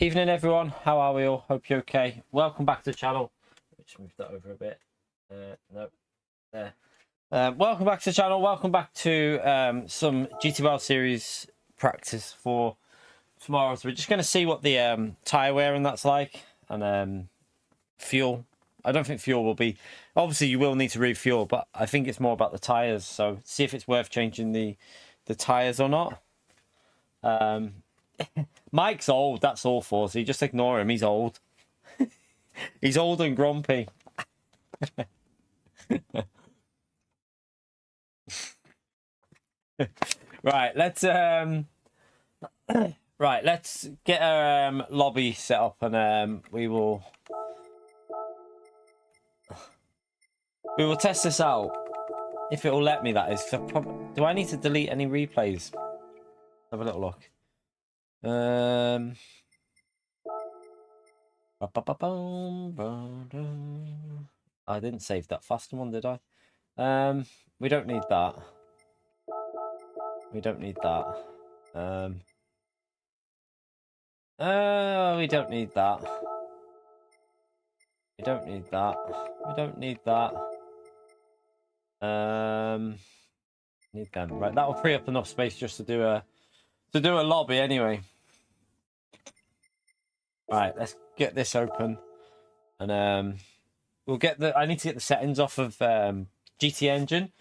Evening everyone, how are we all? Hope you're okay. Welcome back to the channel. Just move that over a bit. No, there. Welcome back to the channel. Welcome back to some GTWS series practice for tomorrow. So we're just going to see what the tyre wearing that's like, and fuel. I don't think fuel will be. Obviously, you will need to refuel, but I think it's more about the tyres. So see if it's worth changing the tyres or not. Mike's old, that's awful, so you just ignore him. He's old. He's old and grumpy. Right, let's get our lobby set up, and we will test this out. If it will let me, that is. Do I need to delete any replays? Have a little look. I didn't save that faster one, did I? We don't need that. We don't need that. We don't need that. We don't need that. We don't need that. Need them. Right, that will free up enough space just to do a lobby anyway. Right, let's get this open, and we'll get the. I need to get the settings off of GT Engine,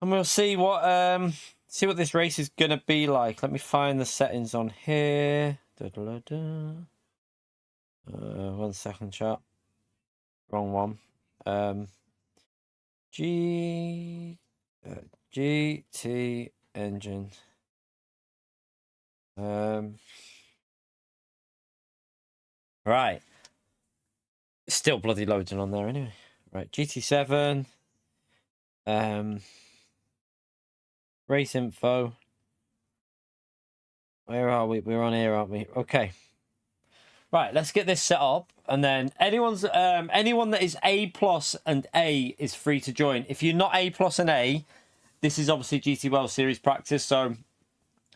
and we'll see what this race is gonna be like. Let me find the settings on here. 1 second, chat. Wrong one. GT Engine. Right. It's still bloody loading on there anyway. Right, GT7. Race info. Where are we? We're on here, aren't we? Okay. Right, let's get this set up, and then anyone that is A+ and A is free to join. If you're not A+ and A, this is obviously GTWS series practice, so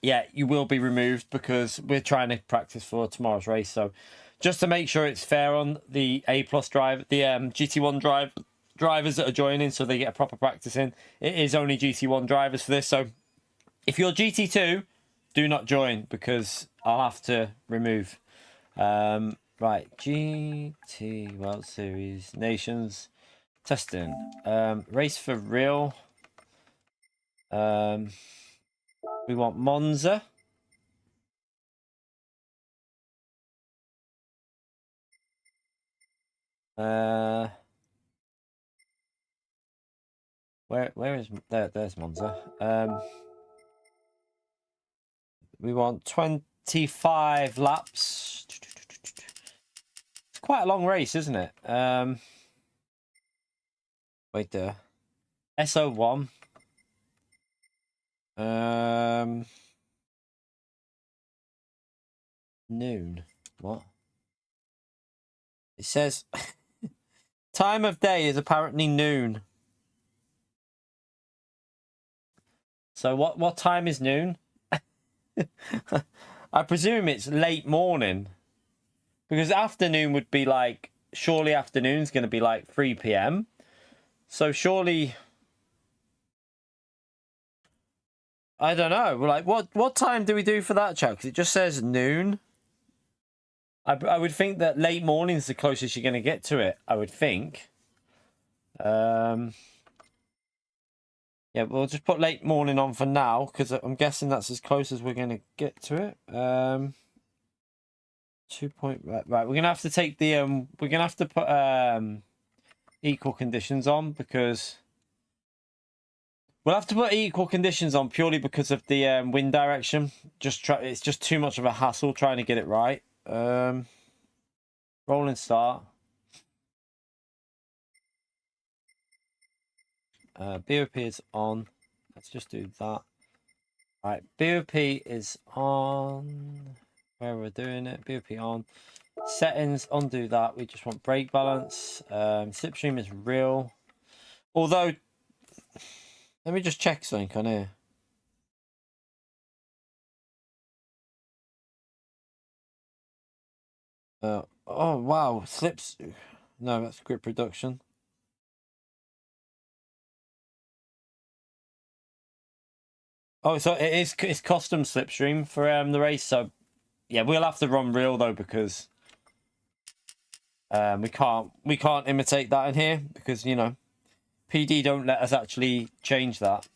yeah, you will be removed because we're trying to practice for tomorrow's race. So just to make sure it's fair on the A+ drive, the GT1 drivers that are joining, so they get a proper practice in. It is only GT1 drivers for this, so if you're GT2, do not join because I'll have to remove. Right, GTWS Series Nations testing. Race for real. We want Monza. Where is there's Monza. We want 25 laps. It's quite a long race, isn't it? Wait there. SO1. Noon. What? It says time of day is apparently noon. So what time is noon? I presume it's late morning, because afternoon would be like, surely afternoon's going to be like 3 p.m. So surely, I don't know. Like, what time do we do for that, chat? Because it just says noon. I would think that late morning's the closest you're going to get to it. I would think. Yeah, we'll just put late morning on for now, because I'm guessing that's as close as we're going to get to it. 2 point, right, we're going to have to take the, we're going to have to put equal conditions on, because we'll have to put equal conditions on purely because of the wind direction. It's just too much of a hassle trying to get it right. Rolling start. BOP is on. Let's just do that. Right, BOP is on. Where we're doing it, BOP on. Settings, undo that. We just want brake balance. Slipstream is real. Although, let me just check something on here. Oh wow, slips. No, that's grip reduction. Oh, so it's custom slipstream for the race. So yeah, we'll have to run real though, because we can't imitate that in here, because you know PD don't let us actually change that.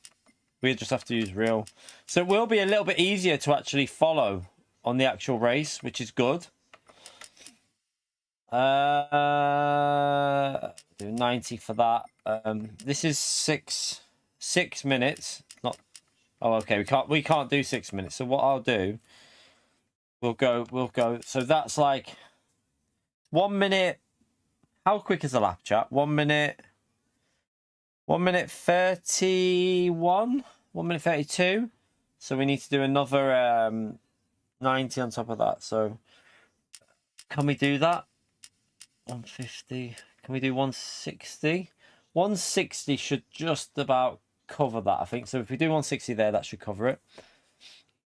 We just have to use real. So it will be a little bit easier to actually follow on the actual race, which is good. Do 90 for that. This is six minutes. Not. Oh, okay. We can't do 6 minutes. So what I'll do, we'll go. So that's like 1 minute. How quick is the lap, chat? 1 minute. 1 minute 31. 1 minute 32. So we need to do another 90 on top of that. So can we do that? 150. Can we do 160? 160 should just about cover that, I think. So if we do 160 there, that should cover it.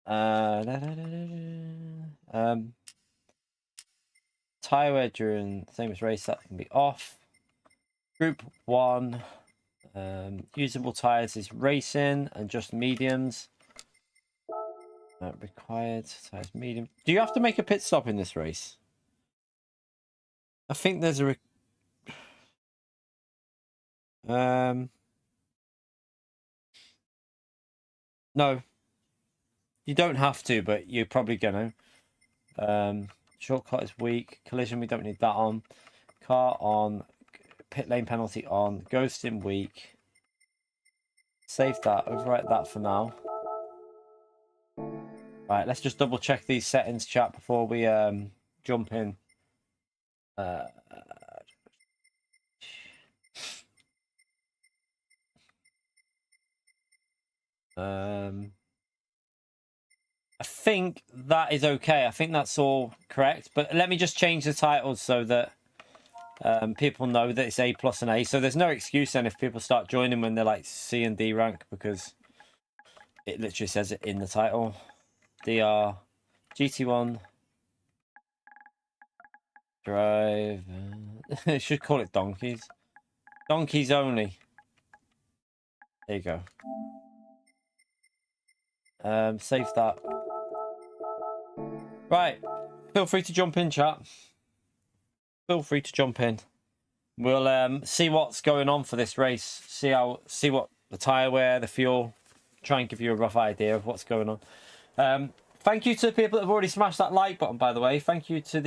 Tyre wear during same as race, that can be off. Group 1. Usable tires is racing and just mediums. Required tires medium. Do you have to make a pit stop in this race? I think there's a no, you don't have to, but you're probably gonna. Shortcut is weak. Collision, we don't need that on. Car on. Pit lane penalty on. Ghosting weak. Save that. Overwrite that for now. Right, let's just double check these settings, chat, before we jump in. I think that is okay. I think that's all correct. But let me just change the titles so that people know that it's A+ and A. So there's no excuse then if people start joining when they're like C and D rank, because it literally says it in the title. DR GT1 drive. It should call it donkeys. Donkeys only. There you go. Save that. Right. Feel free to jump in, chat. Feel free to jump in. We'll see what's going on for this race. See what the tyre wear, the fuel. Try and give you a rough idea of what's going on. Thank you to the people that have already smashed that like button, by the way. Thank you to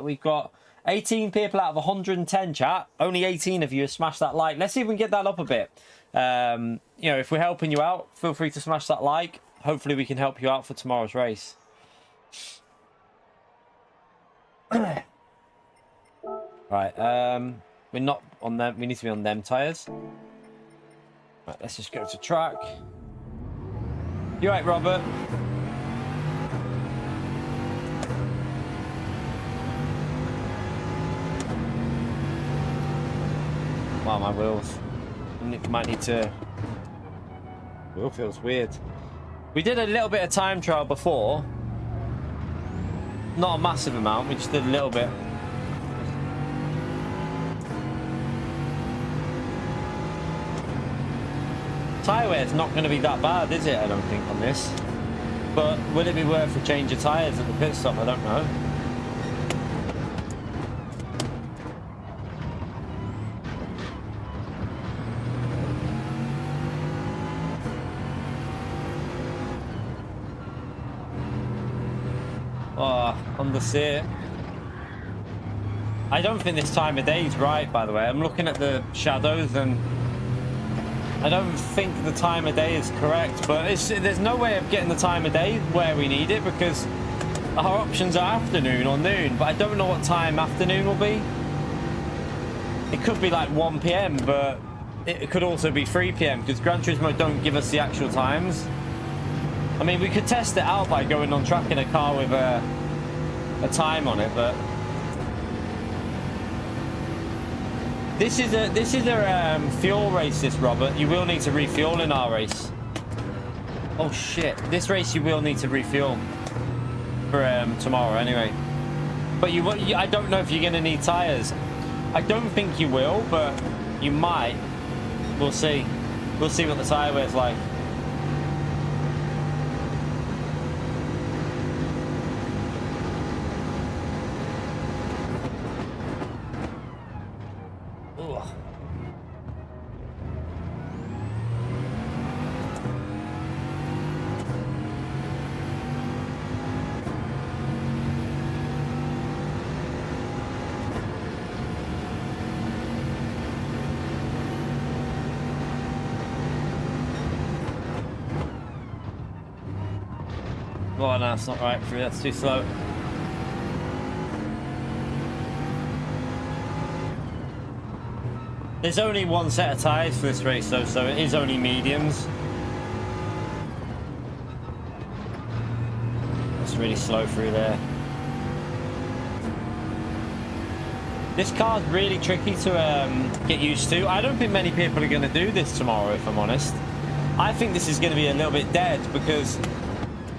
we've got 18 people out of 110, chat. Only 18 of you have smashed that like. Let's see if we can get that up a bit. You know, if we're helping you out, feel free to smash that like. Hopefully we can help you out for tomorrow's race. Right, we're not on them. We need to be on them tyres. Right, let's just go to track. You right, Robert? Wow, my wheels. Might need to. Wheel feels weird. We did a little bit of time trial before. Not a massive amount. We just did a little bit. Tyre wear is not going to be that bad, is it? I don't think on this. But will it be worth a change of tyres at the pit stop? I don't know. Oh, understeer. I don't think this time of day is right, by the way. I'm looking at the shadows and I don't think the time of day is correct, but there's no way of getting the time of day where we need it, because our options are afternoon or noon, but I don't know what time afternoon will be. It could be like 1 PM, but it could also be 3 PM, because Gran Turismo don't give us the actual times. I mean, we could test it out by going on track in a car with a time on it, but this is a fuel race, this, Robert. You will need to refuel in our race. Oh shit! This race you will need to refuel for tomorrow anyway. But I don't know if you're going to need tyres. I don't think you will, but you might. We'll see. We'll see what the tyre weight's like. Oh no, it's not right through. That's too slow. There's only one set of tyres for this race though, so it is only mediums. It's really slow through there. This car's really tricky to get used to. I don't think many people are going to do this tomorrow, if I'm honest. I think this is going to be a little bit dead because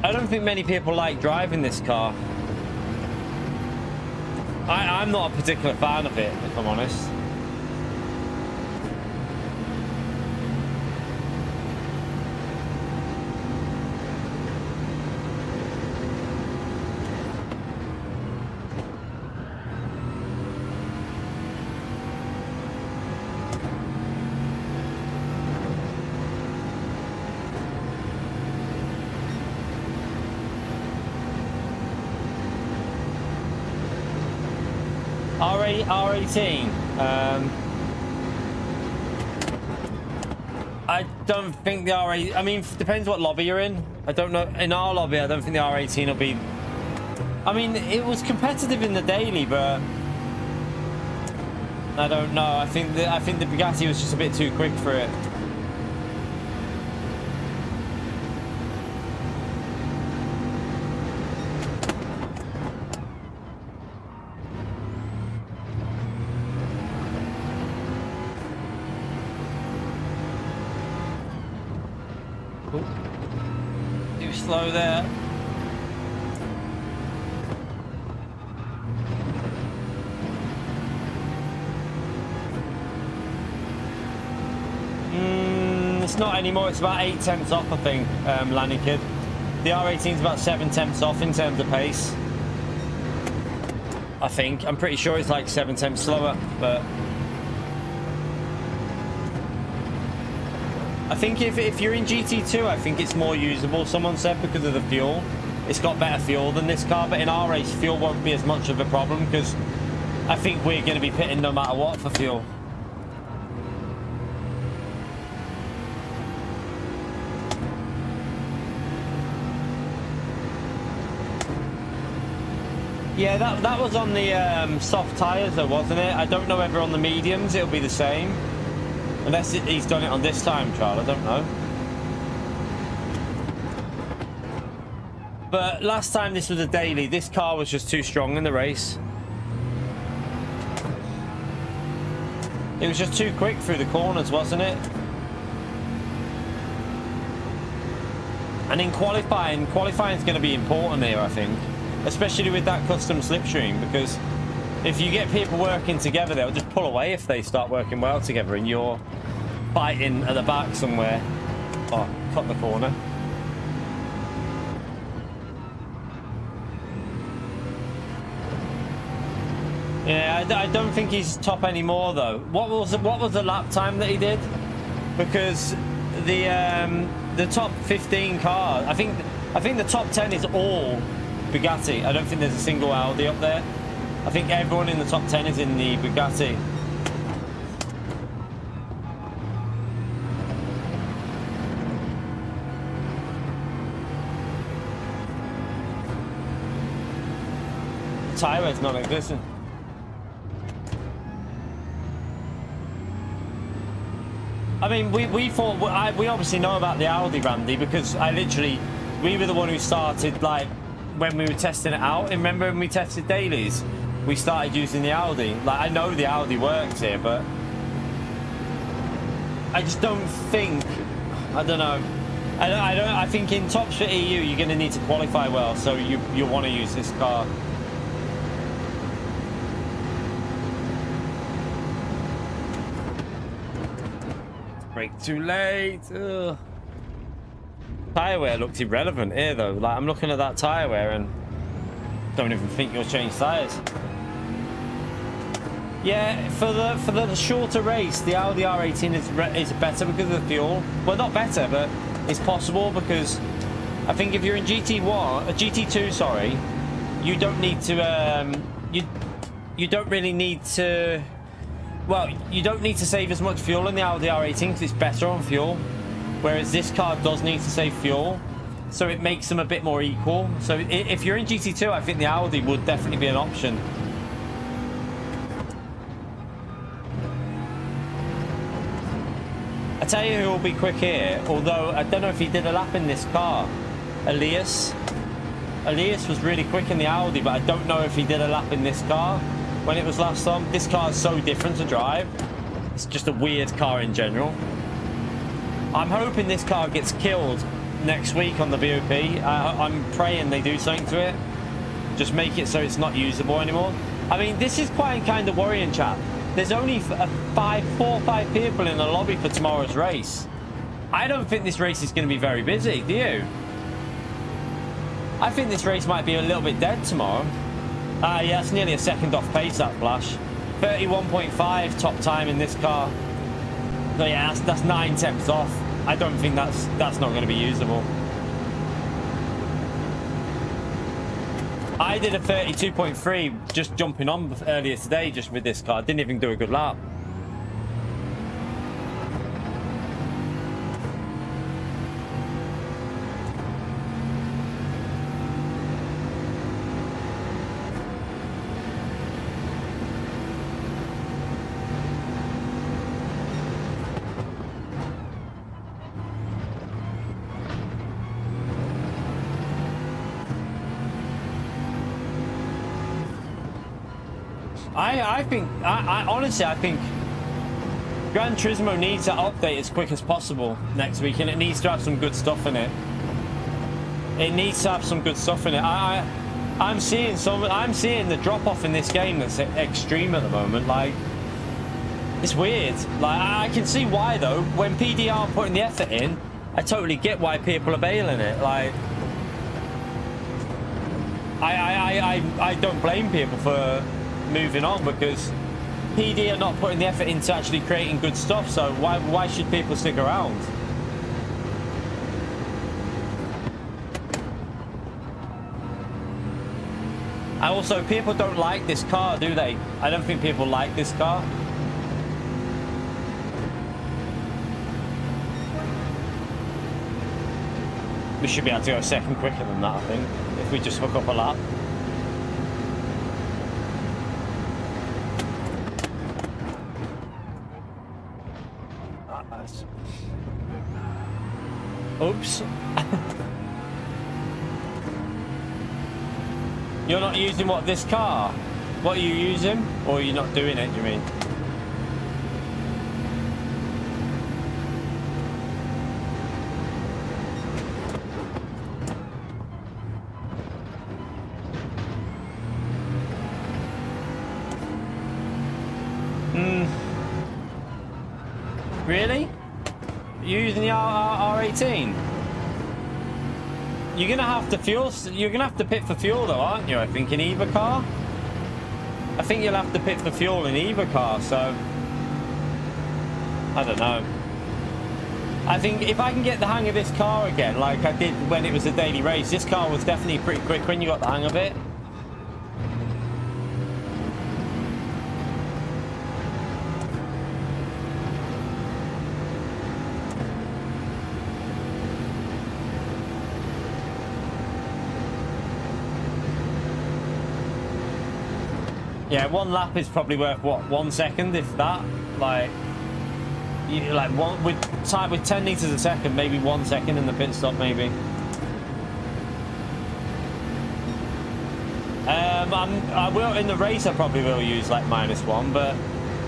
I don't think many people like driving this car. I'm not a particular fan of it, if I'm honest. R18. I don't think the R8. I mean, depends what lobby you're in. I don't know. In our lobby, I don't think the R18 will be. I mean, it was competitive in the daily, but I don't know. I think the Bugatti was just a bit too quick for it. Too slow there. It's not anymore. It's about 8/10 off, I think, landing kid. The R18 is about 7/10 off in terms of pace. I think. I'm pretty sure it's like 7/10 slower, but I think if you're in GT2, I think it's more usable, someone said, because of the fuel. It's got better fuel than this car, but in our race, fuel won't be as much of a problem because I think we're going to be pitting no matter what for fuel. Yeah, that was on the soft tyres though, wasn't it? I don't know whether on the mediums it'll be the same. Unless he's done it on this time trial, I don't know. But last time this was a daily, this car was just too strong in the race. It was just too quick through the corners, wasn't it? And in qualifying's going to be important here, I think. Especially with that custom slipstream, because if you get people working together, they'll just pull away if they start working well together and you're fighting at the back somewhere. Oh, cut the corner. Yeah, I don't think he's top anymore though. What was the lap time that he did? Because the top 15 car, I think the top 10 is all Bugatti. I don't think there's a single Audi up there. I think everyone in the top 10 is in the Bugatti. The tyre is non-existent. I mean, we thought, we obviously know about the Audi, Randy, because we were the one who started, like, when we were testing it out. Remember when we tested dailies? We started using the Audi. Like, I know the Audi works here, but I just don't think, I don't know. I think in tops for EU, you're going to need to qualify well, so you want to use this car. Brake too late. Ugh. Tyre wear looks irrelevant here though. Like I'm looking at that tyre wear and don't even think you'll change tyres. Yeah, for the shorter race, the Audi R18 is better because of the fuel. Well, not better, but it's possible because I think if you're in GT2, sorry, you don't need to you don't really need to. Well, you don't need to save as much fuel in the Audi R18 because it's better on fuel, whereas this car does need to save fuel, so it makes them a bit more equal. So if you're in GT2, I think the Audi would definitely be an option. I tell you who will be quick here, although I don't know if he did a lap in this car. Elias was really quick in the Audi, but I don't know if he did a lap in this car when it was last on. This car is so different to drive. It's just a weird car in general. I'm hoping this car gets killed next week on the BOP. I'm praying they do something to it. Just make it so it's not usable anymore. I mean, this is quite kind of worrying, chat. There's only 4 or 5 people in the lobby for tomorrow's race. I don't think this race is going to be very busy, do you? I think this race might be a little bit dead tomorrow. Yeah, it's nearly a second off pace, that Flash. 31.5 top time in this car. So yeah, that's 9/10 off. I don't think that's not going to be usable. I did a 32.3 just jumping on earlier today just with this car. Didn't even do a good lap. Honestly, I think Gran Turismo needs to update as quick as possible next week, and it needs to have some good stuff in it. It needs to have some good stuff in it. I'm seeing the drop off in this game that's extreme at the moment. Like, it's weird. Like, I can see why though. When PD aren't putting the effort in, I totally get why people are bailing it. Like, I don't blame people for moving on because PD are not putting the effort into actually creating good stuff, so why should people stick around? And also, people don't like this car, do they? I don't think people like this car. We should be able to go a second quicker than that, I think, if we just hook up a lap. Oops. You're not using what, this car? What are you using? Or are you not doing it, do you mean? Really? You're using the R18? You're gonna have to fuel. You're gonna have to pit for fuel, though, aren't you? I think in either car. I think you'll have to pit for fuel in either car. So I don't know. I think if I can get the hang of this car again, like I did when it was a daily race, this car was definitely pretty quick when you got the hang of it. Yeah, one lap is probably worth what, 1 second, if that. Like, with 10 liters a second, maybe 1 second in the pit stop, maybe. I will in the race. I probably will use like -1, but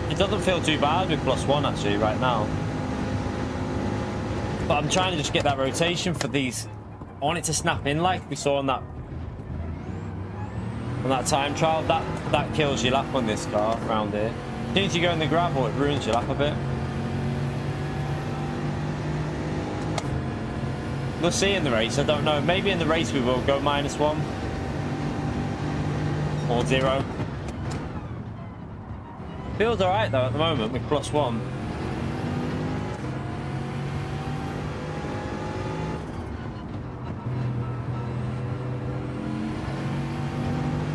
it doesn't feel too bad with +1 actually right now. But I'm trying to just get that rotation for these. I want it to snap in like we saw on that time trial. That kills your lap on this car around here. As soon as you go in the gravel, it ruins your lap a bit. We'll see in the race. I don't know. Maybe in the race we will go -1 or 0. Feels all right though at the moment with +1.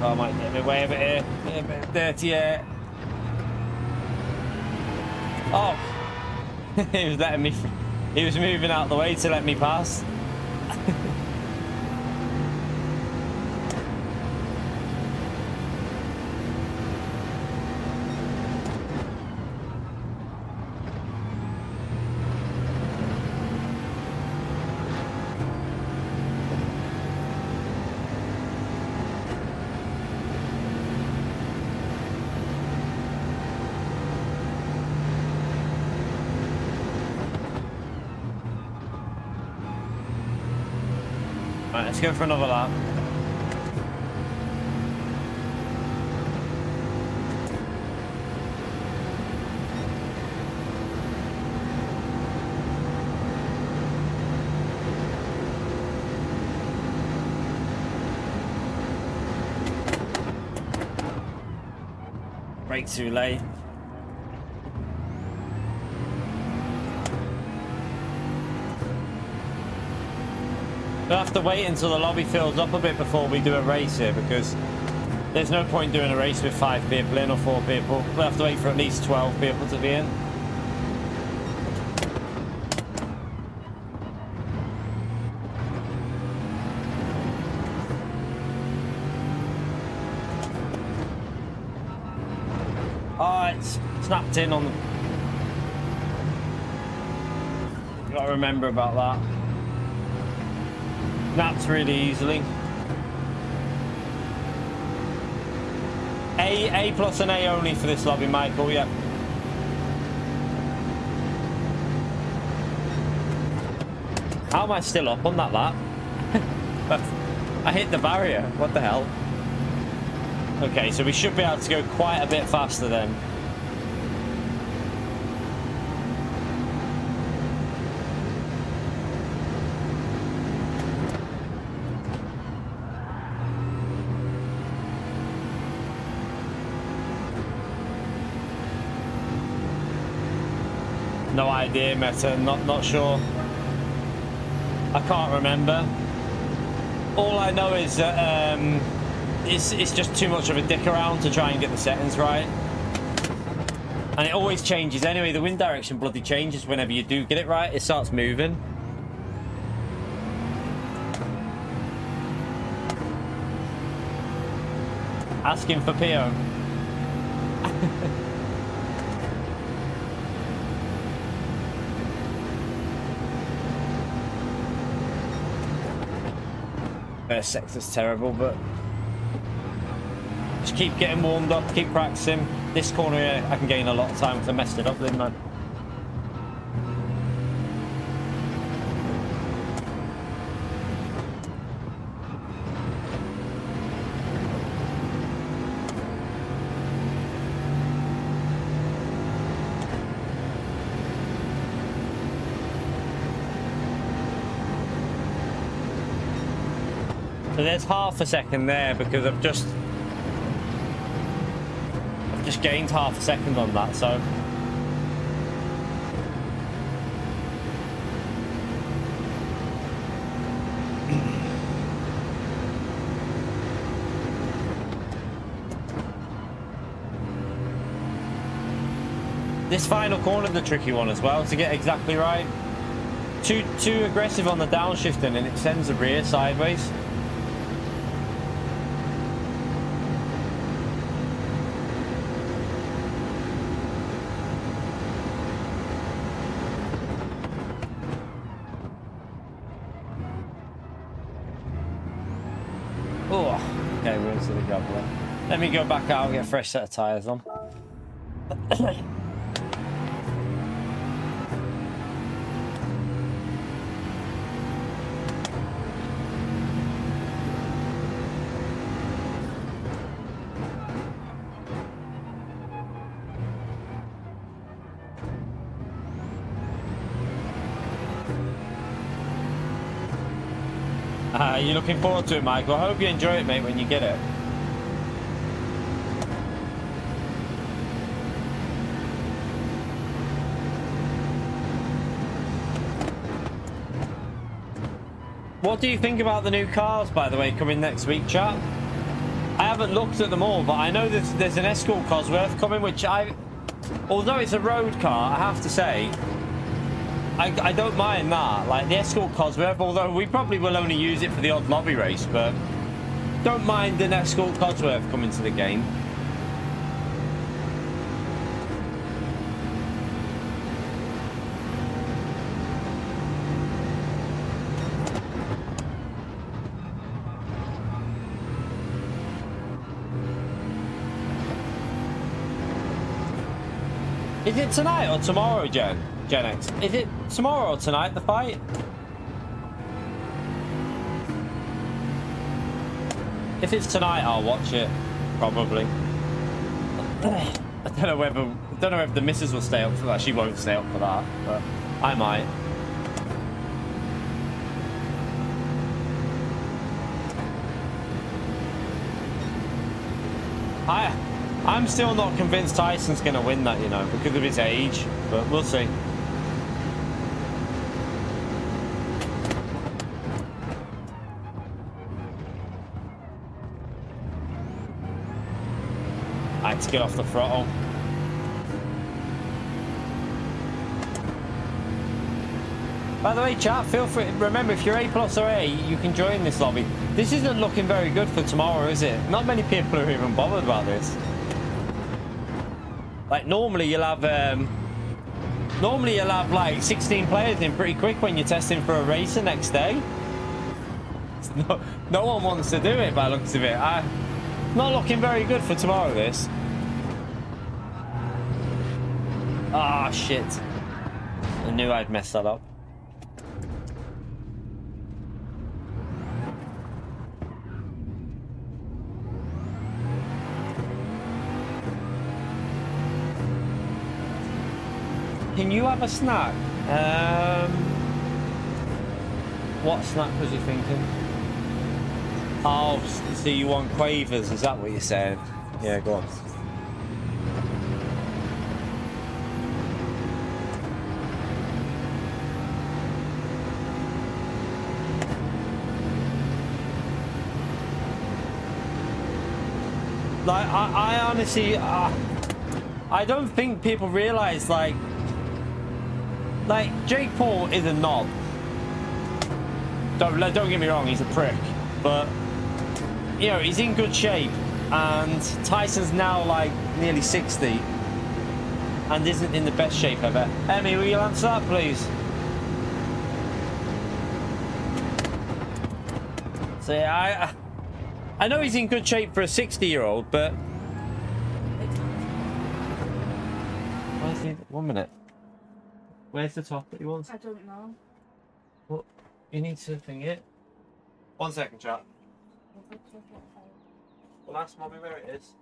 Oh, I might get a bit way over here. A bit dirty here. Oh, he was letting me. He was moving out the way to let me pass. Right, let's go for another lap. Brake too late. We'll have to wait until the lobby fills up a bit before we do a race here, because there's no point doing a race with 5 people in or 4 people. We'll have to wait for at least 12 people to be in. Oh, it's snapped in on the... Gotta remember about that. Snaps really easily. A plus and A only for this lobby, Michael. Yep. How am I still up on that lap? I hit the barrier. What the hell? Okay, so we should be able to go quite a bit faster then. No idea, Meta. Not sure. I can't remember. All I know is that it's just too much of a dick around to try and get the settings right. And it always changes anyway. The wind direction bloody changes whenever you do get it right. It starts moving. Asking for PO. First sector's terrible, but just keep getting warmed up, keep practicing. This corner here, I can gain a lot of time because I messed it up, didn't I? So there's half a second there because I've just gained half a second on that, so this final corner is the tricky one as well to get exactly right. Too aggressive on the downshifting and it sends the rear sideways. Okay, we're into the gravel. Let me go back out and get a fresh set of tyres on. You're looking forward to it, Michael. I hope you enjoy it, mate, when you get it. What do you think about the new cars, by the way, coming next week, chat? I haven't looked at them all, but I know there's an Escort Cosworth coming, which although it's a road car, I have to say, I don't mind that. Like the Escort Cosworth, although we probably will only use it for the odd lobby race, but don't mind an Escort Cosworth coming to the game. Is it tonight or tomorrow, Gen X? Is it tomorrow or tonight, the fight? If it's tonight, I'll watch it. Probably. I don't know if the missus will stay up for that. She won't stay up for that, but I might. I'm still not convinced Tyson's going to win that, you know, because of his age, but we'll see. I had to get off the throttle. By the way, chat, feel free. Remember, if you're A+ or A, you can join this lobby. This isn't looking very good for tomorrow, is it? Not many people are even bothered about this. Like normally you'll have like 16 players in pretty quick when you're testing for a race the next day. No one wants to do it by the looks of it. Not looking very good for tomorrow, this. Ah, shit. I knew I'd messed that up. Can you have a snack? What snack was you thinking? Oh, so you want quavers? Is that what you're saying? Yeah, go on. Like, I honestly, I don't think people realize, like Jake Paul is a knob. Don't get me wrong, he's a prick, but you know he's in good shape, and Tyson's now like nearly 60 and isn't in the best shape ever. Emmy, will you answer that, please? So yeah, I know he's in good shape for a 60-year-old, but why is he? 1 minute. Where's the top that he wants? I don't know. Well, you need to thing it. 1 second, chat. Well, ask Mommy where it is.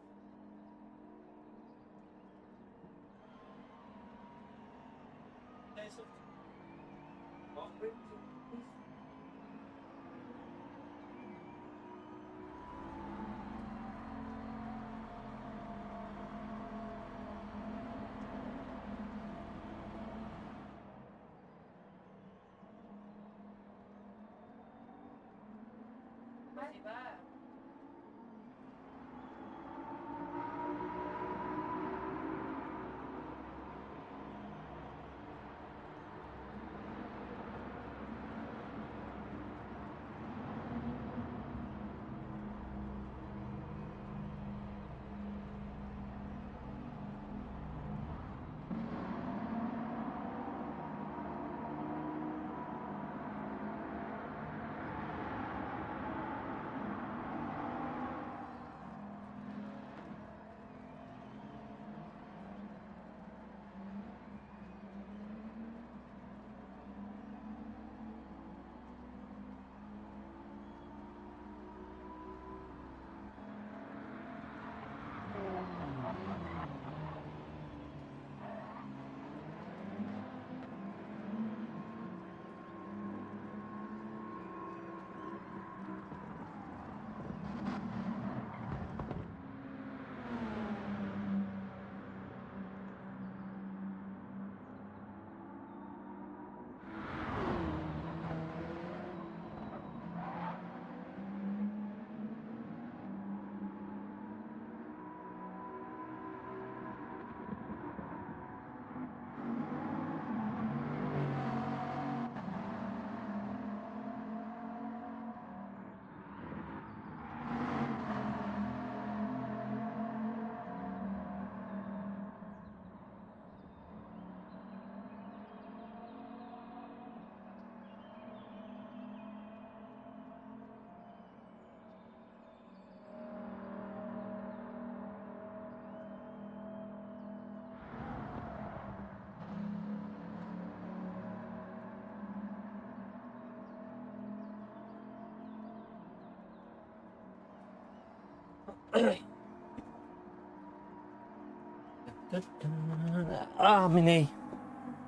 Ah, my knee.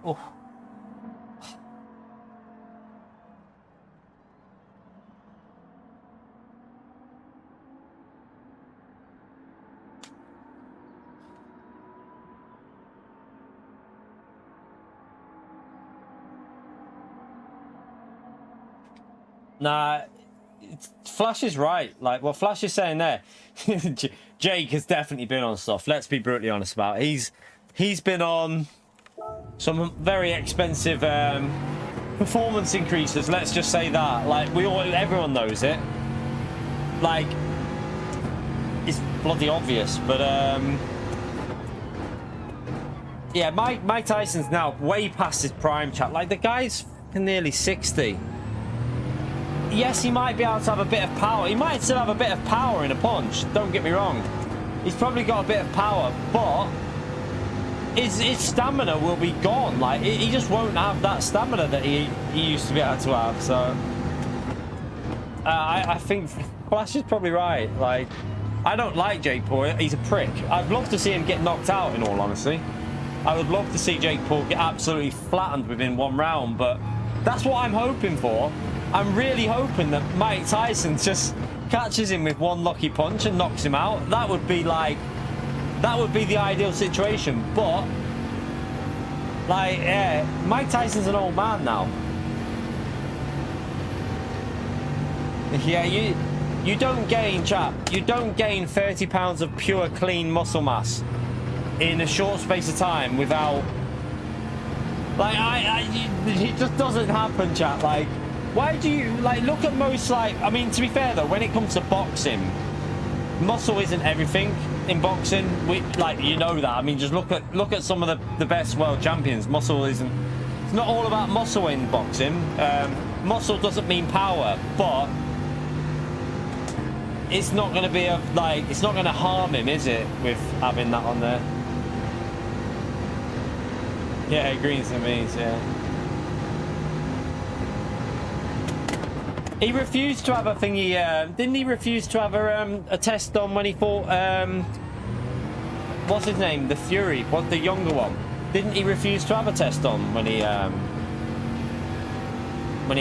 Oh. Nah, Flash is right. Like what Flash is saying there. Jake has definitely been on stuff. Let's be brutally honest about it. He's been on some very expensive performance increases. Let's just say that. Like everyone knows it. Like it's bloody obvious, but yeah, Mike Tyson's now way past his prime, chat. Like the guy's nearly 60. Yes, he might be able to have a bit of power. He might still have a bit of power in a punch. Don't get me wrong. He's probably got a bit of power, but his stamina will be gone. Like he just won't have that stamina that he used to be able to have. So I think Flash is probably right. Like I don't like Jake Paul. He's a prick. I'd love to see him get knocked out. In all honesty, I would love to see Jake Paul get absolutely flattened within one round. But that's what I'm hoping for. I'm really hoping that Mike Tyson just catches him with one lucky punch and knocks him out. That would be like, that would be the ideal situation. But like, yeah, Mike Tyson's an old man now. Yeah, you don't gain, chap. You don't gain 30 pounds of pure, clean muscle mass in a short space of time without, like, it just doesn't happen, chap. Like. Why do you, like, look at most, like, I mean, to be fair, though, when it comes to boxing, muscle isn't everything in boxing. Like, you know that. I mean, just look at some of the best world champions. Muscle isn't, it's not all about muscle in boxing. Muscle doesn't mean power, but it's not going to be, it's not going to harm him, is it, with having that on there? Yeah, greens and means, yeah. He refused to have a thingy, didn't he refuse to have a test done when he fought, what's his name, the Fury, what, the younger one? Didn't he refuse to have a test done when he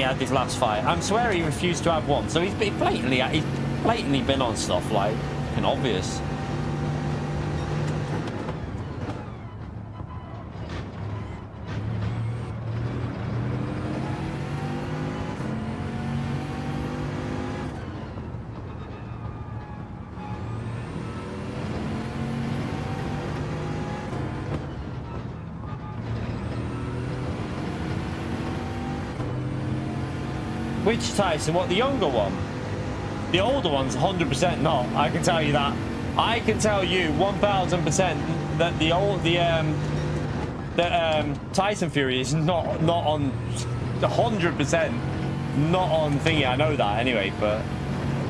had his last fight? I swear he refused to have one, so he's blatantly been on stuff, like, fucking obvious. Which Tyson? What, the younger one? The older one's 100% not. I can tell you that. I can tell you 1000% that the Tyson Fury is not on 100% not on thingy. I know that anyway, but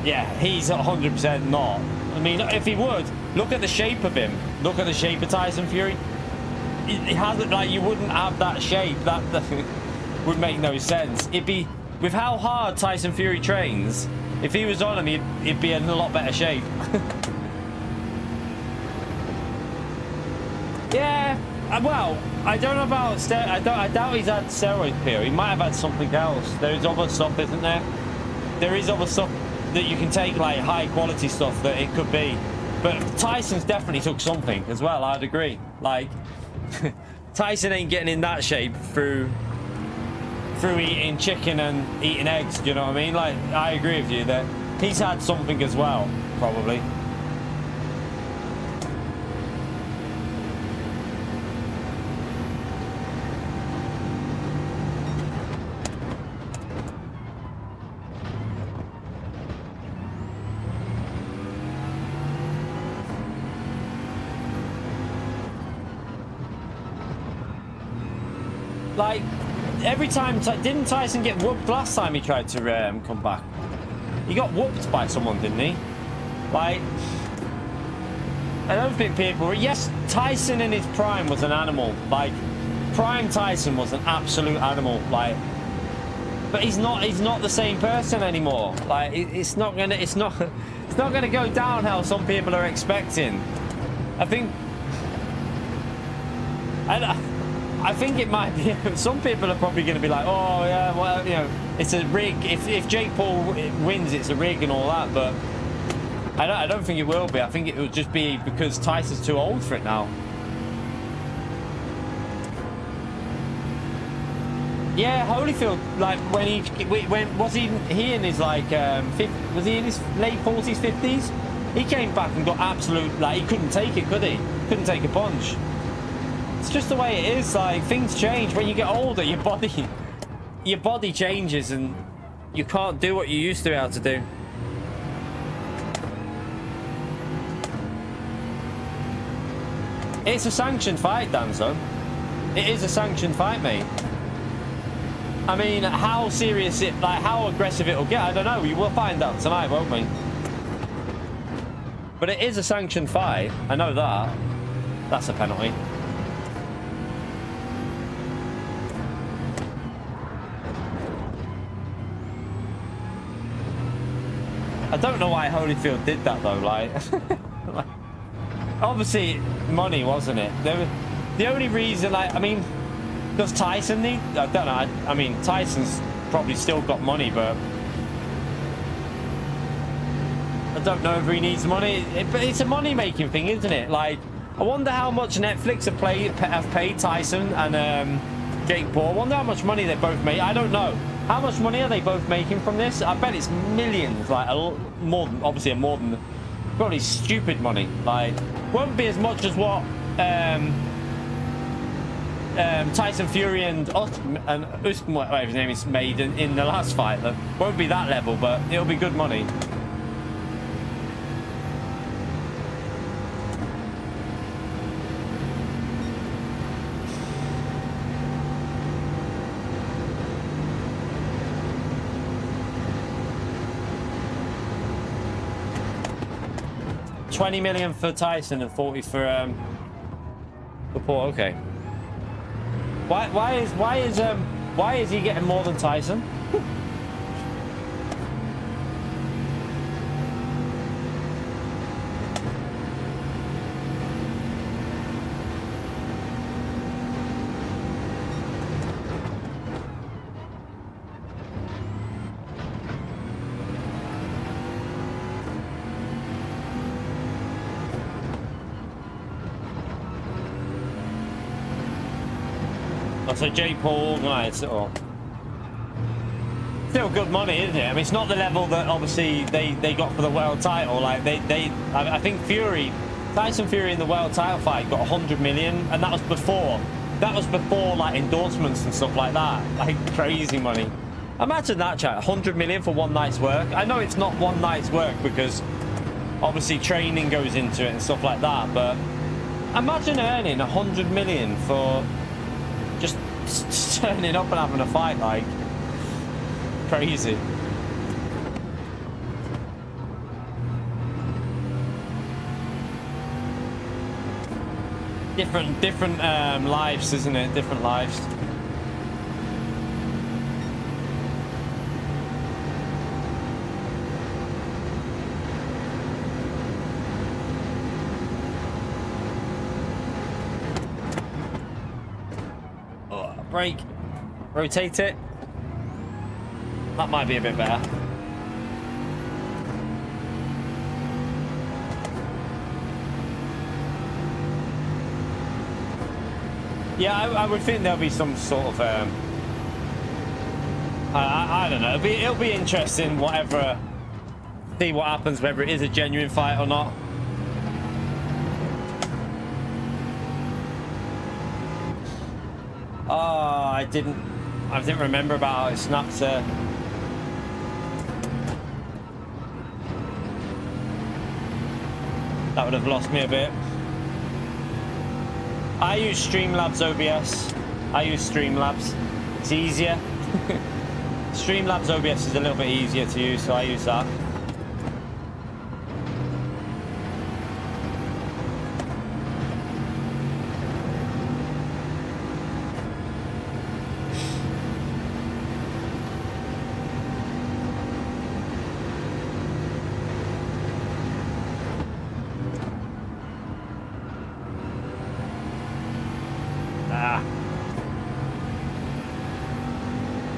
yeah, he's 100% not. I mean, if he would look at the shape of him, look at the shape of Tyson Fury. He hasn't, like, you wouldn't have that shape. That would make no sense. It'd be. With how hard Tyson Fury trains, if he was on him, he'd be in a lot better shape. Yeah, well, I don't know about I doubt he's had steroid period. He might have had something else. There is other stuff, isn't there? There is other stuff that you can take, like high quality stuff that it could be. But Tyson's definitely took something as well. I'd agree. Like Tyson ain't getting in that shape through eating chicken and eating eggs, do you know what I mean? Like, I agree with you that he's had something as well, probably. Like, every time, didn't Tyson get whooped last time he tried to come back? He got whooped by someone, didn't he? Like, I don't think people... Yes, Tyson in his prime was an animal. Like, prime Tyson was an absolute animal. Like, But he's not the same person anymore. Like it's not gonna go down how some people are expecting. I think it might be. Some people are probably going to be like, oh yeah, well, you know, it's a rig. If Jake Paul wins, it's a rig and all that. But I don't think it will be. I think it will just be because Tyson's too old for it now. Yeah, Holyfield, like when was he in his like was he in his late 40s, 50s? He came back and got absolute, like, he couldn't take it, could he? Couldn't take a punch. It's just the way it is. Like, things change when you get older. Your body changes and you can't do what you used to be able to do. It's a sanctioned fight, Danzo. It is a sanctioned fight, mate. I mean, how serious it, like, how aggressive it'll get, I don't know. We will find out tonight, won't we? But it is a sanctioned fight. I know that. That's a penalty. I don't know why Holyfield did that, though. Like, obviously, money, wasn't it? The only reason, like, I mean... Does Tyson need? I don't know. I mean, Tyson's probably still got money, but I don't know if he needs money. But it's a money-making thing, isn't it? Like, I wonder how much Netflix have paid Tyson and Jake Paul. I wonder how much money they both made. I don't know. How much money are they both making from this? I bet it's millions. Like, more than, obviously, more than probably stupid money. Like, won't be as much as what. Tyson Fury and Usman, whatever his name is, made in the last fight. That won't be that level, but it'll be good money. $20 million for Tyson and 40 for Paul. Okay. Why is he getting more than Tyson? So Jake Paul, right, so still good money, isn't it? I mean, it's not the level that obviously they got for the world title. Like I think Tyson Fury in the world title fight got 100 million, and that was before like endorsements and stuff like that. Like crazy money. Imagine that, chat. 100 million for one night's work. I know it's not one night's work because obviously training goes into it and stuff like that, but imagine earning 100 million for just turning up and having a fight. Like crazy. Different lives, isn't it? Different lives. Brake, rotate it. That might be a bit better. Yeah, I would think there'll be some sort of I don't know. It'll be interesting. Whatever. See what happens. Whether it is a genuine fight or not. Oh, I didn't remember about how it snapped. That would have lost me a bit. I use Streamlabs OBS. I use Streamlabs. It's easier. Streamlabs OBS is a little bit easier to use, so I use that.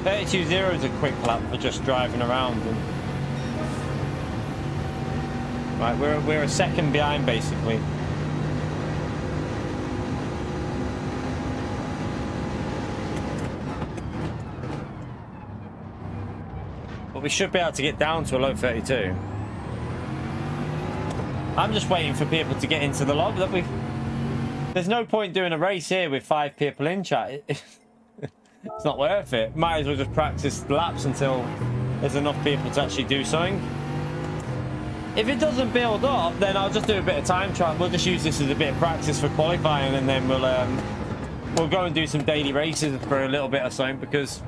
32.0 is a quick lap for just driving around. And... right, we're a second behind basically. But we should be able to get down to a low 32. I'm just waiting for people to get into the lobby. There's no point doing a race here with 5 people in, chat. It's not worth it. Might as well just practice laps until there's enough people to actually do something. If it doesn't build up, then I'll just do a bit of time trial. We'll just use this as a bit of practice for qualifying, and then we'll go and do some daily races for a little bit or something, because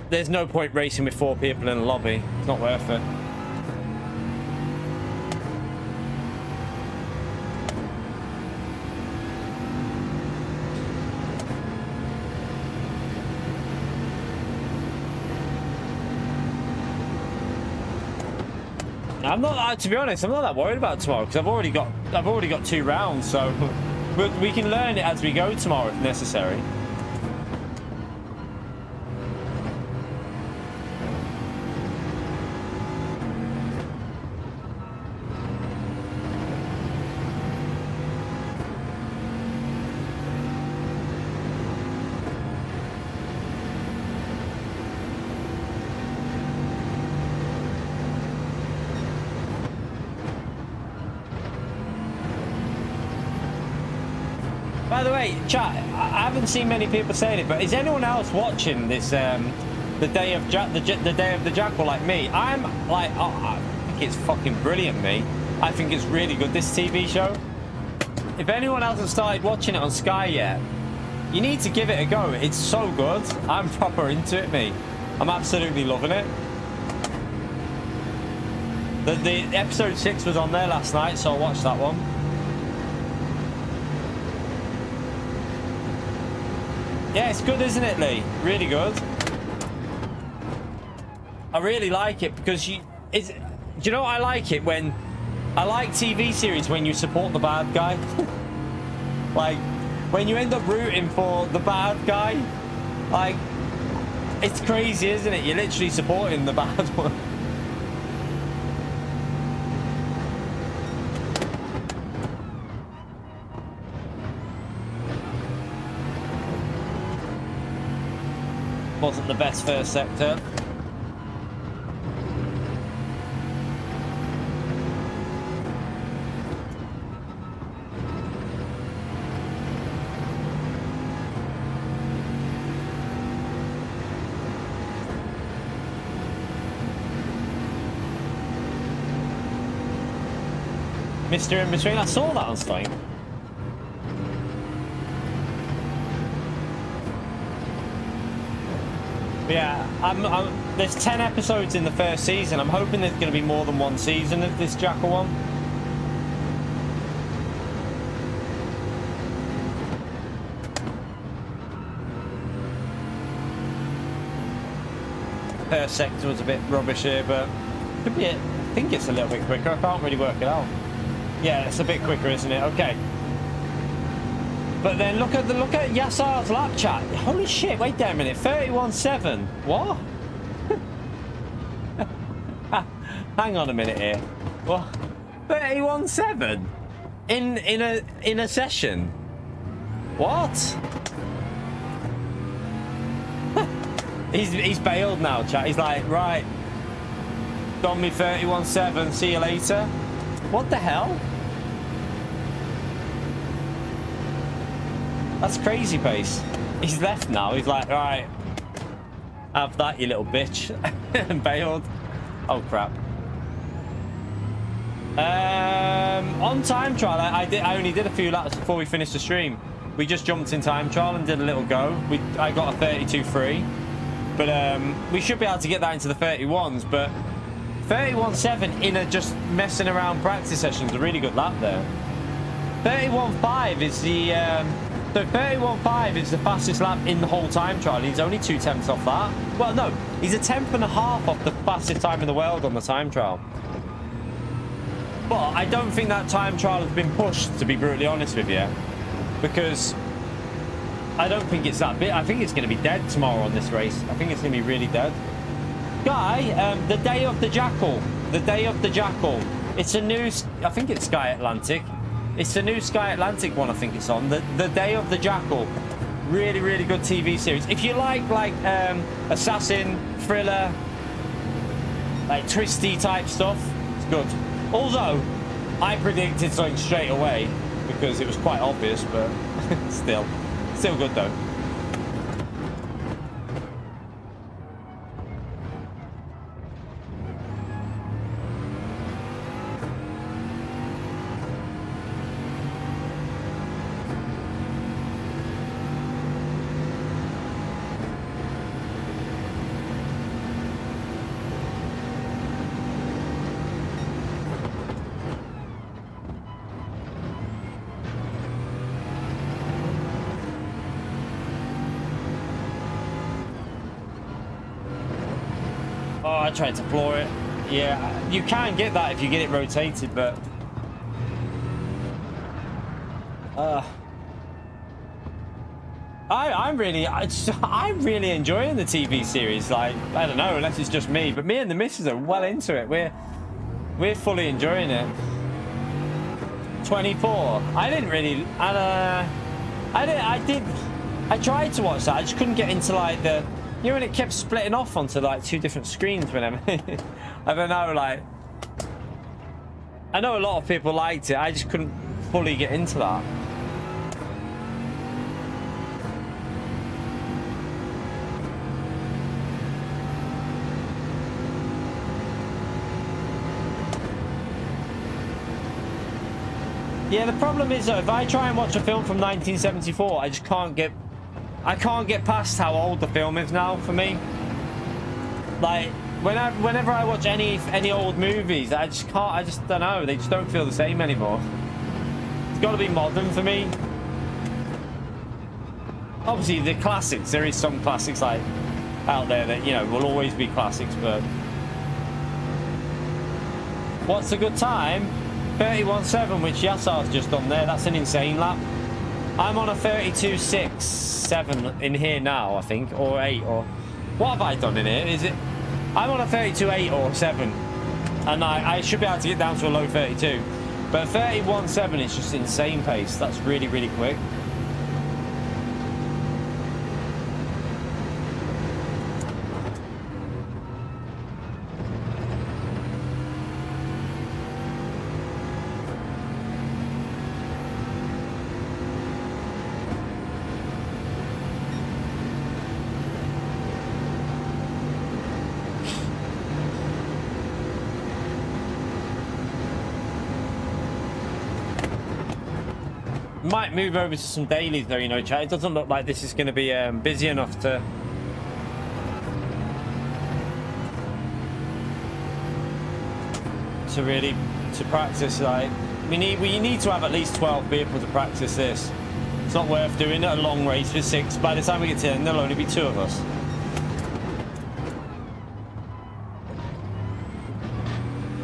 there's no point racing with 4 people in the lobby. It's not worth it. I'm not, to be honest, I'm not that worried about tomorrow, because I've already got 2 rounds, so we can learn it as we go tomorrow if necessary. By the way, chat, I haven't seen many people saying it, but is anyone else watching this the day of the Jackal like me? I'm like, I think it's fucking brilliant, me. I think it's really good, this TV show. If anyone hasn't started watching it on Sky yet, you need to give it a go. It's so good. I'm proper into it, me. I'm absolutely loving it. The episode 6 was on there last night, so I watched that one. Yeah, it's good, isn't it, Lee? Really good. I really like it because do you know what I like it when? I like TV series when you support the bad guy. Like, when you end up rooting for the bad guy, like, it's crazy, isn't it? You're literally supporting the bad one. Wasn't the best first sector. Mr. In Between, I saw that on Steam. Yeah, there's 10 episodes in the first season. I'm hoping there's going to be more than one season of this Jackal one. First sector was a bit rubbish here, but could be it. I think it's a little bit quicker. I can't really work it out. Yeah, it's a bit quicker, isn't it? Okay. But then look at Yassar's lap chat. Holy shit, wait there a minute. 31.7. What? Hang on a minute here. What? 31.7? In a session? What? He's bailed now, chat. He's like, right. Got me 31.7. See you later. What the hell? That's crazy pace. He's left now. He's like, right, have that, you little bitch. And bailed. Oh crap. On time trial, I only did a few laps before we finished the stream. We just jumped in time trial and did a little go. I got a 32.3, but we should be able to get that into the 31s. But 31.7 in a just messing around practice session is a really good lap there. 31.5 is the. So 31.5 is the fastest lap in the whole time trial. He's only 2 tenths off that. Well, no, he's a 1/10 and a half off the fastest time in the world on the time trial. But I don't think that time trial has been pushed, to be brutally honest with you, because I don't think it's that big. I think it's going to be dead tomorrow on this race. I think it's going to be really dead. Guy, the Day of the Jackal. The Day of the Jackal. It's a new... I think it's Sky Atlantic. It's the new Sky Atlantic one I think it's on. The Day of the Jackal. Really, really good TV series. If you like assassin, thriller, like twisty type stuff, it's good. Although, I predicted something straight away because it was quite obvious, but still good though. I tried to floor it. Yeah, you can get that if you get it rotated, but I'm really enjoying the TV series. Like, I don't know, unless it's just me, but me and the missus are well into it. We're fully enjoying it. 24. I didn't really, and I tried to watch that. I just couldn't get into like the. You know, when it kept splitting off onto like 2 different screens whenever. I don't know, like... I know a lot of people liked it. I just couldn't fully get into that. Yeah, the problem is though, if I try and watch a film from 1974, I just can't get... I can't get past how old the film is now for me. Like, whenever I watch any old movies, I just don't know. They just don't feel the same anymore. It's got to be modern for me. Obviously, the classics. There is some classics like out there that, you know, will always be classics, but... What's a good time? 31.7, which Yassar's just on there. That's an insane lap. I'm on a 32.6.7 in here now, I think, or 8, or what have I done in here? Is it? I'm on a 32.8 or 7, and I should be able to get down to a low 32, but 31.7 is just insane pace. That's really, really quick. Might move over to some dailies though, you know, chat. It doesn't look like this is going to be busy enough to really practice. Like, we need to have at least 12 people to practice this. It's not worth doing a long race with 6. By the time we get to the end, there'll only be 2 of us.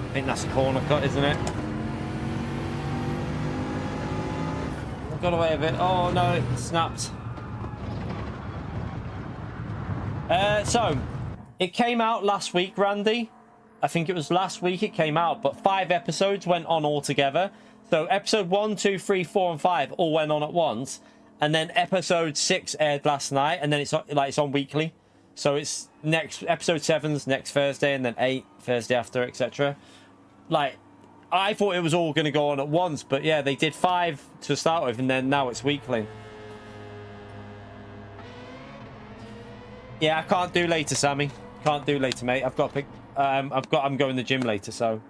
I think that's a corner cut, isn't it? Got away with it. Oh no, it snapped. So it came out last week, Randy. I think it was last week it came out, but 5 episodes went on altogether. So episode 1, 2, 3, 4, and 5 all went on at once, and then episode 6 aired last night, and then it's on weekly. So it's next episode 7's next Thursday, and then 8 Thursday after, etc. Like, I thought it was all going to go on at once, but yeah, they did 5 to start with, and then now it's weekly. Yeah, I can't do later, Sammy. Can't do later, mate. I've got to pick. I'm going to the gym later, so.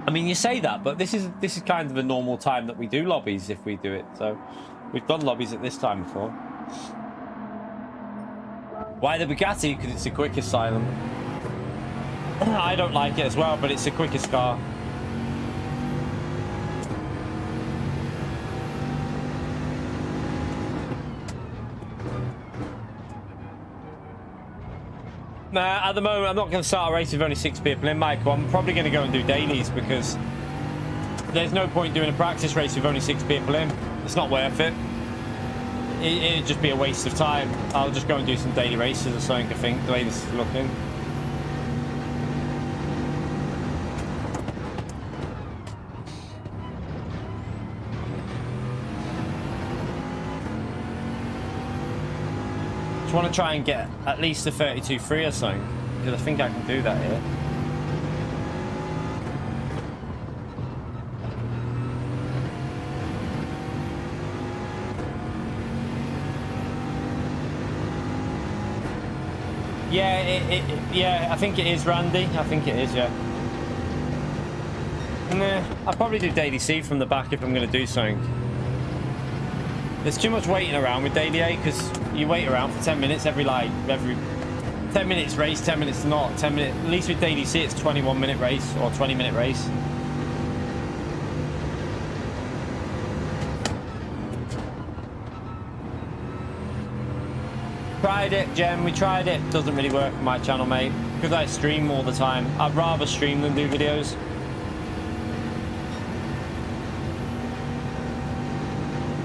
I mean, you say that, but this is kind of a normal time that we do lobbies if we do it. So, we've done lobbies at this time before. Why the Bugatti? Because it's the quickest silent. I don't like it as well, but it's the quickest car. Nah, at the moment, I'm not going to start a race with only 6 people in, Michael. I'm probably going to go and do dailies because there's no point doing a practice race with only 6 people in. It's not worth it. it'd just be a waste of time. I'll just go and do some daily races or something, I think, the way this is looking. Just want to try and get at least a 32.3 or something, because I think I can do that here. Yeah, yeah, I think it is, Randy. I think it is, yeah. Nah, I'll probably do Daily C from the back if I'm going to do something. There's too much waiting around with Daily A, because you wait around for 10 minutes every 10 minutes race, 10 minutes not. 10 minutes, at least with Daily C, it's 21-minute race or 20-minute race. Tried it, Jem. We tried it. Doesn't really work on my channel, mate. Because I stream all the time. I'd rather stream than do videos.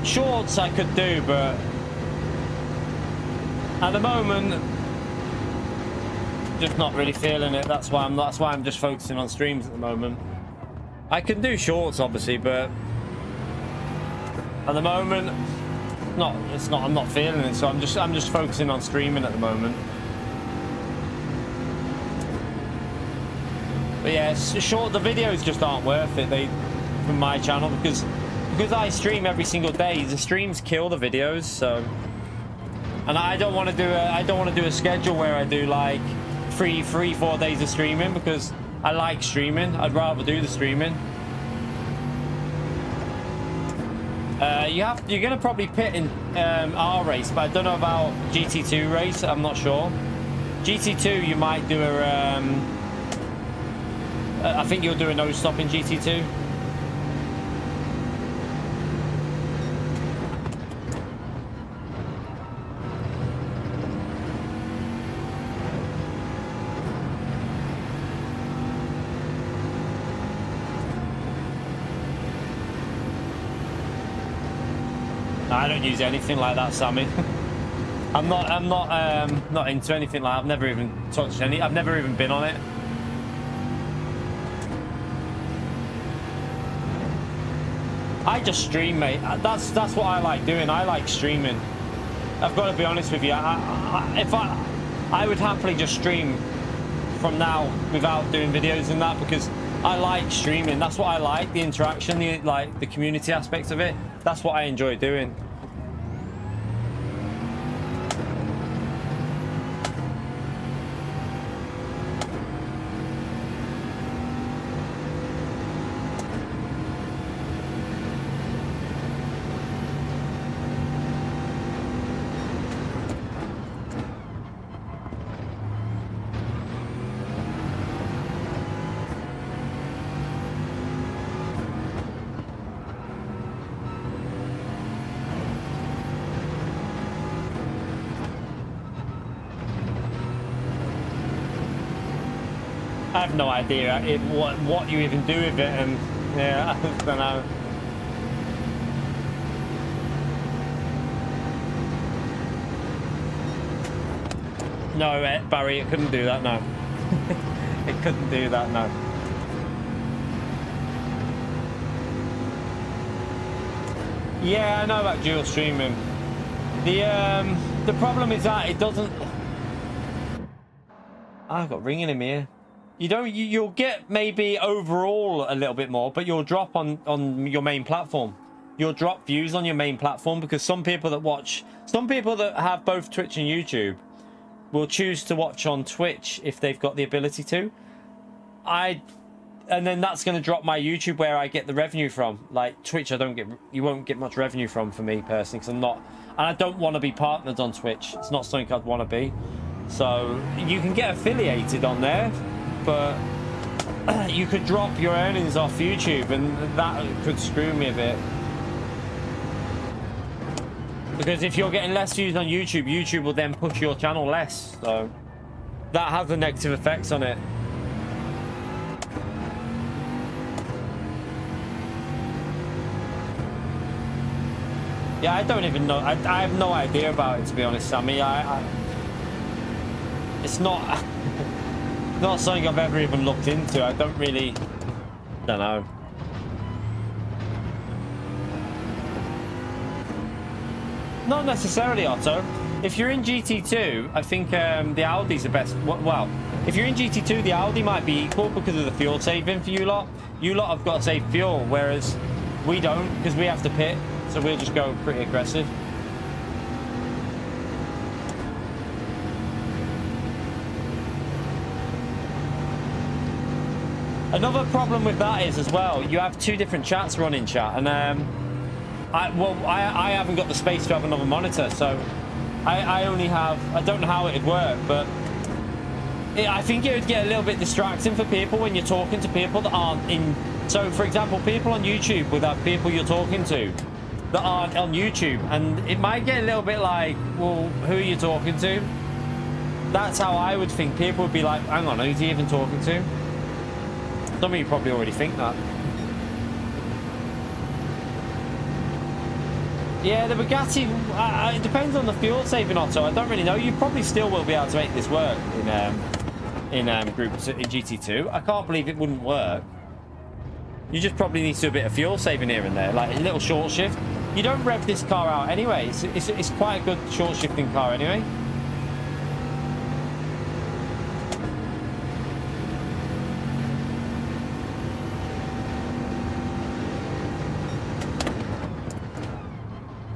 Shorts I could do, but at the moment, just not really feeling it. That's why I'm just focusing on streams at the moment. I can do shorts, obviously, but at the moment, I'm not feeling it, so I'm just focusing on streaming at the moment. But yeah, it's short. The videos just aren't worth it. From my channel because I stream every single day. The streams kill the videos. So, and I don't want to do a schedule where I do like 4 days of streaming because I like streaming. I'd rather do the streaming. You're gonna probably pit in our race, but I don't know about GT2 race. I'm not sure. GT2, you might do a. I think you'll do a no stop in GT2. I don't use anything like that, Sammy. I'm not into anything like that. I've never even touched any. I've never even been on it. I just stream, mate. That's what I like doing. I like streaming. I've got to be honest with you. I would happily just stream from now without doing videos and that because I like streaming. That's what I like. The interaction, the community aspect of it. That's what I enjoy doing. I have no idea what you even do with it, and yeah, I don't know. No, Barry, it couldn't do that. No, it couldn't do that. No. Yeah, I know about dual streaming. The problem is that it doesn't. I've got ringing in here. You'll get maybe overall a little bit more, but you'll drop on your main platform. You'll drop views on your main platform because some people that have both Twitch and YouTube will choose to watch on Twitch if they've got the ability to. And then that's going to drop my YouTube where I get the revenue from. Like Twitch, you won't get much revenue from for me personally because and I don't want to be partnered on Twitch. It's not something I'd want to be. So you can get affiliated on there, but you could drop your earnings off YouTube and that could screw me a bit. Because if you're getting less views on YouTube, YouTube will then push your channel less. So that has a negative effects on it. Yeah, I don't even know. I have no idea about it, to be honest, Sammy. It's not not something I've ever even looked into. I don't know. Not necessarily, Otto. If you're in GT2, I think the Audi's the best. Well, if you're in GT2, the Audi might be equal because of the fuel saving for you lot. You lot have got to save fuel, whereas we don't, because we have to pit. So we'll just go pretty aggressive. Another problem with that is as well, you have two different chats running, chat, and I haven't got the space to have another monitor, so I only have, I don't know how it'd work, but I think it would get a little bit distracting for people when you're talking to people that aren't in. So for example, people on YouTube would have people you're talking to that aren't on YouTube, and it might get a little bit like, well, who are you talking to? That's how I would think. People would be like, hang on, who's he even talking to? Some of you probably already think that. Yeah, the Bugatti, it depends on the fuel saving, Otto. I don't really know. You probably still will be able to make this work in GT2. I can't believe it wouldn't work. You just probably need to do a bit of fuel saving here and there, like a little short shift. You don't rev this car out anyway. It's quite a good short shifting car anyway.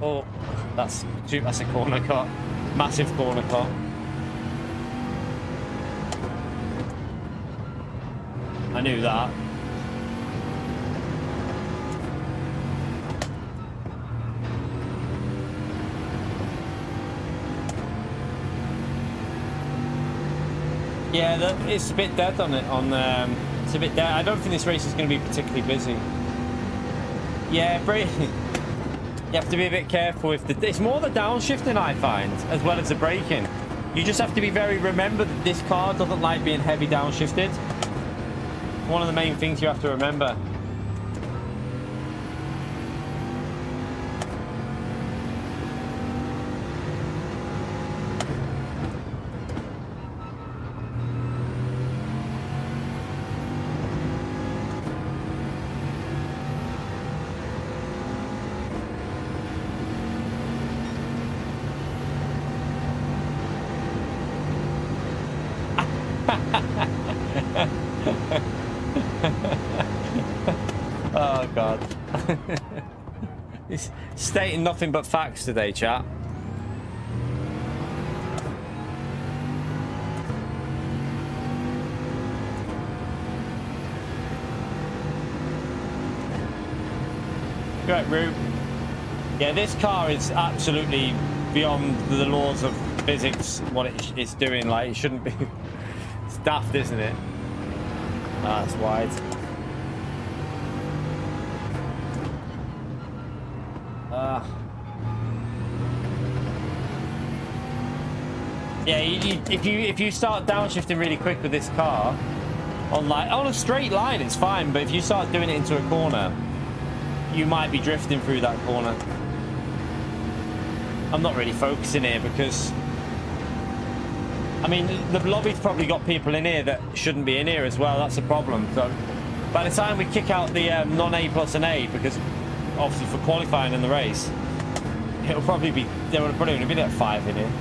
Oh, that's a corner cut. Massive corner cut. I knew that. Yeah, it's a bit dead on it. It's a bit dead. I don't think this race is going to be particularly busy. Yeah, you have to be a bit careful with it's more the downshifting, I find, as well as the braking. You just have to be remember that this car doesn't like being heavy downshifted. One of the main things you have to remember. Oh god. He's stating nothing but facts today, chat. Right, Rube. Yeah, this car is absolutely beyond the laws of physics, what it's doing. Like, it shouldn't be. It's daft, isn't it? Ah, it's wide. Yeah, if you start downshifting really quick with this car, on a straight line, it's fine. But if you start doing it into a corner, you might be drifting through that corner. I'm not really focusing here because, I mean, the lobby's probably got people in here that shouldn't be in here as well. That's a problem. So by the time we kick out the non-A plus and A, because obviously for qualifying in the race, it'll probably be, there would probably only be like 5 in here.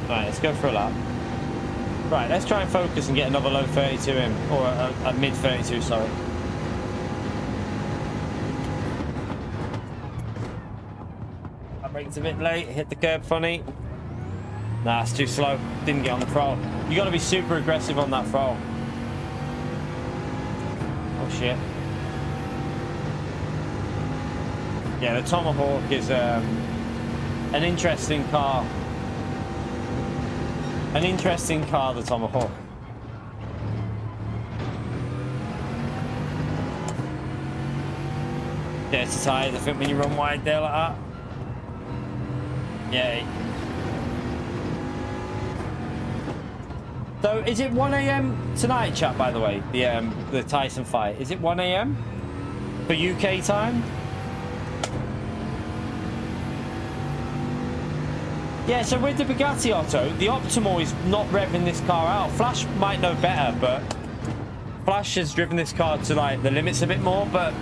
Right, let's go for a lap. Right, let's try and focus and get another low 32 in, or a mid 32, sorry. That brake's a bit late, hit the curb funny. Nah, it's too slow, didn't get on the throttle. You got to be super aggressive on that throttle. Oh shit. Yeah, the Tomahawk is an interesting car. An interesting car, the Tomahawk. Dirty tyres, I think, when you run wide there like that. Yeah. So, is it 1 AM tonight, chat, by the way? The Tyson fight. Is it 1 AM? For UK time? Yeah, so with the Bugatti Otto, the Optimal is not revving this car out. Flash might know better, but Flash has driven this car to like the limits a bit more. But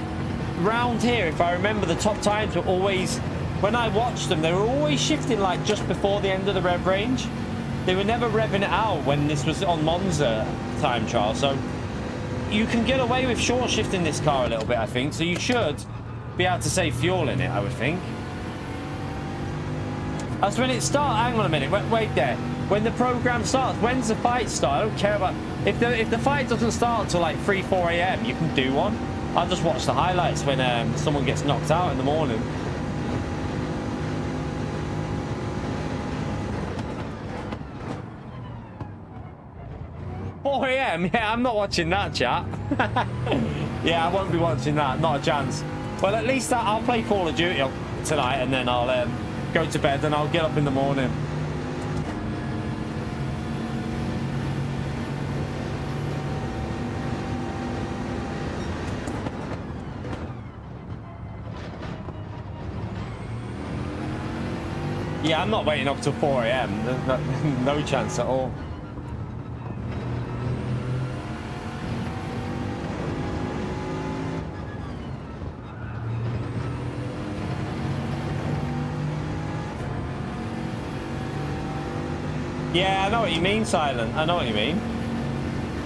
round here, if I remember, the top times were always, when I watched them, they were always shifting like just before the end of the rev range. They were never revving it out when this was on Monza time trial. So you can get away with short shifting this car a little bit, I think. So you should be able to save fuel in it, I would think. That's when it starts. Hang on a minute. Wait there. When the program starts, when's the fight start? I don't care about if the fight doesn't start until like 3-4 AM. You can do one. I'll just watch the highlights when someone gets knocked out in the morning. 4 AM? Yeah, I'm not watching that, chat. Yeah, I won't be watching that. Not a chance. Well, at least I'll play Call of Duty tonight, and then I'll go to bed, and I'll get up in the morning. Yeah, I'm not waiting up till 4 AM. There's no chance at all. Yeah, I know what you mean, Silent. I know what you mean.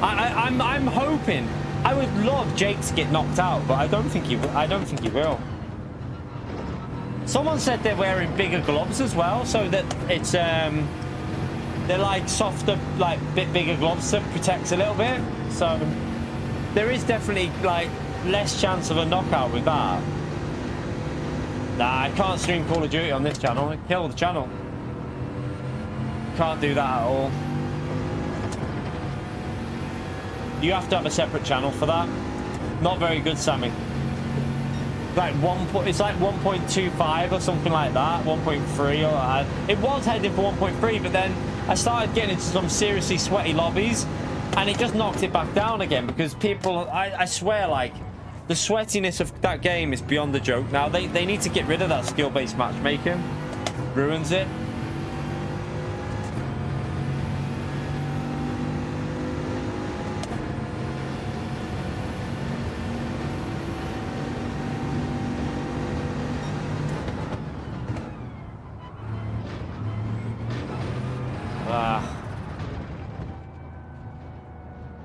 I'm hoping. I would love Jake to get knocked out, but I don't think he will. Someone said they're wearing bigger gloves as well, so that it's they're like softer, like bit bigger gloves to protect a little bit. So there is definitely like less chance of a knockout with that. Nah, I can't stream Call of Duty on this channel. Kill the channel. Can't do that at all. You have to have a separate channel for that. Not very good, Sammy. Like it's like 1.25 or something like that. 1.3 or it was heading for 1.3, but then I started getting into some seriously sweaty lobbies, and it just knocked it back down again because people. I swear, like the sweatiness of that game is beyond the joke. Now they need to get rid of that skill-based matchmaking. Ruins it.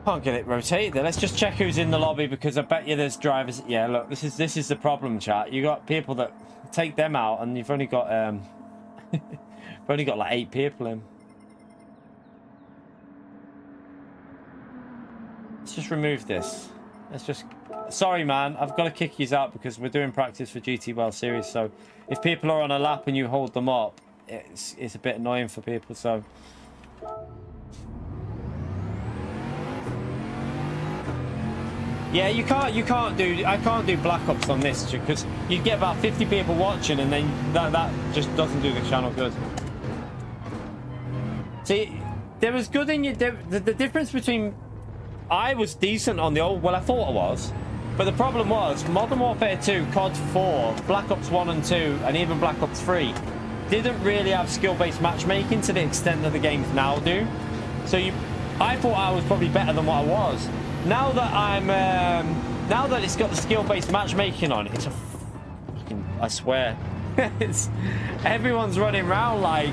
Can't get it rotated there. Let's just check who's in the lobby, because I bet you there's drivers. Yeah, look, this is the problem, chat. You got people that take them out, and you've only got you've only got like 8 people in. Let's just remove this. Let's just. Sorry, man. I've got to kick you out because we're doing practice for GT World Series. So if people are on a lap and you hold them up, it's a bit annoying for people. So. Yeah, I can't do Black Ops on this because you get about 50 people watching, and then that just doesn't do the channel good. See, there was good in you. The difference between I was decent on the old. Well, I thought I was, but the problem was Modern Warfare 2, COD 4, Black Ops 1 and 2, and even Black Ops 3 didn't really have skill-based matchmaking to the extent that the games now do. So I thought I was probably better than what I was. Now that now that it's got the skill-based matchmaking on, it's a fucking, I swear, everyone's running around like,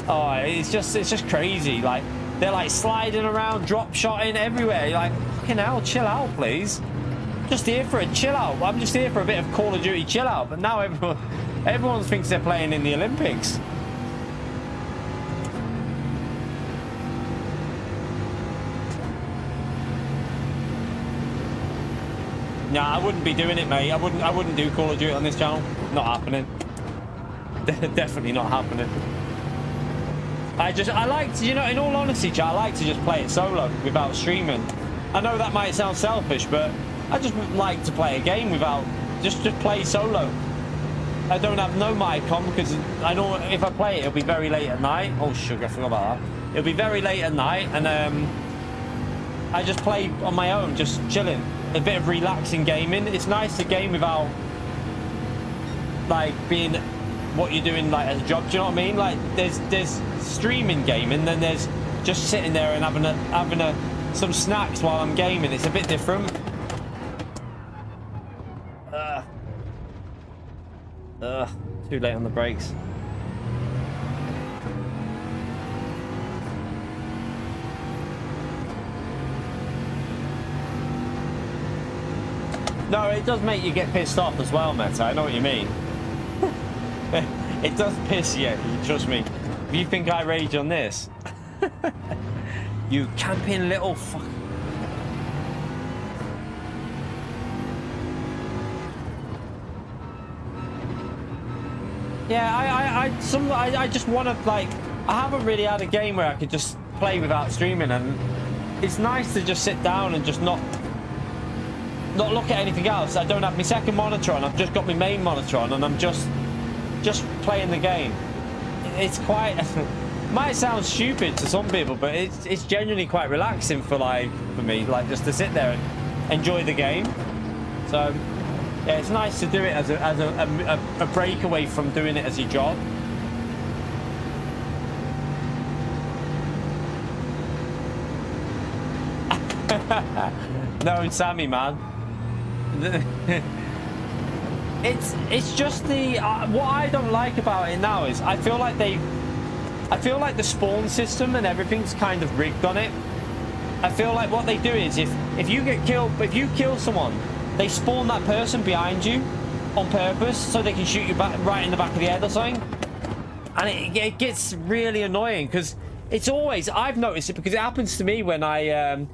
oh, it's just crazy. Like they're like sliding around, drop shotting everywhere. You're like, fucking hell, chill out, please. Just here for a chill out. I'm just here for a bit of Call of Duty chill out. But now everyone thinks they're playing in the Olympics. Nah, I wouldn't be doing it, mate. I wouldn't do Call of Duty on this channel. Not happening. Definitely not happening. I like to, you know, in all honesty, chat, I like to just play it solo without streaming. I know that might sound selfish, but I just like to play a game without just play solo. I don't have no mic on because I know if I play it, it'll be very late at night. Oh, sugar, I forgot about that. It'll be very late at night, and I just play on my own, just chilling. A bit of relaxing gaming. It's nice to game without, like, being what you're doing, like, as a job. Do you know what I mean? Like, there's streaming gaming, then there's just sitting there and having some snacks while I'm gaming. It's a bit different. Too late on the brakes. No, it does make you get pissed off as well, Meta. I know what you mean. It does piss you, trust me. If you think I rage on this, you camping little fuck. Yeah, I just want to, like, I haven't really had a game where I could just play without streaming, and it's nice to just sit down and just not look at anything else. I don't have my second monitor on. I've just got my main monitor on, and I'm just playing the game. It's quite might sound stupid to some people, but it's genuinely quite relaxing for me, like, just to sit there and enjoy the game. So yeah, it's nice to do it as a breakaway from doing it as your job. No, Sammy, man. It's just the what I don't like about it now is I feel like the spawn system and everything's kind of rigged on it. I feel like what they do is if you get killed, if you kill someone, they spawn that person behind you on purpose so they can shoot you back right in the back of the head or something. And it gets really annoying because it's always, I've noticed it because it happens to me when I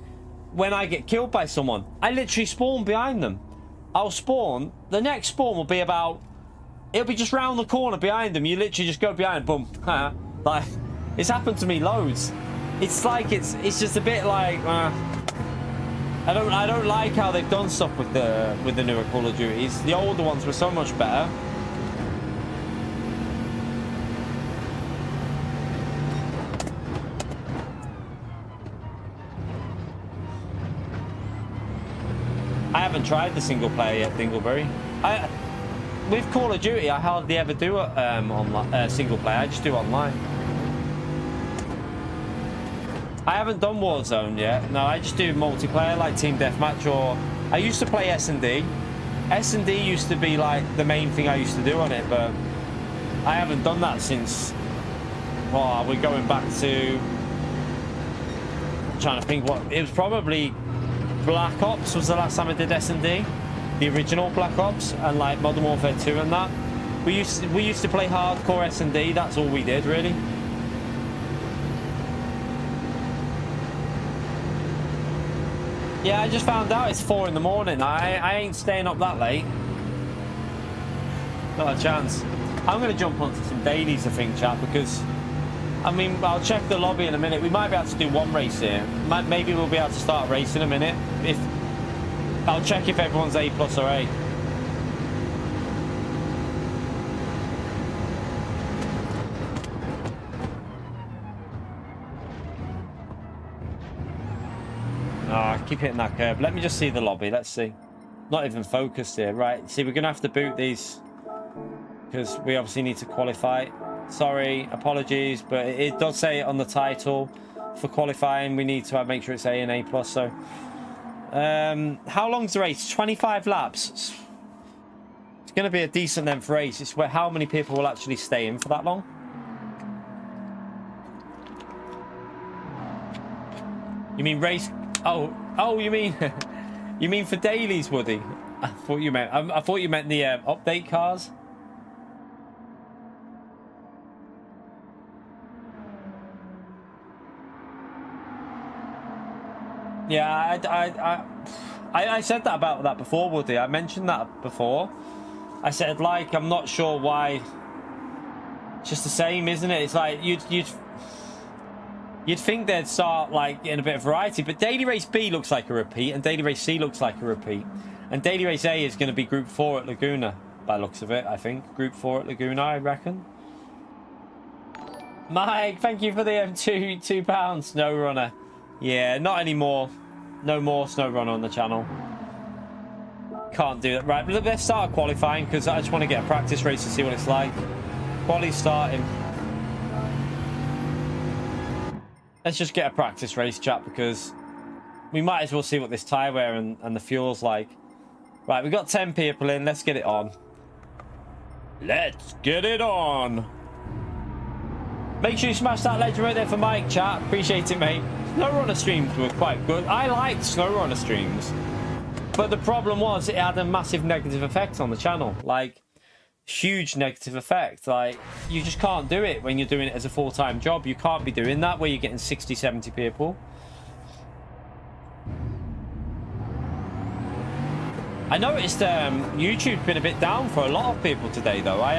get killed by someone. I literally spawn behind them. I'll spawn, the next spawn will be about, it'll be just round the corner behind them. You literally just go behind, boom. Like, it's happened to me loads. It's like, it's just a bit like, I don't like how they've done stuff with the newer Call of Duties. The older ones were so much better. I haven't tried the single player yet, Dingleberry. With Call of Duty, I hardly ever do online, single player. I just do online. I haven't done Warzone yet. No, I just do multiplayer, like Team Deathmatch, or I used to play S&D. S&D used to be like the main thing I used to do on it, but I haven't done that since. Well, we're going back to. I'm trying to think what it was. Probably Black Ops was the last time I did S&D, the original Black Ops, and like Modern Warfare 2 and that. We used to play hardcore S&D. That's all we did, really. Yeah, I just found out it's 4 in the morning. I ain't staying up that late. Not a chance. I'm going to jump onto some dailies, I think, chat, because, I mean, I'll check the lobby in a minute. We might be able to do one race here. Maybe we'll be able to start a race in a minute. I'll check if everyone's A+ or A. I keep hitting that curb. Let me just see the lobby. Let's see. Not even focused here. Right. See, we're going to have to boot these because we obviously need to qualify. Sorry. Apologies. But it does say it on the title. For qualifying, we need to make sure it's A and A+. So, how long's the race? 25 laps. It's going to be a decent length race. It's where how many people will actually stay in for that long. You mean race... Oh, you mean you mean for dailies, Woody? I thought you meant the update cars. Yeah, I said that about that before, Woody. I mentioned that before. I said, like, I'm not sure why. It's just the same, isn't it? It's like You'd think they'd start like in a bit of variety, but Daily Race B looks like a repeat and Daily Race C looks like a repeat. And Daily Race A is going to be Group 4 at Laguna, by the looks of it, I think. Group 4 at Laguna, I reckon. Mike, thank you for the £2 Snow Runner. Yeah, not anymore. No more Snow Runner on the channel. Can't do that. Right, let's start qualifying, because I just want to get a practice race to see what it's like. Quali's starting. Let's just get a practice race, chat, because we might as well see what this tyre wear and the fuel's like. Right, we've got 10 people in. Let's get it on. Let's get it on. Make sure you smash that legend right there for Mike, chat. Appreciate it, mate. SnowRunner streams were quite good. I liked SnowRunner streams. But the problem was it had a massive negative effect on the channel. Like, huge negative effect. Like, you just can't do it when you're doing it as a full-time job. You can't be doing that where you're getting 60, 70 people. I noticed YouTube's been a bit down for a lot of people today, though. I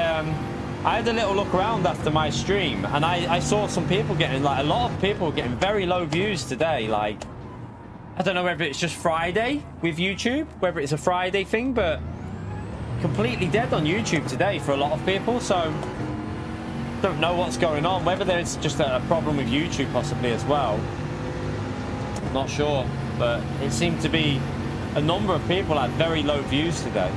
had a little look around after my stream, and I saw some people getting, like, a lot of people getting very low views today. Like, I don't know whether it's just Friday with YouTube, whether it's a Friday thing, but completely dead on YouTube today for a lot of people. So, don't know what's going on. Whether there's just a problem with YouTube possibly as well. Not sure, but it seemed to be a number of people had very low views today.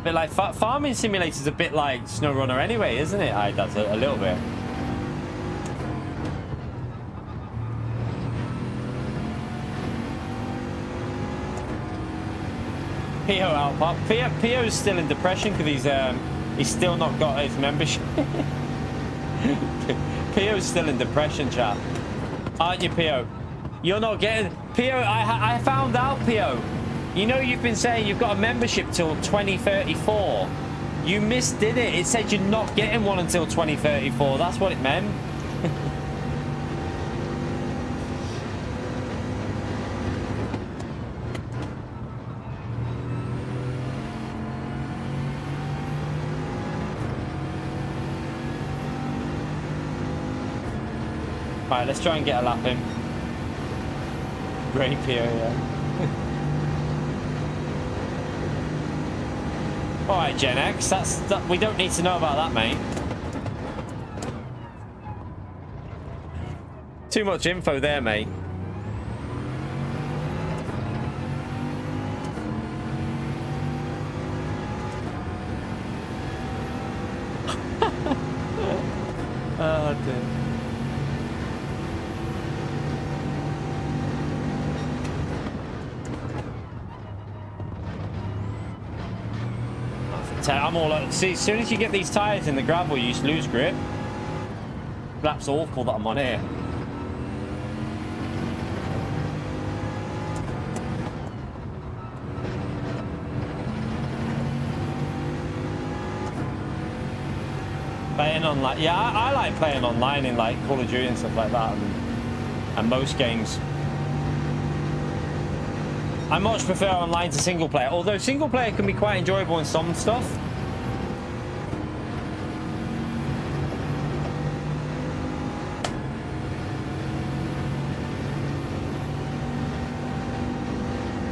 But like farming simulator's a bit like SnowRunner anyway, isn't it? That's a little bit. Pio out pop. Pio's still in depression because he's still not got his membership. Pio's still in depression, chat. Aren't you, Pio? You're not getting... Pio, I found out, Pio. You know you've been saying you've got a membership till 2034. You misdid it. It said you're not getting one until 2034. That's what it meant. Right, let's try and get a lap in. Great Pio, yeah. All right, Gen X. That we don't need to know about that, mate. Too much info there, mate. Oh dear. I'm all like, see, as soon as you get these tyres in the gravel, you just lose grip. That's awful that I'm on here. Playing online, yeah, I like playing online in like Call of Duty and stuff like that, and most games. I much prefer online to single player, although single player can be quite enjoyable in some stuff.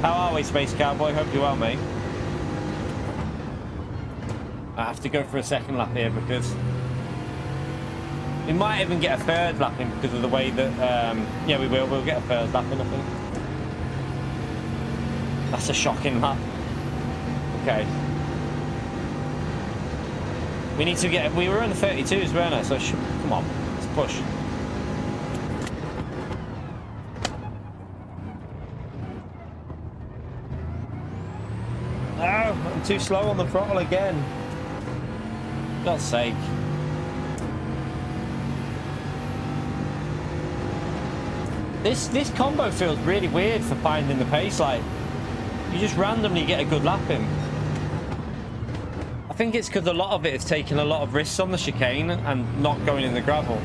How are we, Space Cowboy? Hope you're well, mate. I have to go for a second lap here because we might even get a third lap in because of the way that, yeah, we will. We'll get a third lap in, I think. That's a shocking lap. Okay. We need to get... We were in the 32s, weren't we? So, come on. Let's push. No! I'm too slow on the throttle again. God's sake. This combo feels really weird for finding the pace. Like, you just randomly get a good lap in. I think it's because a lot of it is taking a lot of risks on the chicane and not going in the gravel.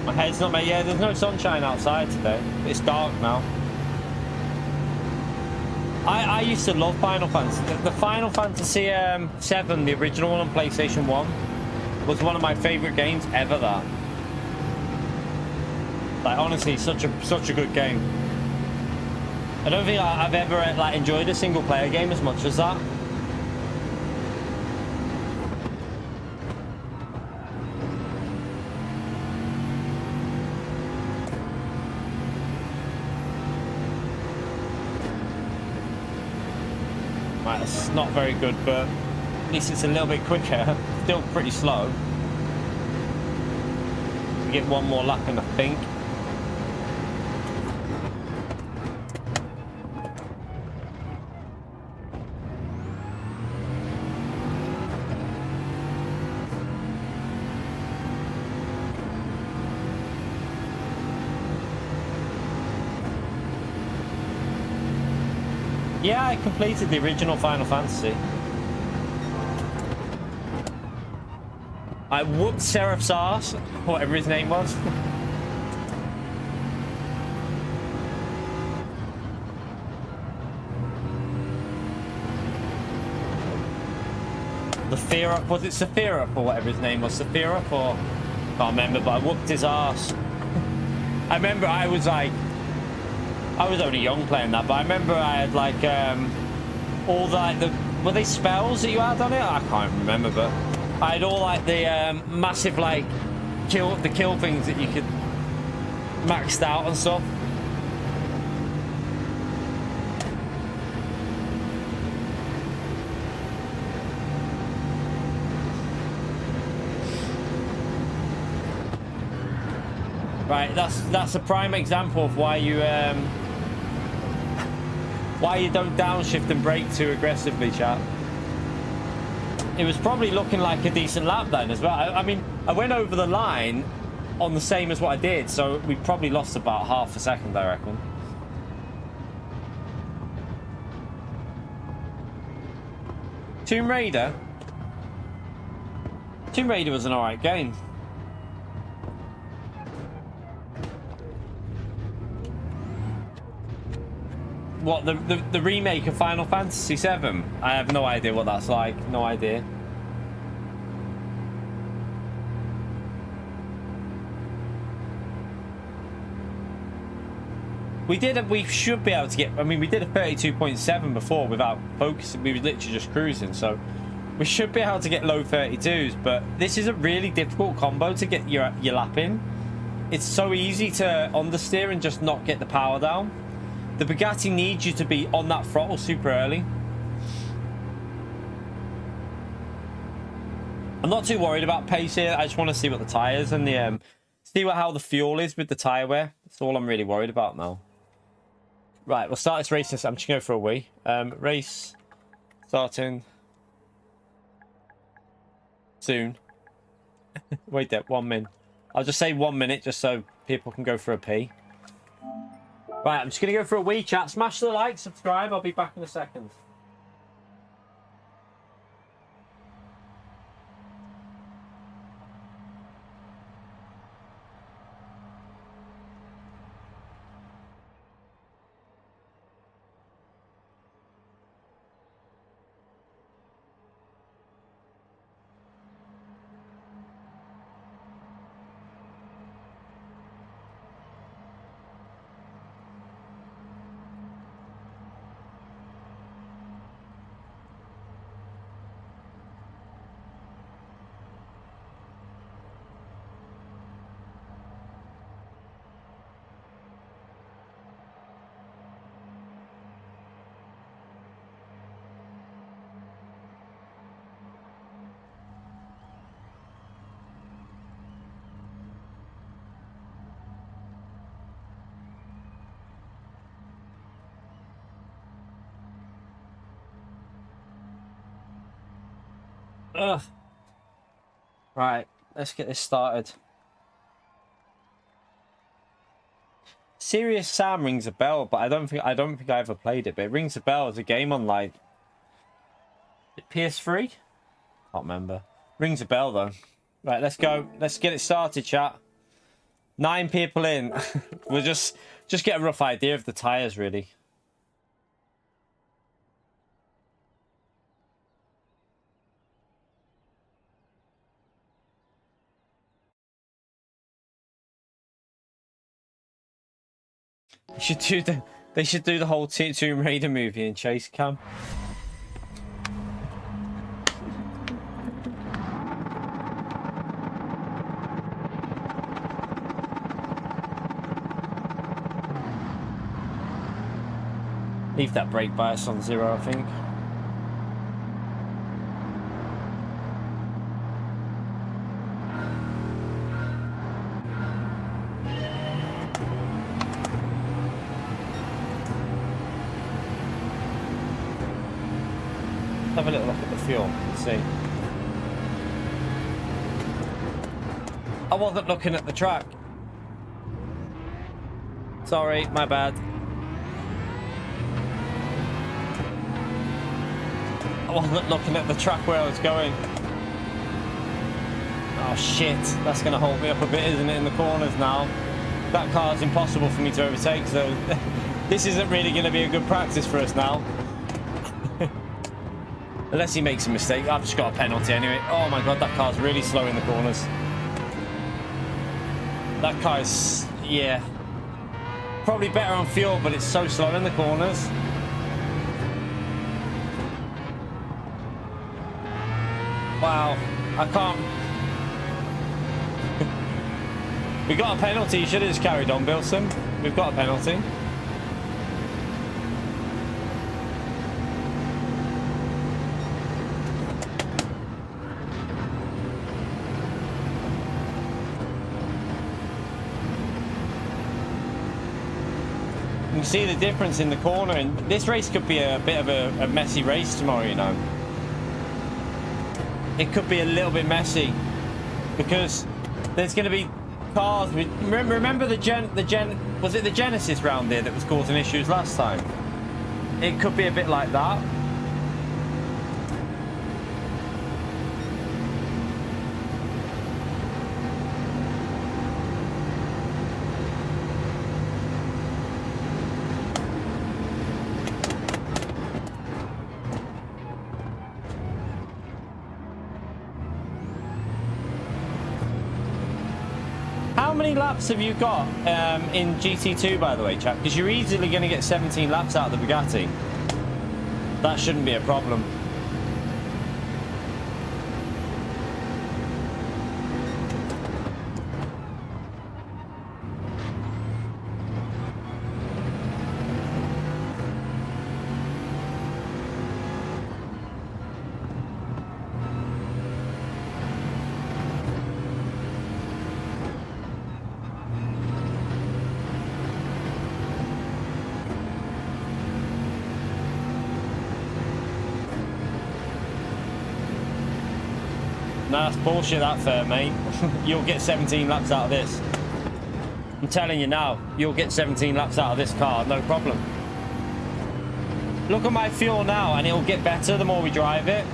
My head's not made. Yeah, there's no sunshine outside today. It's dark now. I used to love Final Fantasy. The Final Fantasy 7, the original one on PlayStation 1, was one of my favorite games ever. That, like, honestly, such a good game. I don't think I've ever like enjoyed a single player game as much as that. Right, it's not very good, but at least it's a little bit quicker. Still pretty slow. We get one more lap in, I think. Yeah, I completed the original Final Fantasy. I whooped Seraph's ass, whatever his name was. The Sephiroth, was it Sephiroth or whatever his name was? Sephiroth or... can't remember, but I whooped his ass. I remember I was like... I was only young playing that, but I remember I had like all the were they spells that you had on it? I can't remember, but I had all like the massive like kill things that you could maxed out and stuff. Right, that's a prime example of why you don't downshift and brake too aggressively, chat. It was probably looking like a decent lap then as well. I mean, I went over the line on the same as what I did, so we probably lost about half a second, I reckon. Tomb Raider? Tomb Raider was an alright game. What, the remake of Final Fantasy 7? I have no idea what that's like. No idea. We should be able to get... I mean, we did a 32.7 before without focusing. We were literally just cruising, so... we should be able to get low 32s, but this is a really difficult combo to get your lap in. It's so easy to understeer and just not get the power down. The Bugatti needs you to be on that throttle super early. I'm not too worried about pace here. I just want to see what the tyres and the how the fuel is with the tyre wear. That's all I'm really worried about now. Right, we'll start this race. I'm just going for a wee. Race starting soon. Wait there, 1 minute. I'll just say 1 minute just so people can go for a pee. Right, I'm just going to go for a wee chat. Smash the like, subscribe. I'll be back in a second. Ugh. Right, let's get this started. Serious Sam rings a bell, but I don't think I ever played it. But it rings a bell as a game on like PS3. Can't remember. Rings a bell though. Right, let's go. Let's get it started, chat. 9 people in. We'll just get a rough idea of the tyres, really. They should do the whole Tomb Raider movie in chase cam. Leave that brake bias on 0, I think. Have a little look at the fuel and see. I wasn't looking at the track. Sorry, my bad. I wasn't looking at the track where I was going. Oh shit, that's going to hold me up a bit, isn't it, in the corners now? That car's impossible for me to overtake, so this isn't really going to be a good practice for us now. Unless he makes a mistake. I've just got a penalty anyway. Oh my god, that car's really slow in the corners. That car's, yeah. Probably better on fuel, but it's so slow in the corners. Wow, I can't. We got a penalty. You should have just carried on, Bilson. We've got a penalty. You can see the difference in the corner, and this race could be a bit of a messy race tomorrow, you know. It could be a little bit messy because there's going to be cars with, remember the was it the Genesis round there that was causing issues last time? It could be a bit like that. How many laps have you got in GT2, by the way, chap? Because you're easily going to get 17 laps out of the Bugatti. That shouldn't be a problem. Nah, that's bullshit, that fair, mate. You'll get 17 laps out of this. I'm telling you now, you'll get 17 laps out of this car, no problem. Look at my fuel now, and it'll get better the more we drive it.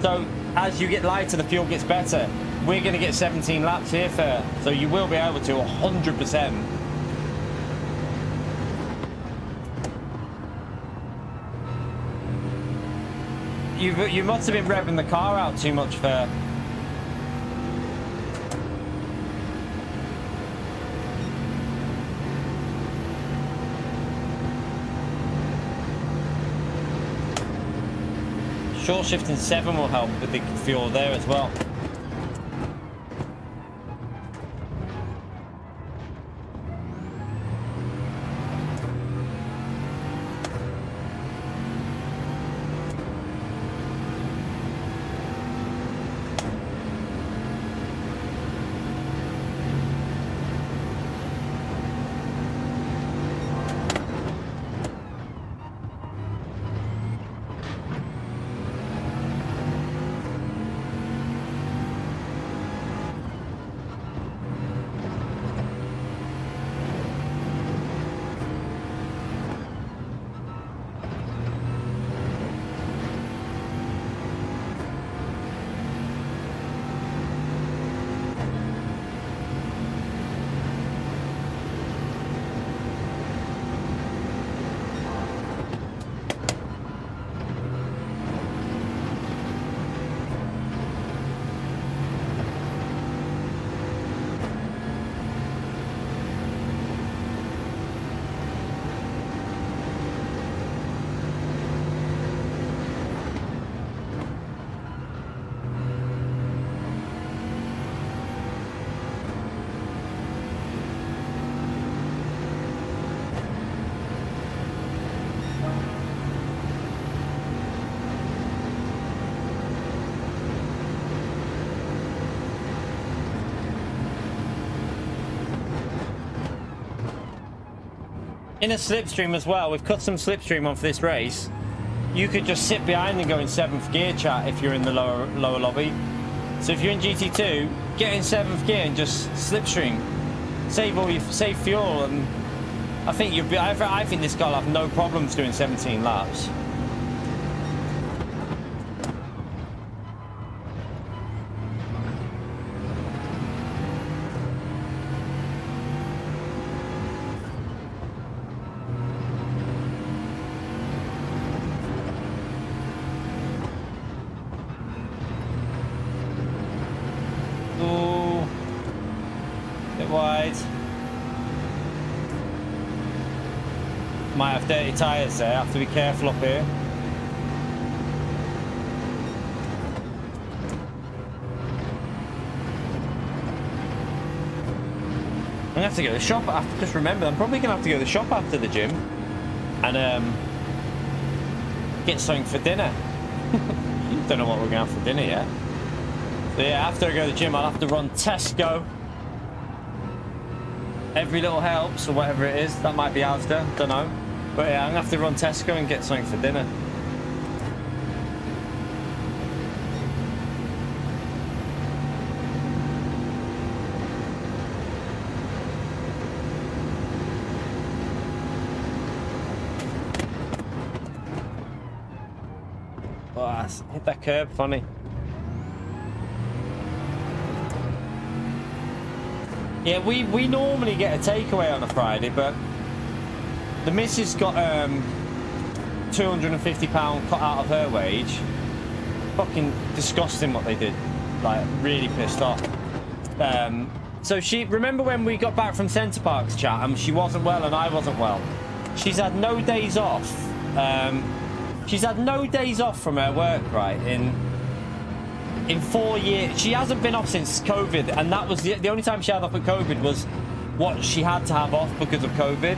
So, as you get lighter, the fuel gets better. We're going to get 17 laps here, fair. So you will be able to, 100%. You must have been revving the car out too much, fair. Short shifting 7 will help with the fuel there as well. In a slipstream as well, we've cut some slipstream on for this race. You could just sit behind and go in 7th gear, chat, if you're in the lower lobby. So if you're in GT2, get in 7th gear and just slipstream. Save fuel, and I think you'll be. I think this car will have no problems doing 17 laps. Might have dirty tyres there, have to be careful up here. I'm gonna have to go to the shop after, just remember, I'm probably gonna have to go to the shop after the gym and get something for dinner. Don't know what we're gonna have for dinner yet. So yeah, after I go to the gym, I'll have to run Tesco. Every little helps, or whatever it is. That might be Asda, don't know. But yeah, I'm gonna have to run Tesco and get something for dinner. Oh, hit that curb, funny. Yeah, we normally get a takeaway on a Friday, but the missus got £250 cut out of her wage. Fucking disgusting what they did. Like, really pissed off. So she, remember when we got back from Centre Parks, chat, and she wasn't well and I wasn't well? She's had no days off. She's had no days off from her work, right, in 4 years. She hasn't been off since COVID, and that was the only time she had off at COVID was what she had to have off because of COVID.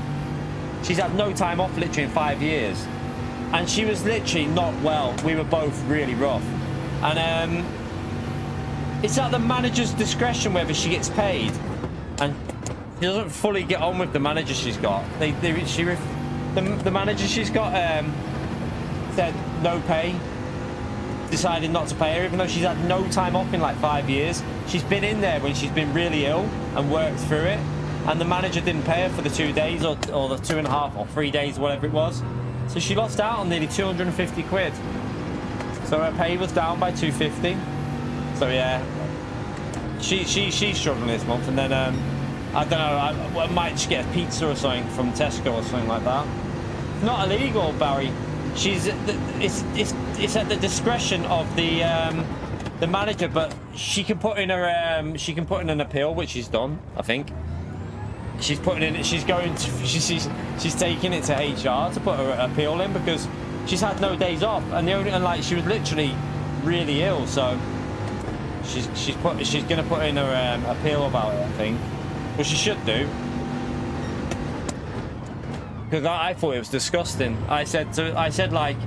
She's had no time off literally in 5 years, and she was literally not well. We were both really rough, and it's at the manager's discretion whether she gets paid, and she doesn't fully get on with the manager she's got. The manager she's got said no pay, decided not to pay her, even though she's had no time off in like 5 years. She's been in there when she's been really ill and worked through it, and the manager didn't pay her for the 2 days or the 2.5 or 3 days, whatever it was. So she lost out on nearly 250 quid. So her pay was down by 250. So yeah, she's struggling this month. And then I don't know, I might just get a pizza or something from Tesco or something like that. It's not illegal, Barry. It's at the discretion of the manager, but she can put in her an appeal, which she's done, I think. She's putting in, she's taking it to HR to put her appeal in because she's had no days off, and like she was literally really ill, so she's gonna put in her appeal about it, I think, which she should do. Because I thought it was disgusting. I said like,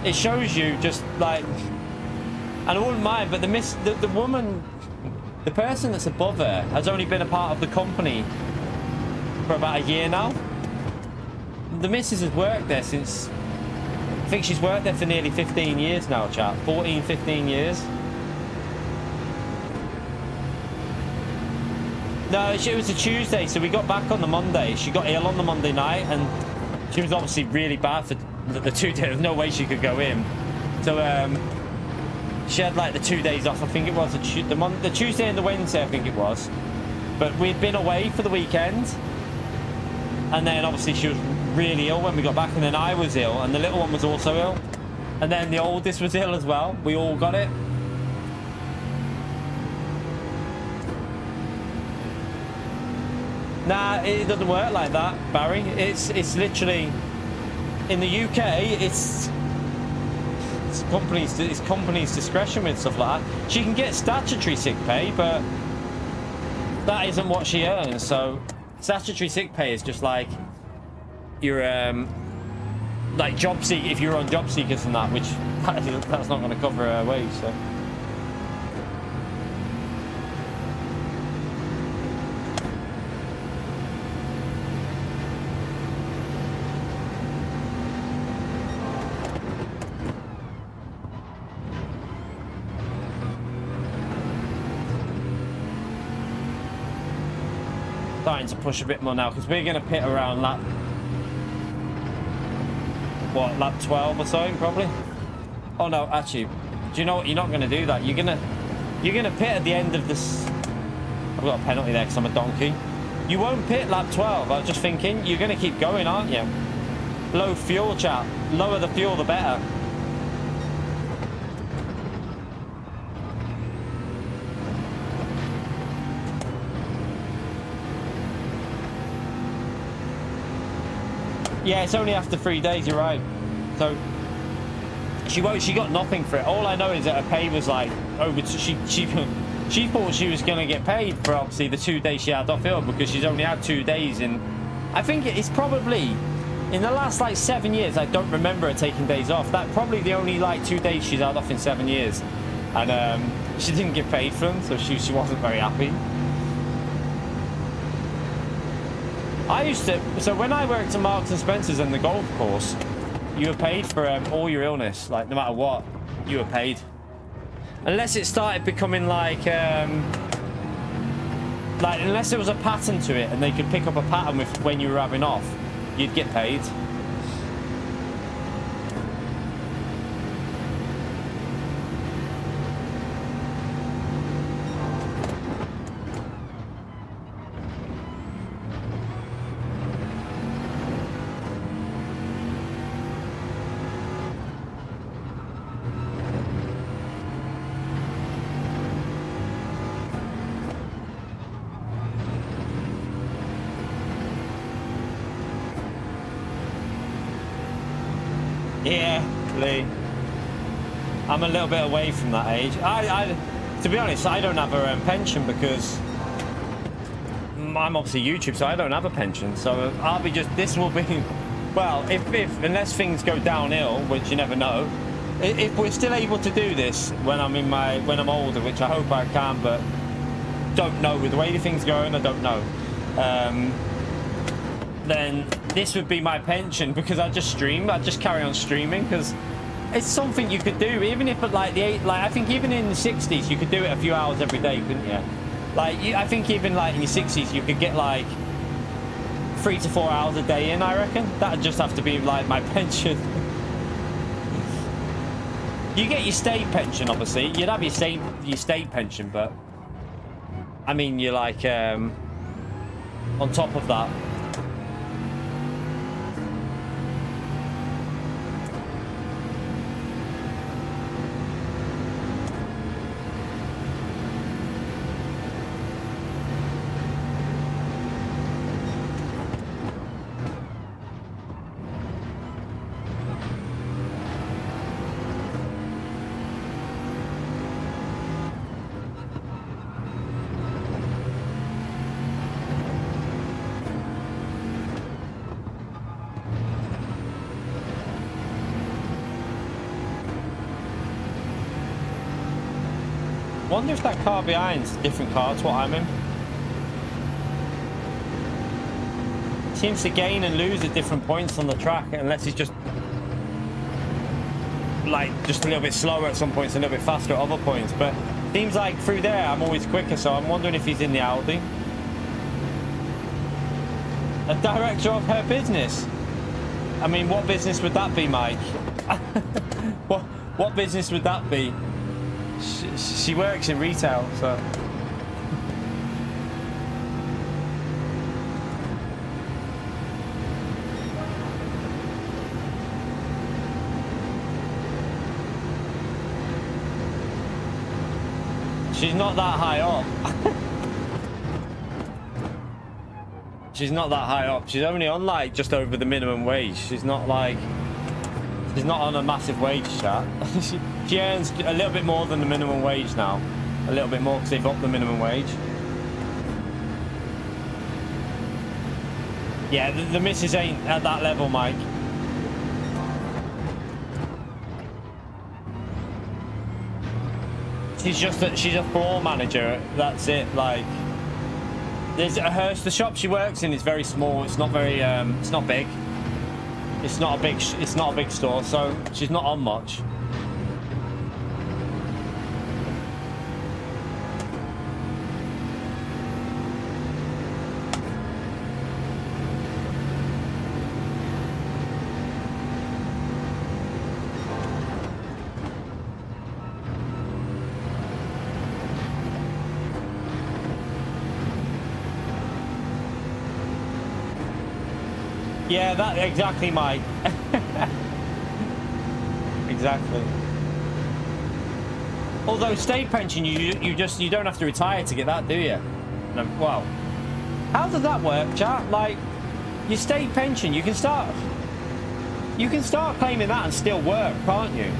it shows you just like, and I wouldn't mind, but the woman, the person that's above her has only been a part of the company for about a year now. The missus has worked there since, I think she's worked there for nearly 15 years now, chat. 14, 15 years. No, it was a Tuesday, so we got back on the Monday. She got ill on the Monday night, and she was obviously really bad for the 2 days. There's no way she could go in. So she had like the 2 days off. I think it was the Tuesday and the Wednesday, I think it was. But we'd been away for the weekend, and then obviously she was really ill when we got back, and then I was ill, and the little one was also ill, and then the oldest was ill as well. We all got it. Nah, it doesn't work like that, Barry. It's literally, in the UK, it's company's discretion with stuff like that. She can get statutory sick pay, but that isn't what she earns. So statutory sick pay is just like your like job seek, if you're on job seekers and that, which that's not going to cover her wage. So. starting to push a bit more now because we're going to pit around lap, what, lap 12 or so probably. Oh no, actually, do you know what? You're not going to do that. You're gonna pit at the end of this. I've got a penalty there because I'm a donkey. You won't pit lap 12. I was just thinking you're going to keep going, aren't you? Low fuel, chat. Lower the fuel, the better. Yeah, it's only after 3 days, you're right. So she got nothing for it. All I know is that her pay was like over to, she thought she was gonna get paid for obviously the 2 days she had off ill because she's only had 2 days in, I think it's probably in the last like 7 years. I don't remember her taking days off. That probably the only like 2 days she's had off in 7 years, and she didn't get paid for them, so she wasn't very happy. I used to, so when I worked at Marks and Spencer's and the golf course, you were paid for all your illness, like no matter what, you were paid. Unless it started becoming like unless there was a pattern to it and they could pick up a pattern with when you were having off, you'd get paid. Yeah, Lee. I'm a little bit away from that age. To be honest, I don't have a pension because I'm obviously YouTube, so I don't have a pension. So I'll be just, this will be, well, if unless things go downhill, which you never know, if we're still able to do this when I'm older, which I hope I can, but don't know with the way the things going, I don't know. Then this would be my pension because I just stream. I just carry on streaming because it's something you could do, even if at like I think even in the 60s you could do it a few hours every day, couldn't you? Like I think even like in your 60s you could get like 3 to 4 hours a day in. I reckon that'd just have to be like my pension. You get your state pension, obviously. You'd have your state pension, but I mean you're like on top of that. I wonder if that car behind's a different car to what I'm in. Seems to gain and lose at different points on the track, unless he's just like just a little bit slower at some points, a little bit faster at other points. But seems like through there I'm always quicker, so I'm wondering if he's in the Audi. A director of her business. I mean, what business would that be, Mike? What business would that be? She works in retail, so. She's not that high up. She's not that high up. She's only on like just over the minimum wage. She's not like, she's not on a massive wage, chat. She earns a little bit more than the minimum wage now. A little bit more because they've upped the minimum wage. Yeah, the missus ain't at that level, Mike. She's a floor manager. That's it. Like, the shop she works in is very small. It's not very it's not big. It's not a big store, so she's not on much. Yeah, that exactly, Mike. Exactly. Although state pension, you don't have to retire to get that, do you? No, well, how does that work, chat? Like, your state pension, you can start claiming that and still work, can't you?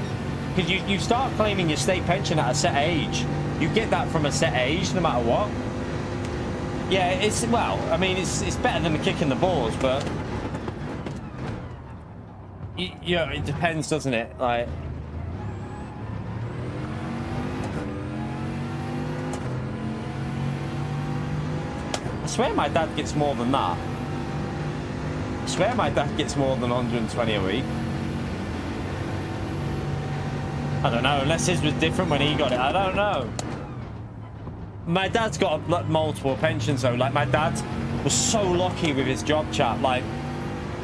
Because you start claiming your state pension at a set age. You get that from a set age, no matter what. Yeah, I mean, it's better than kicking the balls, but yeah, it depends, doesn't it? Like, I swear my dad gets more than that. I swear my dad gets more than 120 a week. I don't know, unless his was different when he got it. I don't know. My dad's got multiple pensions though. Like, my dad was so lucky with his job, chat. Like,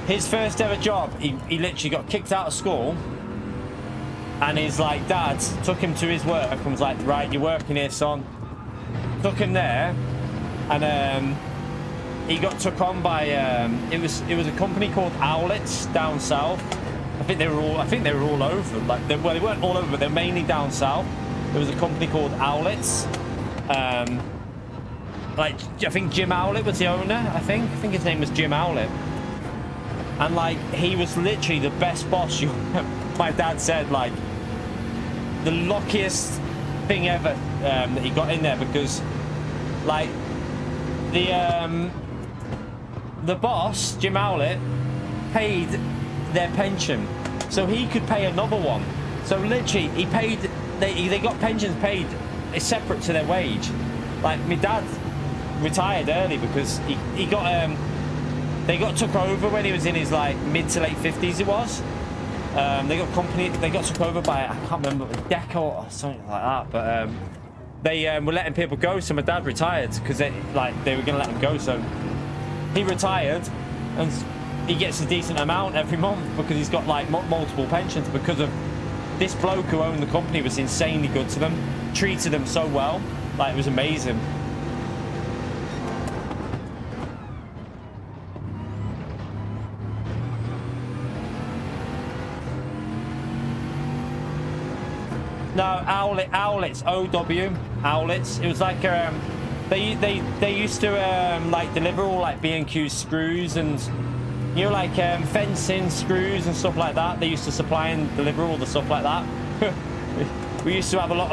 his first ever job, he literally got kicked out of school, and his like dad took him to his work and was like, right, you're working here, son. Took him there, and he got took on by it was a company called Owlets down south. I think they were all over. Like, they weren't all over, but they're mainly down south. There was a company called Owlets. Like, I think Jim Owlet was the owner. I think his name was Jim Owlet. And like, he was literally the best boss. My dad said, like, the luckiest thing ever that he got in there, because like the boss, Jim Owlet, paid their pension so he could pay another one. So literally he paid, they got pensions paid separate to their wage. Like, my dad retired early because he got they got took over when he was in his like mid to late 50s. It was they got took over by, I can't remember, Deco or something like that, but they were letting people go, so my dad retired because they were gonna let him go. So he retired, and he gets a decent amount every month because he's got like multiple pensions, because of this bloke who owned the company was insanely good to them, treated them so well. Like, it was amazing. No, Owlets, O-W, Owlets. It was like they used to like deliver all like B&Q screws and, you know, like fencing screws and stuff like that. They used to supply and deliver all the stuff like that. We used to have a lot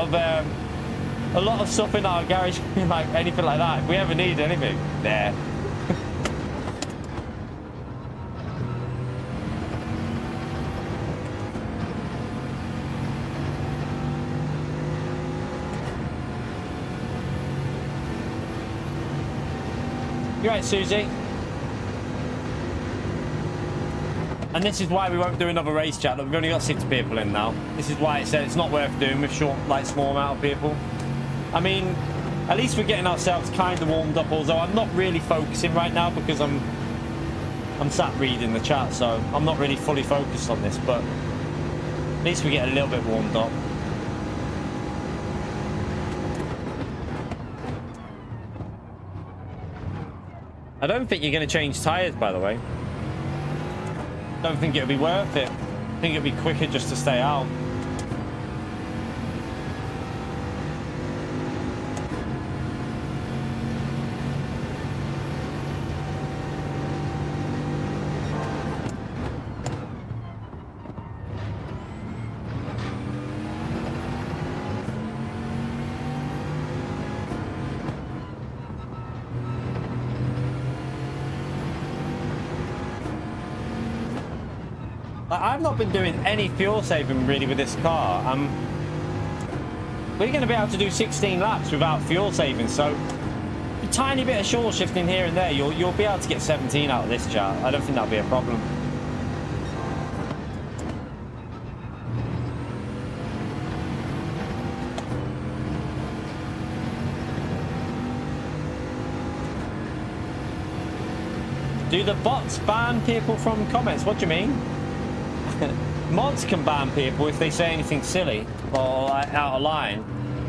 of stuff in our garage, like anything like that. If we ever need anything, there. You're right, Susie. And this is why we won't do another race, chat. Look, we've only got 6 people in now. This is why it said it's not worth doing with short, like, small amount of people. I mean, at least we're getting ourselves kind of warmed up, although I'm not really focusing right now because I'm sat reading the chat, so I'm not really fully focused on this, but at least we get a little bit warmed up. I don't think you're going to change tyres, by the way. Don't think it would be worth it. I think it would be quicker just to stay out. I've not been doing any fuel saving really with this car. We're going to be able to do 16 laps without fuel saving, so a tiny bit of short shifting here and there, you'll be able to get 17 out of this chart. I don't think that'll be a problem. Do the bots ban people from comments? What do you mean? Mods can ban people if they say anything silly or like, out of line.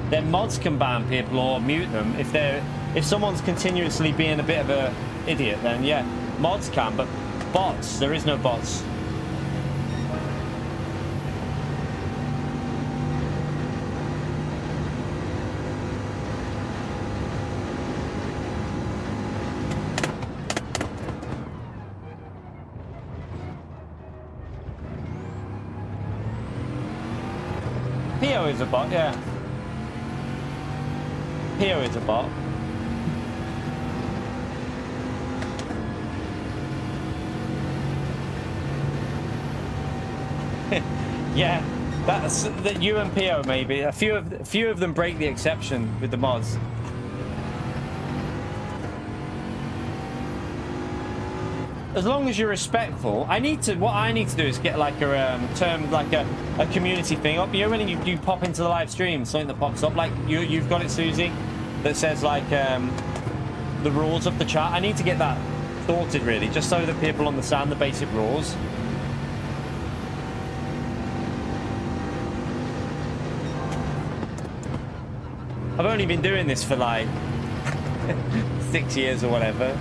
Then mods can ban people or mute them if someone's continuously being a bit of a idiot. Then yeah, mods can. But Bots. There is no bots. Pio is a bot, yeah. Pio is a bot. Yeah, that's that. You and Pio maybe. A few of them break the exception with the mods. As long as you're respectful. What I need to do is get like a community thing up. You know when you pop into the live stream, something that pops up like you've got it, Susie, that says like the rules of the chat. I need to get that sorted really, just so that people understand the basic rules. I've only been doing this for like 6 years or whatever.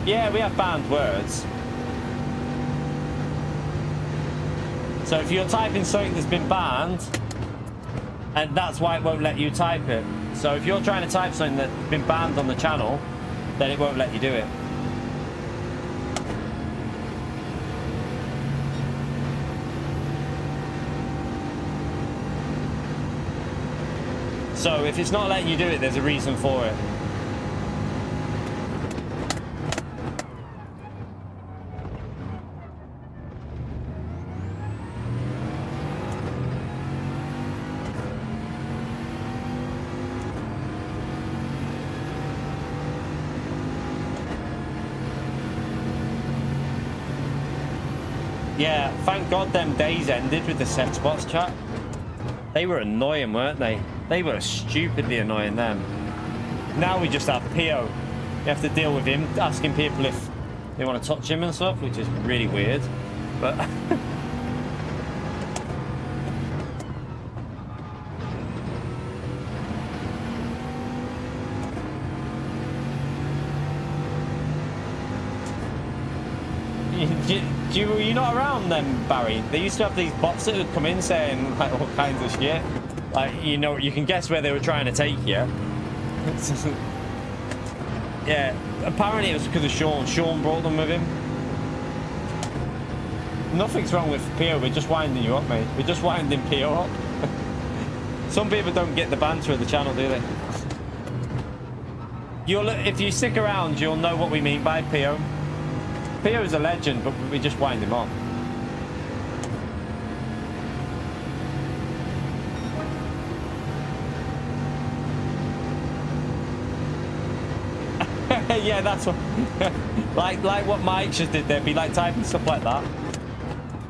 Yeah, we have banned words. So if you're typing something that's been banned, and that's why it won't let you type it. So if you're trying to type something that's been banned on the channel, then it won't let you do it. So if it's not letting you do it, there's a reason for it. Yeah, thank God them days ended with the sex bots chat. They were annoying, weren't they? They were stupidly annoying them. Now we just have Pio. You have to deal with him asking people if they want to touch him and stuff, which is really weird. But you're not around them, Barry? They used to have these bots that would come in saying like all kinds of shit. Like, you know, you can guess where they were trying to take you. Yeah, apparently it was because of Sean. Sean brought them with him. Nothing's wrong with Pio. We're just winding you up, mate. We're just winding Pio up. Some people don't get the banter of the channel, do they? If you stick around, you'll know what we mean by Pio. Pio is a legend, but we just wind him up. Yeah, that's what like what Mike just did. There'd be like typing stuff like that,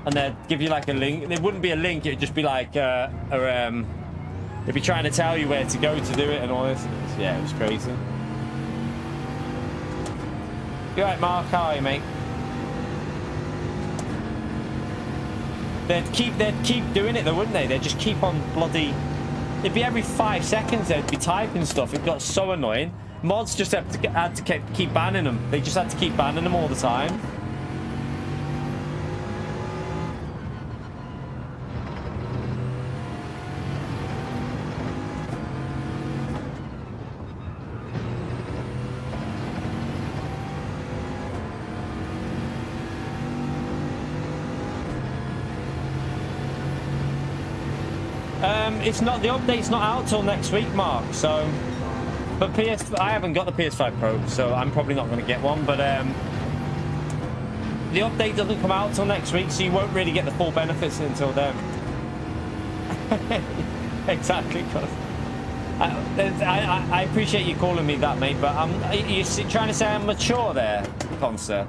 and they'd give you like a link. There wouldn't be a link, it'd just be like they'd be trying to tell you where to go to do it and all this. Yeah, it was crazy. You alright, Mark? How are you, mate? They'd keep doing it though, wouldn't they? They'd just keep on bloody... It'd be every 5 seconds they'd be typing stuff. It got so annoying. Mods just had to keep banning them. They just had to keep banning them all the time. It's not, the update's not out till next week, Mark, so... But I haven't got the PS5 Pro, so I'm probably not going to get one, but the update doesn't come out till next week, so you won't really get the full benefits until then. Exactly, cause I appreciate you calling me that, mate, but you're trying to say I'm mature there, Concer.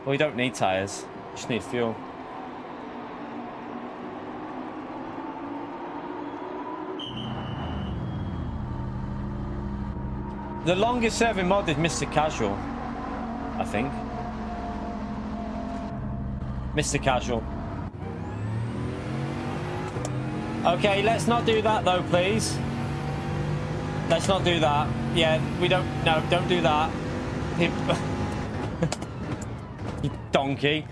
Well, we don't need tyres, just need fuel. The longest serving mod is Mr. Casual, I think. Mr. Casual. Okay, let's not do that though, please. Let's not do that. Yeah, we don't... No, don't do that. You donkey.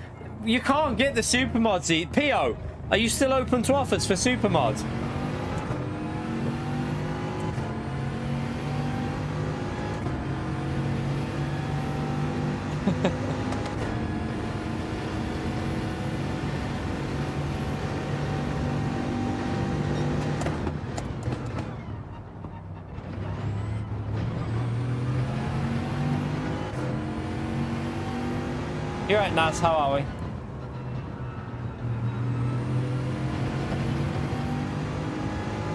You can't get the supermods. Pio, are you still open to offers for supermods? You're right, Naz. How are we?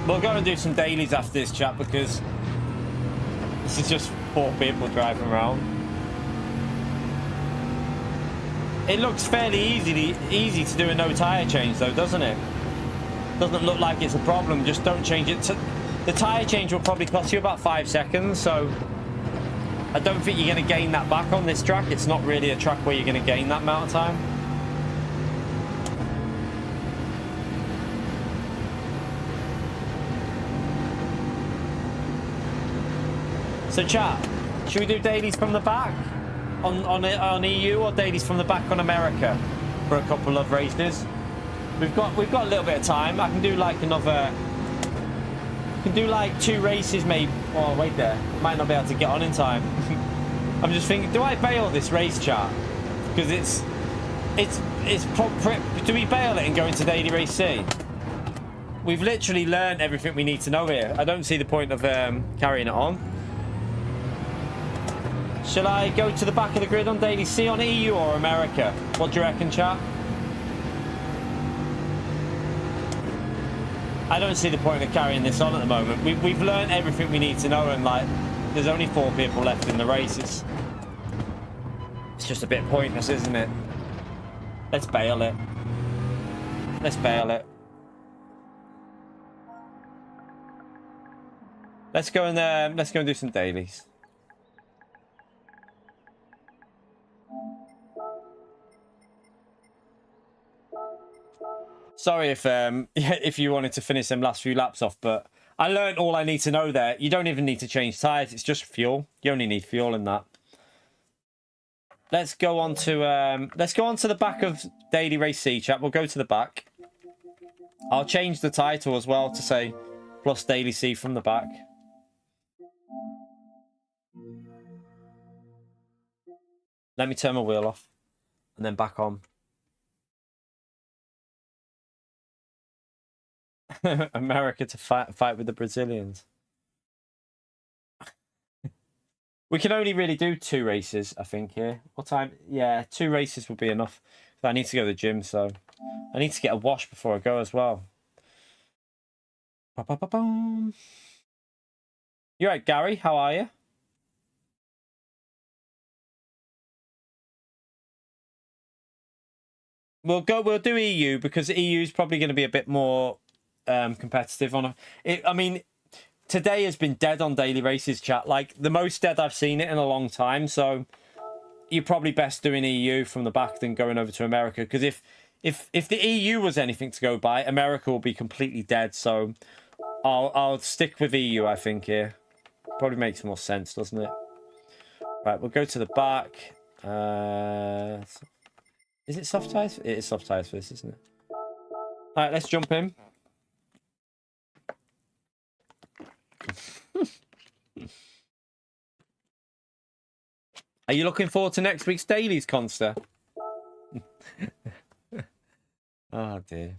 We'll go and do some dailies after this chat because this is just 4 people driving around. It looks fairly easy to do a no tyre change though, doesn't it? Doesn't look like it's a problem. Just don't change it. The tyre change will probably cost you about 5 seconds, so I don't think you're going to gain that back on this track. It's not really a track where you're going to gain that amount of time. So chat, should we do dailies from the back on EU or dailies from the back on America for a couple of races? We've got a little bit of time. I can do like another. I can do like 2 races maybe. Oh wait, there. Might not be able to get on in time. I'm just thinking, do I bail this race, chat? Because do we bail it and go into daily race C? We've literally learned everything we need to know here. I don't see the point of carrying it on. Shall I go to the back of the grid on daily C on EU or America? What do you reckon, chat? I don't see the point of carrying this on at the moment. We've learned everything we need to know, and like, there's only 4 people left in the races. It's just a bit pointless, isn't it? Let's bail it. Let's bail it. Let's go and do some dailies. Sorry if you wanted to finish them last few laps off, but I learned all I need to know there. You don't even need to change tyres. It's just fuel. You only need fuel in that. Let's go on to the back of Daily Race C, chat. We'll go to the back. I'll change the title as well to say plus Daily C from the back. Let me turn my wheel off and then back on. America to fight with the Brazilians. We can only really do 2 races, I think, here. What time? Yeah, 2 races will be enough. I need to go to the gym, so I need to get a wash before I go as well. You right, Gary? How are you? We'll do EU because EU is probably going to be a bit more competitive on I mean, today has been dead on daily races, chat. Like the most dead I've seen it in a long time. So you're probably best doing EU from the back than going over to America, because if the EU was anything to go by, America will be completely dead. So I'll stick with EU, I think, here. Probably makes more sense, doesn't it? Right, we'll go to the back. Is it soft tires? It is soft tires for this, isn't it? All right, let's jump in. Are you looking forward to next week's dailies, Conster? Oh dear.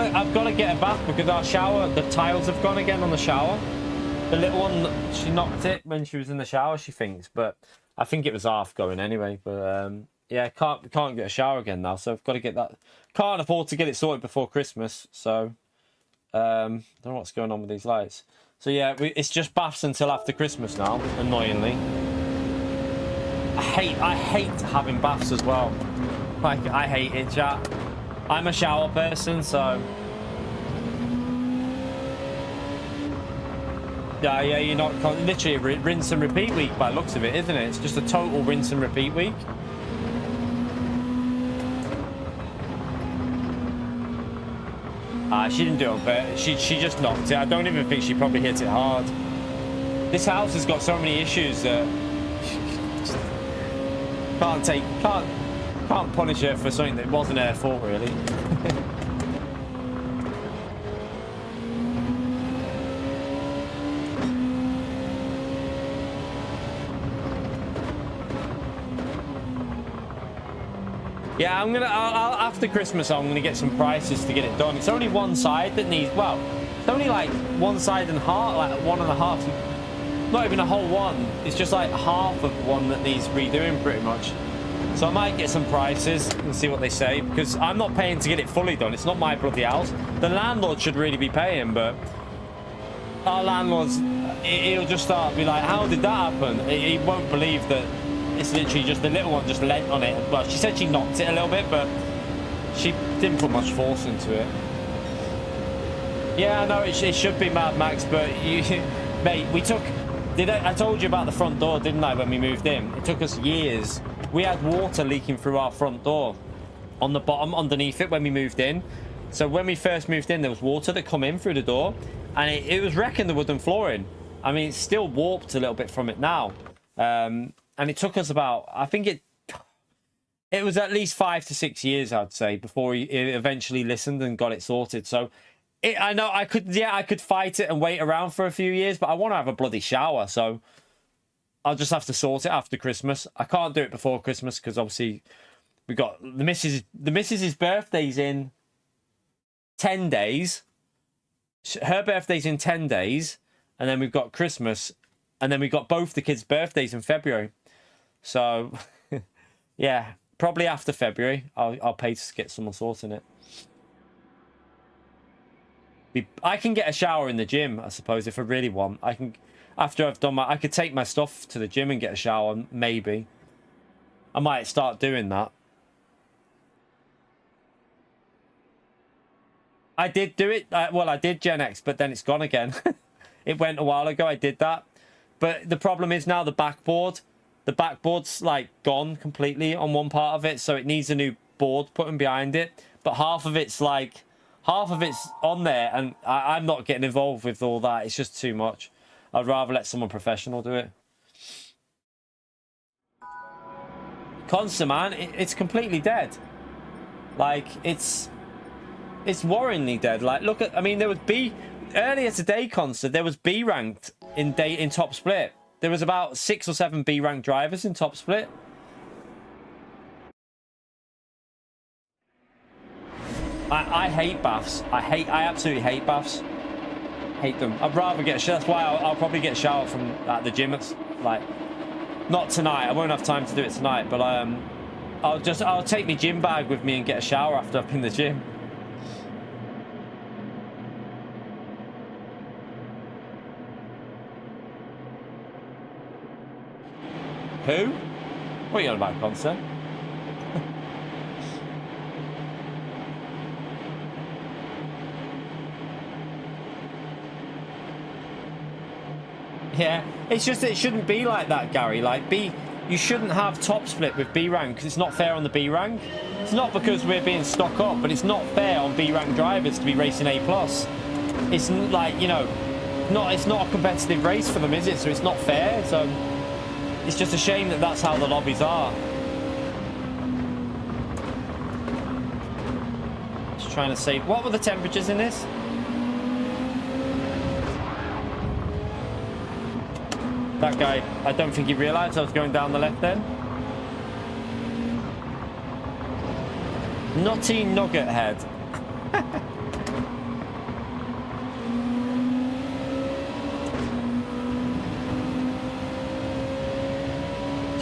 I've got to get her back because our shower, the tiles have gone again on the shower. The little one, she knocked it when she was in the shower, she thinks, but I think it was half going anyway. But yeah, can't get a shower again now, so I've got to get that. Can't afford to get it sorted before Christmas, so don't know what's going on with these lights. So yeah, it's just baths until after Christmas now, annoyingly. I hate having baths as well. Like, I hate it, chat. I'm a shower person, so... Yeah, you're not... Literally a rinse and repeat week by the looks of it, isn't it? It's just a total rinse and repeat week. She didn't do it, but she just knocked it. I don't even think she probably hit it hard. This house has got so many issues that... Can't punish her for something that wasn't her fault, really. Yeah, after Christmas, I'm gonna get some prices to get it done. It's only one side that needs, well, it's only like one side and half, like 1.5. Not even a whole one. It's just like half of one that needs redoing, pretty much. So I might get some prices and see what they say, because I'm not paying to get it fully done. It's not my bloody house. The landlord should really be paying, but our landlord's, he'll just start be like, how did that happen? He won't believe that it's literally just the little one just leant on it. Well, she said she knocked it a little bit, but she didn't put much force into it. Yeah, I know it should be Mad Max, but you, mate, we took... I told you about the front door, didn't I, when we moved in? It took us years. We had water leaking through our front door on the bottom, underneath it, when we moved in. So when we first moved in, there was water that come in through the door, and it was wrecking the wooden flooring. I mean, it's still warped a little bit from it now. And it took us about, I think it was at least 5 to 6 years, I'd say, before he eventually listened and got it sorted. So I know I could fight it and wait around for a few years, but I want to have a bloody shower, so I'll just have to sort it after Christmas. I can't do it before Christmas because obviously we got the missus's birthday's in 10 days. Her birthday's in 10 days, and then we've got Christmas, and then we've got both the kids' birthdays in February. So yeah, probably after February I'll pay to get someone sorting it. I can get a shower in the gym, I suppose, if I really want. I can, after I've done I could take my stuff to the gym and get a shower, maybe. I might start doing that. I did do it. Well, I did Gen X, but then it's gone again. It went a while ago. I did that. But the problem is now the backboard's like gone completely on one part of it. So it needs a new board put in behind it. But half of it's on there, and I'm not getting involved with all that. It's just too much. I'd rather let someone professional do it. Constant, man, it's completely dead. Like, it's worryingly dead. Like, look at, I mean, there was earlier today, Constant, there was B ranked in top split. There was about 6 or 7 B ranked drivers in top split. I hate baths. I absolutely hate baths. Hate them. I'd rather get a shower. That's why I'll probably get a shower from at the gym. It's like, not tonight. I won't have time to do it tonight. But I'll take my gym bag with me and get a shower after I've been in the gym. Who? What are you on about, Concert? Yeah, it's just, it shouldn't be like that, Gary. Like, you shouldn't have top split with B rank because it's not fair on the B rank. It's not because we're being stock up, but it's not fair on B rank drivers to be racing A+. It's like, you know, it's not a competitive race for them, is it? So it's not fair. So it's just a shame that that's how the lobbies are. Just trying to save. What were the temperatures in this? That guy, I don't think he realised I was going down the left then. Nutty nugget head.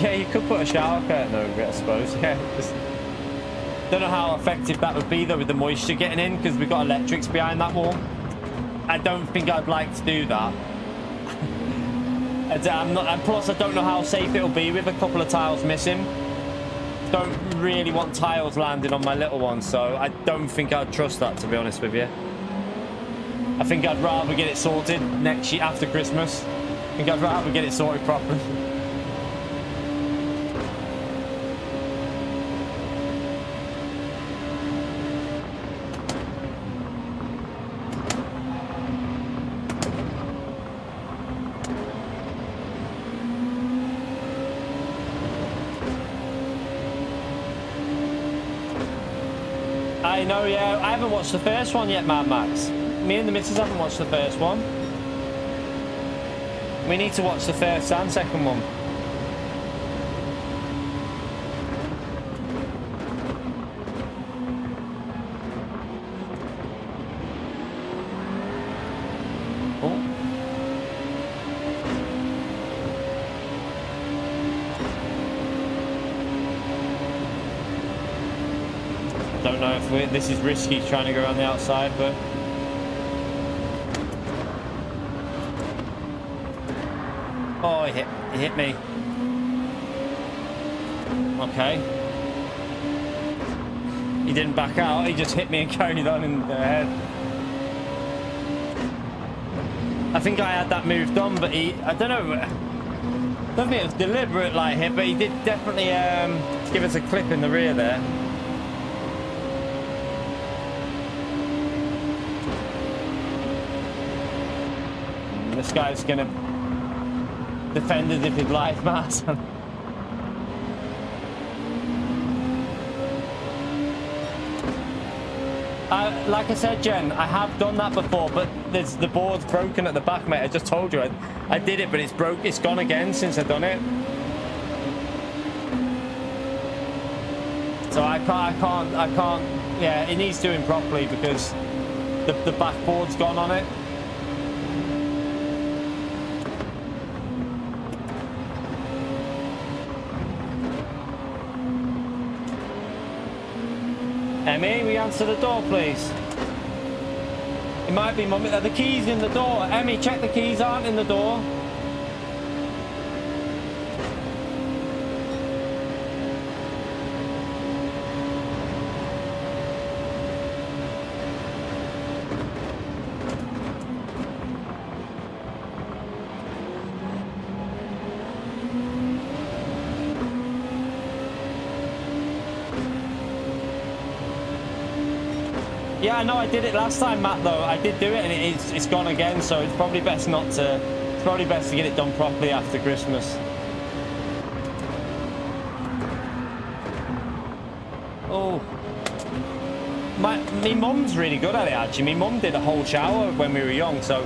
Yeah, you could put a shower curtain over it, I suppose. Yeah, just don't know how effective that would be though with the moisture getting in, because we've got electrics behind that wall. I don't think I'd like to do that. I'm not, and plus I don't know how safe it'll be with a couple of tiles missing. Don't really want tiles landing on my little one, so I don't think I'd trust that, to be honest with you. I think I'd rather get it sorted next year after Christmas. I think I'd rather get it sorted properly. I know, yeah. I haven't watched the first one yet, Mad Max. Me and the missus haven't watched the first one. We need to watch the first and second one. Don't know if this is risky trying to go around the outside, but oh, he hit me. Okay. He didn't back out, he just hit me and carried on in the head. I think I had that moved on, but I don't know. I don't think it was deliberate like hit, but he did definitely give us a clip in the rear there. This guy's gonna defend as if his life matters. Like I said, Jen, I have done that before, but the board's broken at the back, mate. I just told you I did it, but it's broke. It's gone again since I've done it. So I can't. Yeah, it needs doing properly because the backboard's gone on it. Emmy, we answer the door, please. It might be mummy. Are the keys in the door? Emmy, check the keys aren't in the door. Yeah, I know I did it last time, Matt, though. I did do it and it's gone again, so it's probably best not to... It's probably best to get it done properly after Christmas. Oh. Me mum's really good at it, actually. Me mum did a whole shower when we were young, so...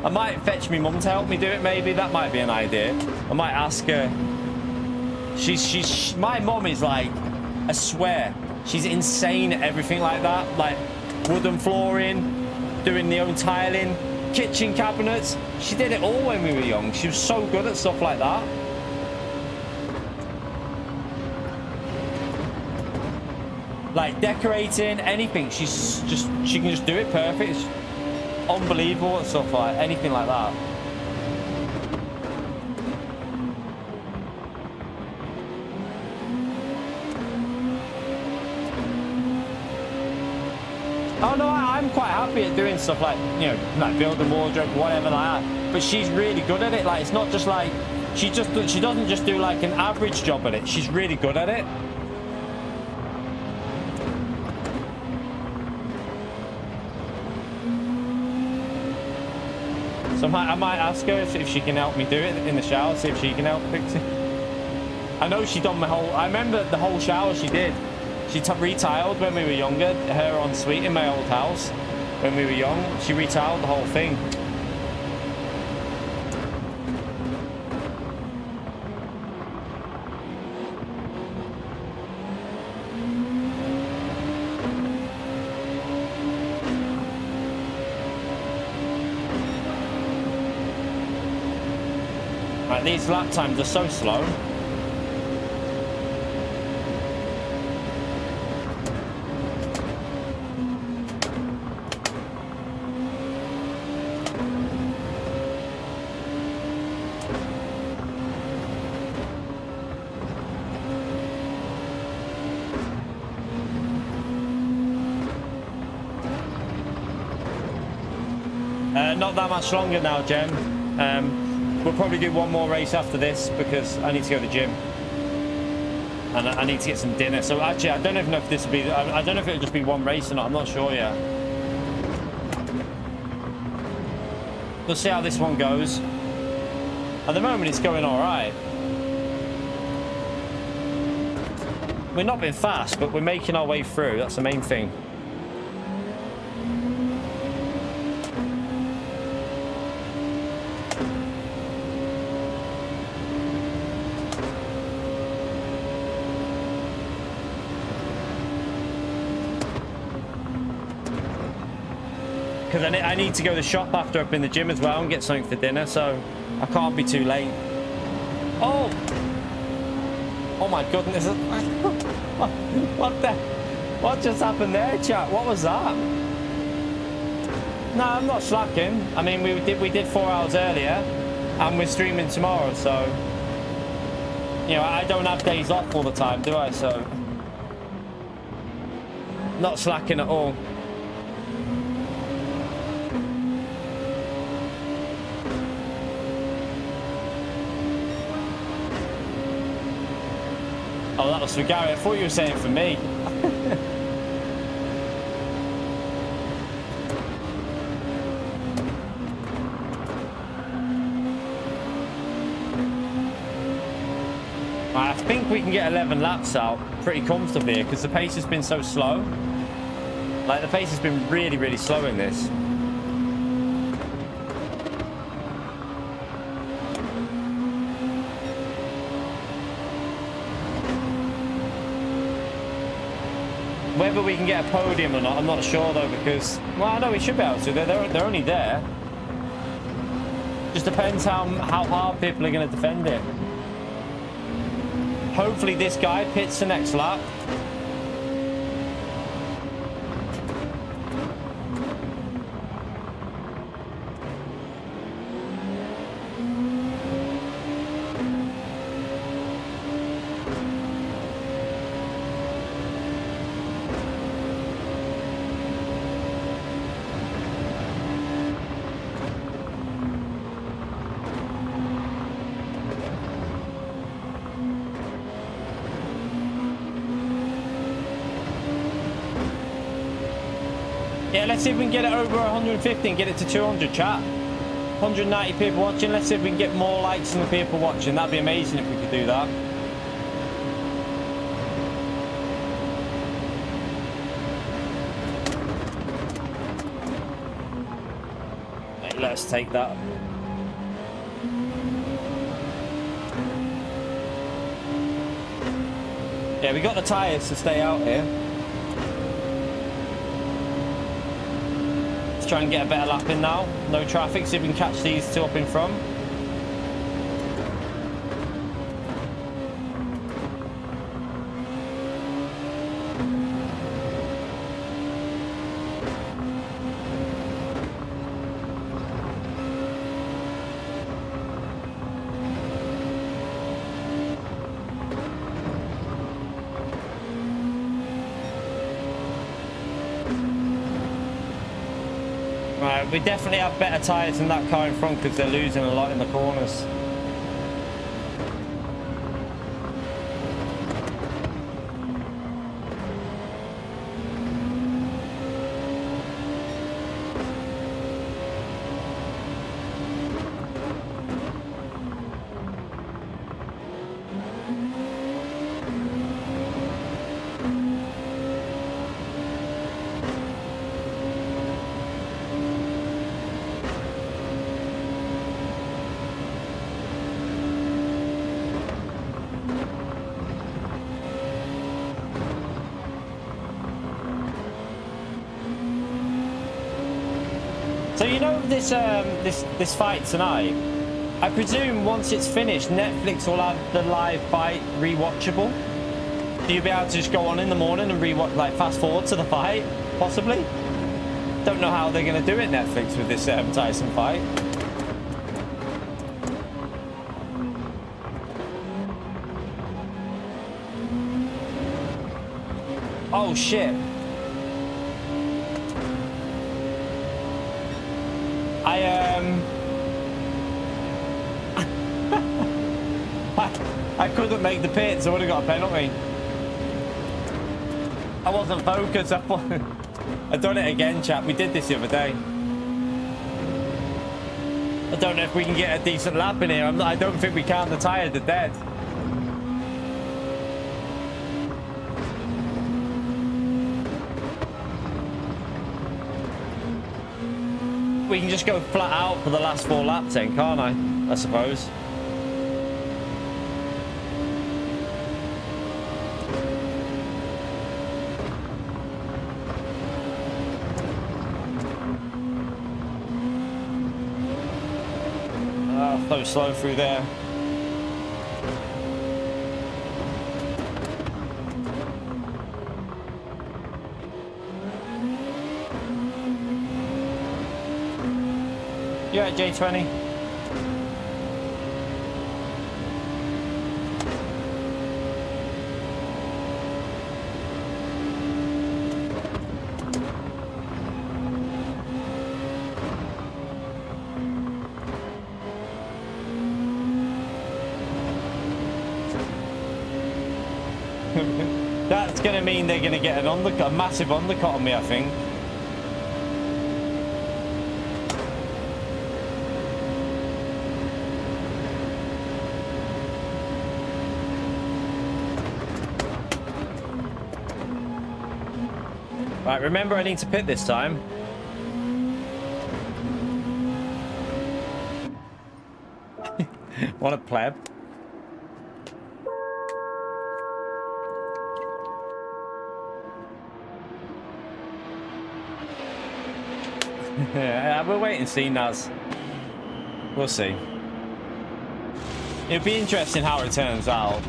I might fetch me mum to help me do it, maybe. That might be an idea. I might ask her. My mum is like... I swear... She's insane at everything like that, like wooden flooring, doing the own tiling, kitchen cabinets. She did it all when we were young. She was so good at stuff like that. Like decorating, anything. She can just do it perfect. It's unbelievable at stuff like anything like that. Oh no, I'm quite happy at doing stuff like, you know, like building wardrobe, whatever like that. But she's really good at it. Like, it's not just like she doesn't just do like an average job at it. She's really good at it. So I might ask her if she can help me do it in the shower. See if she can help fix it. I know she done my whole. I remember the whole shower she did. She retiled when we were younger, her ensuite in my old house. When we were young, she retiled the whole thing. Right, these lap times are so slow. Not that much longer now, Jem. We'll probably do one more race after this because I need to go to the gym. And I need to get some dinner. So actually, I don't even know if this will be... I don't know if it'll just be one race or not. I'm not sure yet. We'll see how this one goes. At the moment, it's going all right. We're not being fast, but we're making our way through. That's the main thing. Because I need to go to the shop after I've been to the gym as well and get something for dinner, so I can't be too late. Oh! Oh my goodness. What just happened there, chat? What was that? No, I'm not slacking. I mean, we did 4 hours earlier and we're streaming tomorrow, so... You know, I don't have days off all the time, do I? So... Not slacking at all. Oh, that was for Gary. I thought you were saying for me. I think we can get 11 laps out pretty comfortably here because the pace has been so slow. Like, the pace has been really, really slow in this. Whether we can get a podium or not, I'm not sure though, because, well, no, we should be able to. They're only there. Just depends how hard people are going to defend it. Hopefully this guy pits the next lap. Yeah, let's see if we can get it over 150 and get it to 200, chat. 190 people watching. Let's see if we can get more likes than the people watching. That'd be amazing if we could do that. Right, let's take that. Yeah, we got the tyres to stay out here. Try and get a better lap in now. No traffic, see if we can catch these two up in front. We definitely have better tyres than that car in front because they're losing a lot in the corners. So you know this this fight tonight, I presume once it's finished, Netflix will have the live fight rewatchable. So you'll be able to just go on in the morning and rewatch, like fast forward to the fight, possibly. Don't know how they're going to do it, Netflix, with this Tyson fight. Oh shit. I couldn't make the pits. I would have got a penalty. I wasn't focused. I've done it again, chap. We did this the other day. I don't know if we can get a decent lap in here. I don't think we can. The tyres are dead. We can just go flat out for the last 4 laps then, can't I suppose. So slow through there. You at J20? That's going to mean they're going to get an undercut, a massive undercut on me, I think. Right, remember I need to pit this time. What a pleb. Yeah, we'll wait and see, Naz. We'll see. It'll be interesting how it turns out.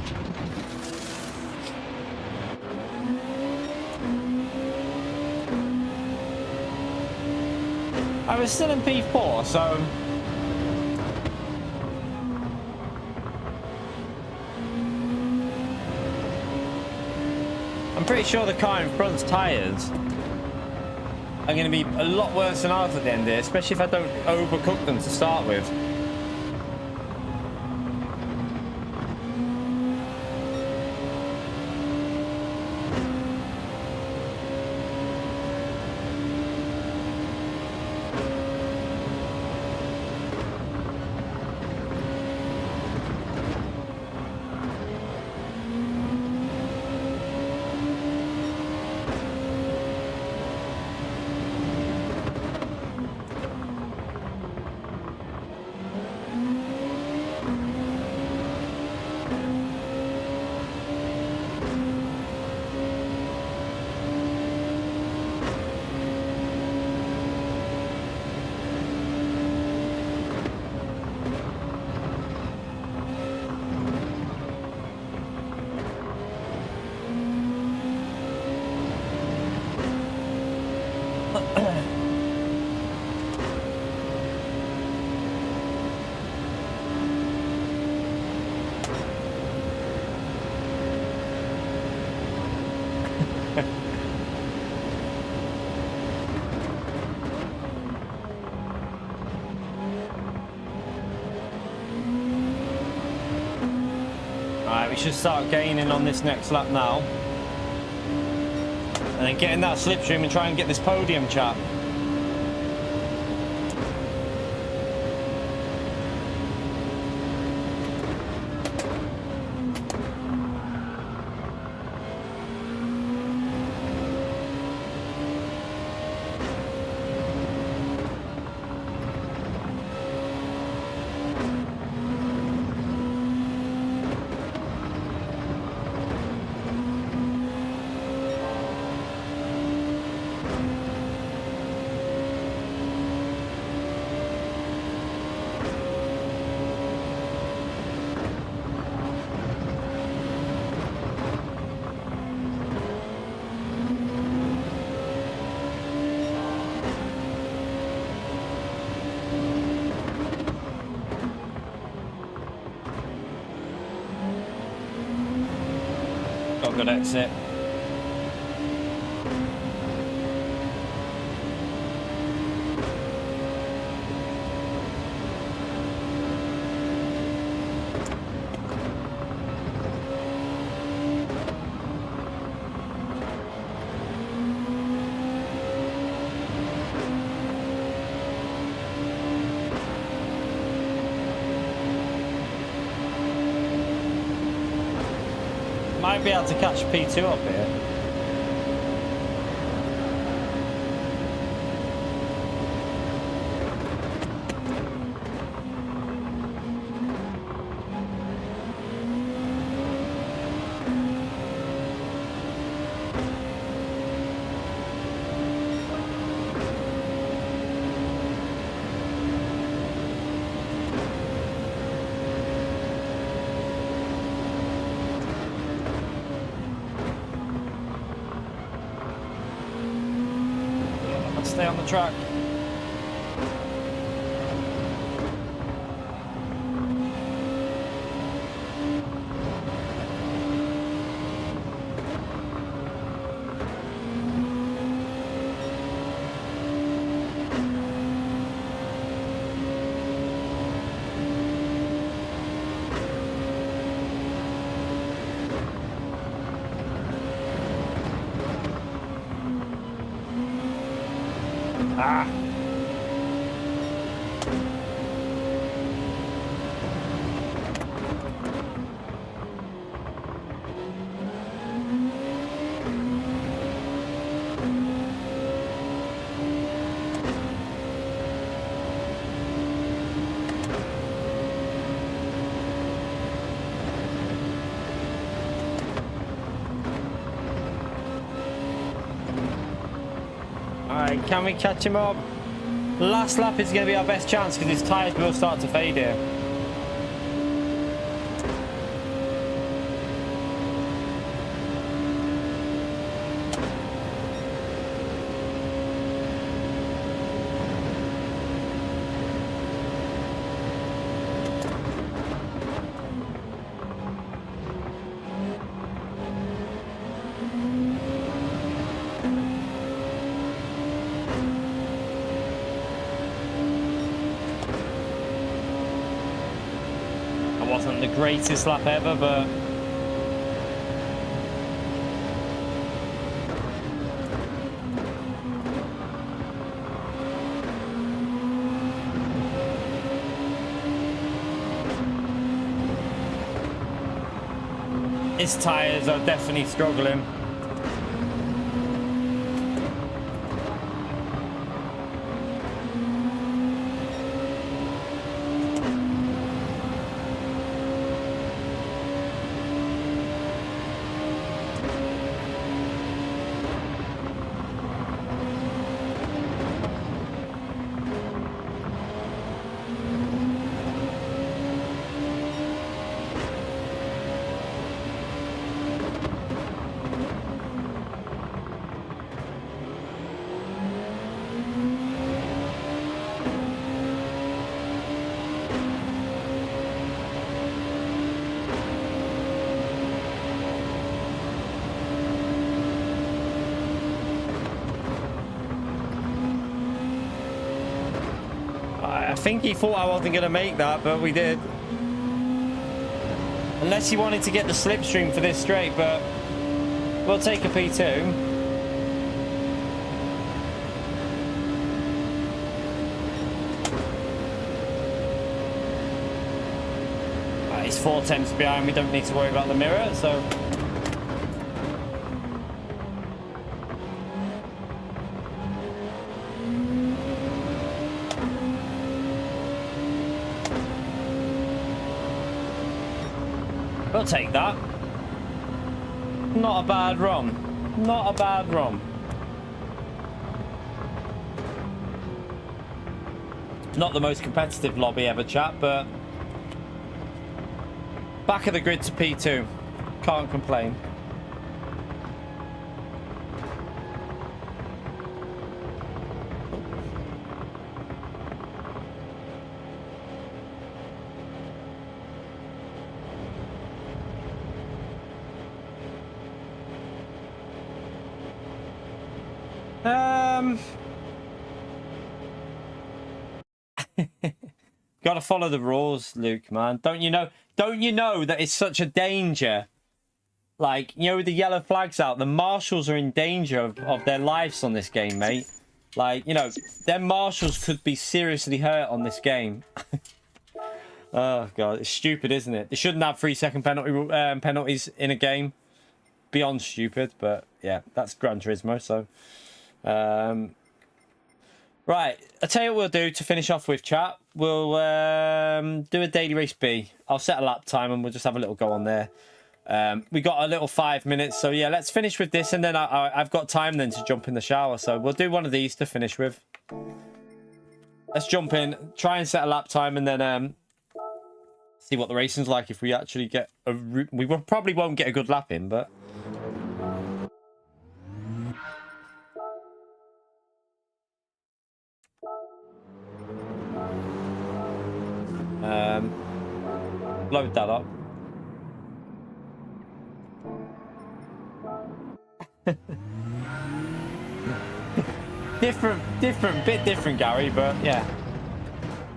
I was still in P4, so... I'm pretty sure the car in front's tyres are going to be a lot worse than ours at the end here, especially if I don't overcook them to start with. We should start gaining on this next lap now. And then get in that slipstream and try and get this podium, chap. Good exit. might be able to catch P2 up here. Stay on the track. Ah. Alright, can we catch him up? Last lap is going to be our best chance because his tyres will start to fade here. Wasn't the greatest lap ever, but his tyres are definitely struggling. I think he thought I wasn't going to make that, but we did. Unless he wanted to get the slipstream for this straight, but we'll take a P2. He's 4 tenths behind. We don't need to worry about the mirror, so... we'll take that. Not a bad run. Not a bad run. Not the most competitive lobby ever, chat, but back of the grid to P2. Can't complain. Gotta follow the rules, Luke, man. Don't you know that it's such a danger? Like, you know, with the yellow flags out, the marshals are in danger of their lives on this game, mate. Like, you know, their marshals could be seriously hurt on this game. Oh, God, it's stupid, isn't it? They shouldn't have 3-second penalties in a game. beyond stupid, but yeah, that's Gran Turismo. So, right, I'll tell you what we'll do to finish off with, chat. We'll do a daily race B. I'll set a lap time and we'll just have a little go on there. We got a little 5 minutes, so yeah, let's finish with this, and then I've got time then to jump in the shower. So we'll do one of these to finish with. Let's jump in, try and set a lap time, and then see what the racing's like. If we actually get a... We probably won't get a good lap in, but... Load that up. bit different, Gary, but yeah.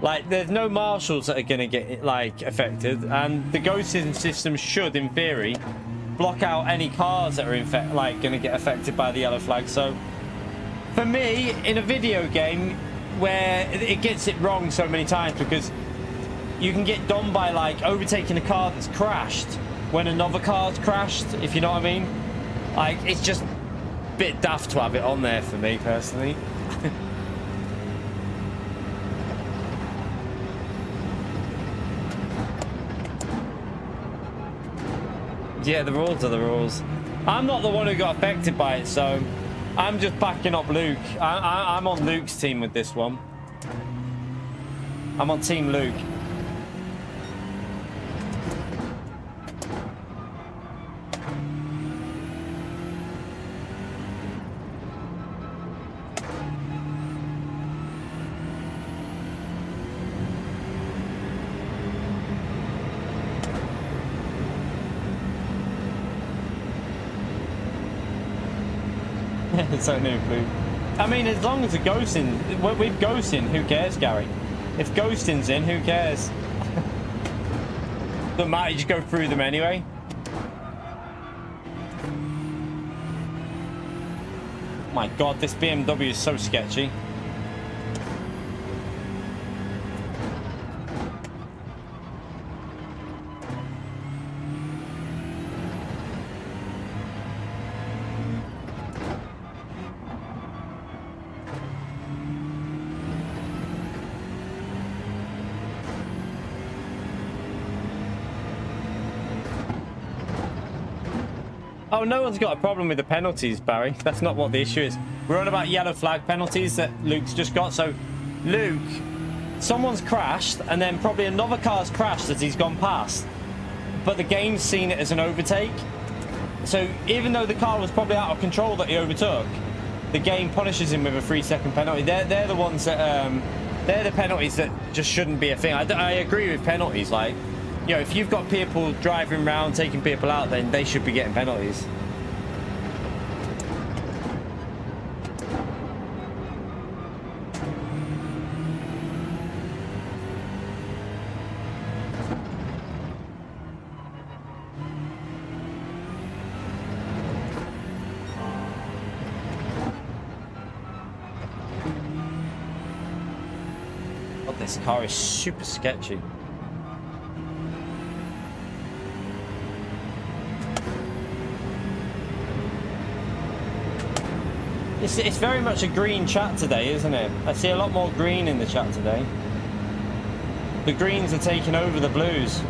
Like, there's no marshals that are gonna get like affected, and the ghosting system should, in theory, block out any cars that are gonna get affected by the yellow flag. So, for me, in a video game where it gets it wrong so many times, because you can get done by like overtaking a car that's crashed when another car's crashed, if you know what I mean. Like, it's just a bit daft to have it on there for me personally. Yeah, the rules are the rules. I'm not the one who got affected by it, so I'm just backing up Luke. I'm on Luke's team with this one. I'm on Team Luke. So new, Luke. I mean, as long as the ghosting, with ghosting, who cares, Gary? If ghosting's in, who cares? Doesn't matter, you just go through them anyway. My God, this BMW is so sketchy. Oh, no one's got a problem with the penalties, Barry. That's not what the issue is. We're on about yellow flag penalties that Luke's just got. So, Luke, someone's crashed, and then probably another car's crashed as he's gone past. But the game's seen it as an overtake. So, even though the car was probably out of control that he overtook, the game punishes him with a 3-second penalty. They're the ones that... they're the penalties that just shouldn't be a thing. I agree with penalties, like... You know, if you've got people driving around, taking people out, then they should be getting penalties. Oh, this car is super sketchy. It's very much a green chat today, isn't it? I see a lot more green in the chat today. The greens are taking over the blues.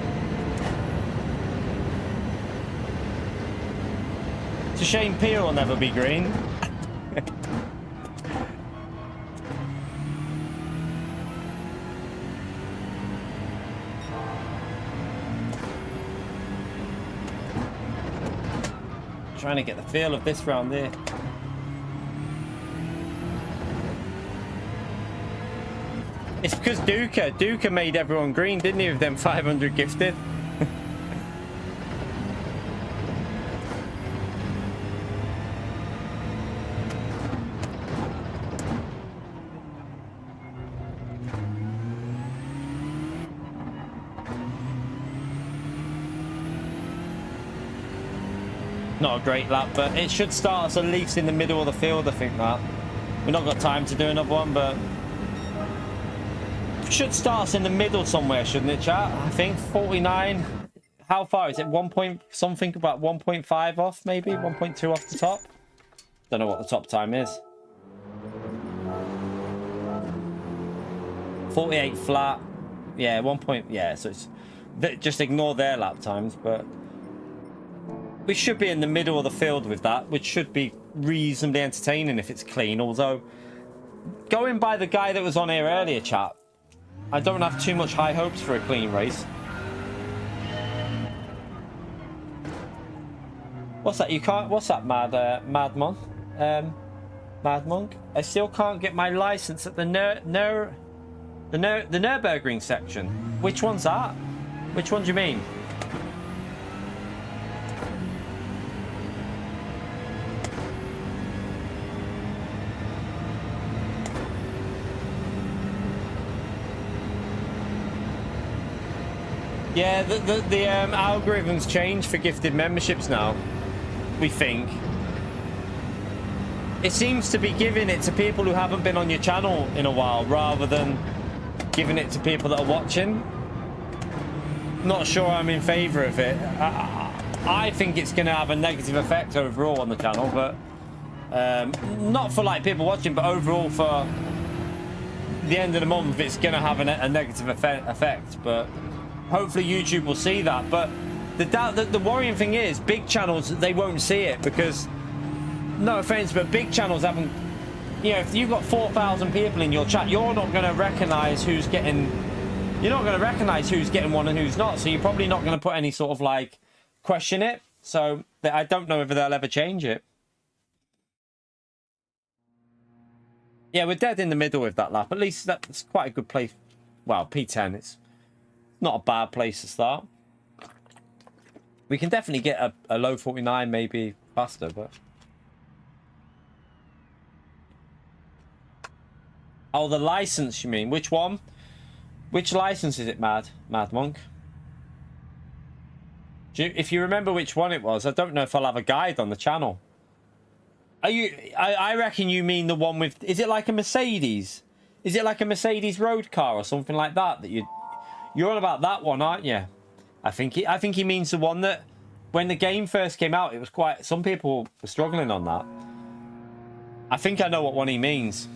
It's a shame Peel will never be green. Trying to get the feel of this round here. It's because Duca made everyone green, didn't he, with them 500 gifted? Not a great lap, but it should start us at least in the middle of the field, I think that. We've not got time to do another one, but... should start us in the middle somewhere, shouldn't it, chat? I think 49. how far is it? 1 point something, about 1.5 off, maybe 1.2 off the top. Don't know what the top time is. 48 flat. Yeah, 1 point. Yeah, so it's just ignore their lap times, but we should be in the middle of the field with that, which should be reasonably entertaining if it's clean. Although, going by the guy that was on here earlier, chat, I don't have too much high hopes for a clean race. What's that? You can't. What's that, Mad Monk? Mad Monk. I still can't get my license at the Nürburgring section. Which one's that? Which one do you mean? Yeah, the algorithms change for gifted memberships now, we think. It seems to be giving it to people who haven't been on your channel in a while, rather than giving it to people that are watching. Not sure I'm in favor of it. I think it's going to have a negative effect overall on the channel, but not for like people watching, but overall for the end of the month, it's going to have a negative effect. But hopefully YouTube will see that. But the worrying thing is, big channels, they won't see it because, no offense, but big channels haven't. You know, if you've got 4,000 people in your chat, you're not going to recognize who's getting. You're not going to recognize who's getting one and who's not. So you're probably not going to put any sort of like question it. So I don't know if they'll ever change it. Yeah, we're dead in the middle with that lap. At least that's quite a good place. Well, P10, it's not a bad place to start. We can definitely get a low 49 maybe faster, but. Oh, the license, you mean? Which one? Which license is it, Mad Monk? If you remember which one it was, I don't know if I'll have a guide on the channel. Are you? I reckon you mean the one with. Is it like a Mercedes? Is it like a Mercedes road car or something like that? That you're on about that one, aren't you? I think he means the one that when the game first came out, it was quite. Some people were struggling on that. I think I know what one he means.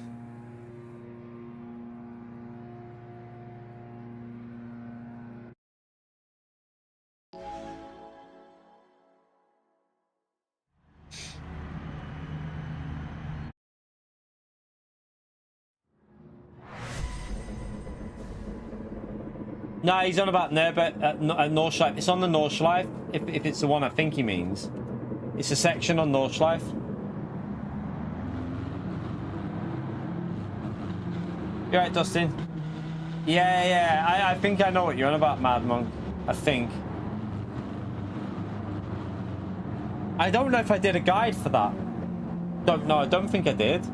No, he's on about Nordschleife. It's on the Nordschleife, if it's the one I think he means. It's a section on Nordschleife. You right, Dustin? Yeah. I think I know what you're on about, Mad Monk. I think. I don't know if I did a guide for that. No, I don't think I did.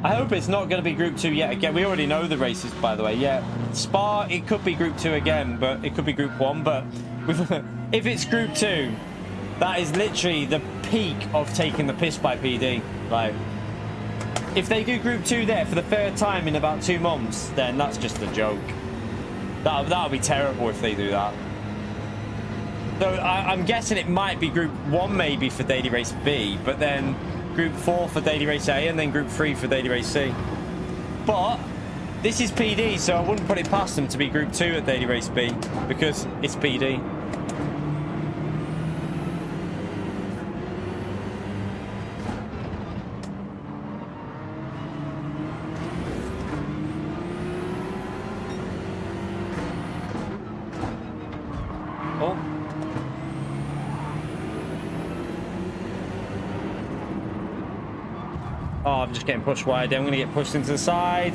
I hope it's not going to be Group 2 yet again. We already know the races, by the way. Yeah, Spa, it could be Group 2 again, but it could be Group 1. But if it's Group 2, that is literally the peak of taking the piss by PD. Like, if they do Group 2 there for the third time in about 2 months, then that's just a joke. That'll be terrible if they do that. So I'm guessing it might be Group 1 maybe for Daily Race B, but then Group 4 for Daily Race A, and then Group 3 for Daily Race C. But this is PD, so I wouldn't put it past them to be Group 2 at Daily Race B, because it's PD. Oh, I'm just getting pushed wide. I'm going to get pushed into the side.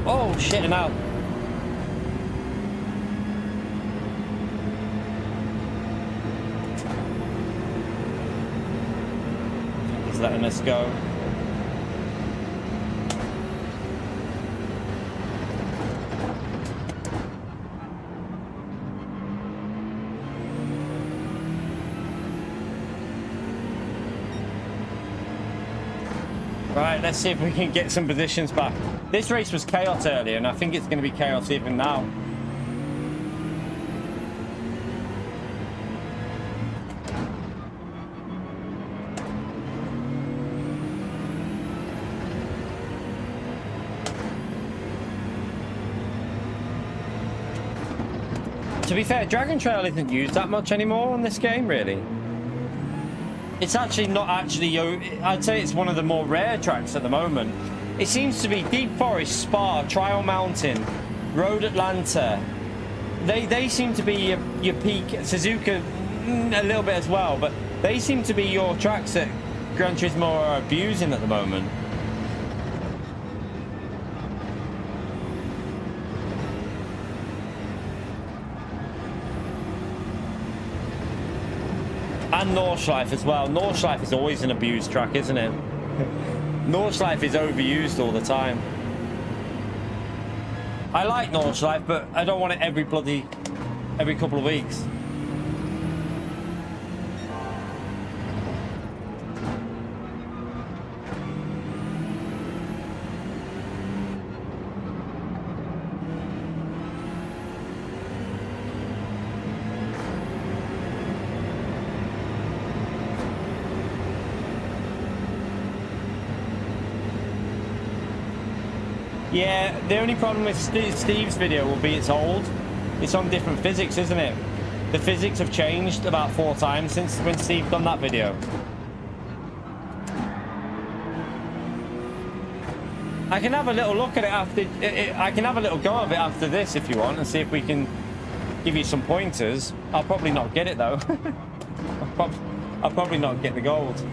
Oh, shit, and out. He's letting us go. Right, let's see if we can get some positions back. This race was chaos earlier, and I think it's going to be chaos even now. To be fair, Dragon Trail isn't used that much anymore on this game, really. It's actually not actually, I'd say it's one of the more rare tracks at the moment. It seems to be Deep Forest, Spa, Trial Mountain, Road Atlanta. They seem to be your peak. Suzuka a little bit as well, but they seem to be your tracks that Gran Turismo are abusing at the moment. And Nordschleife as well. Nordschleife is always an abused track, isn't it? Nordschleife is overused all the time. I like Nordschleife, but I don't want it every couple of weeks. Yeah, the only problem with Steve's video will be it's old. It's on different physics, isn't it? The physics have changed about 4 times since when Steve done that video. I can have a little look at it after. I can have a little go of it after this if you want, and see if we can give you some pointers. I'll probably not get it though. I'll probably not get the gold.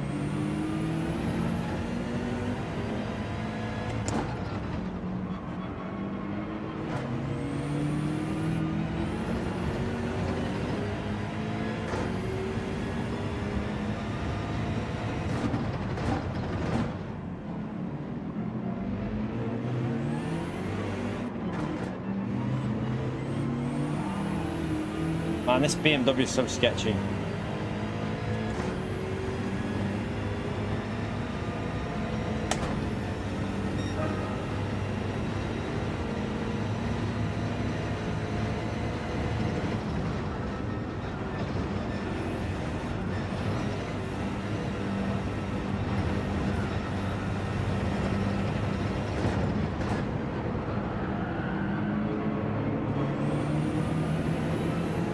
Man, this BMW is so sketchy.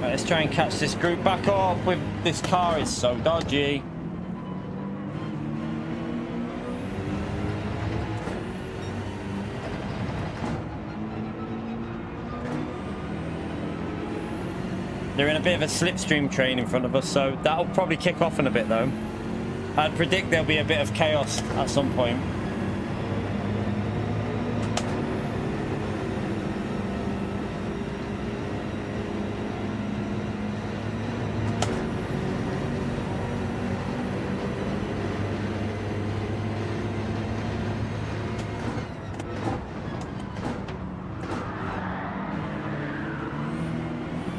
Let's try and catch this group back up. With this car is so dodgy. They're in a bit of a slipstream train in front of us, so that'll probably kick off in a bit though. I'd predict there'll be a bit of chaos at some point.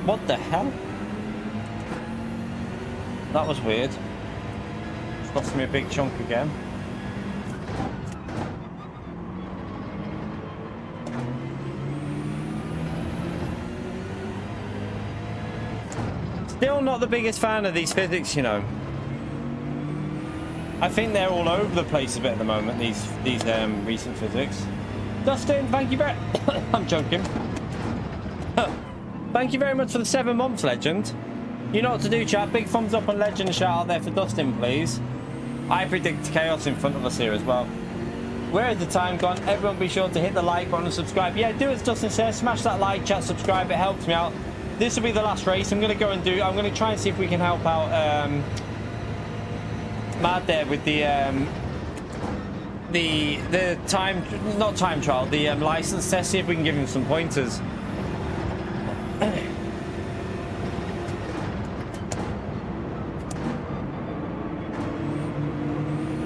What the hell? That was weird. It's cost me a big chunk again. Still not the biggest fan of these physics, you know. I think they're all over the place a bit at the moment, these recent physics. Dustin, thank you very... I'm joking. Thank you very much for the 7 months, Legend. You know what to do, chat. Big thumbs up on Legend. Shout out there for Dustin, please. I predict chaos in front of us here as well. Where is the time gone? Everyone be sure to hit the like button and subscribe. Yeah, do as Dustin says. Smash that like, chat, subscribe. It helps me out. This will be the last race. I'm going to go and I'm going to try and see if we can help out Mad there with the time, not time trial, the license test. See if we can give him some pointers.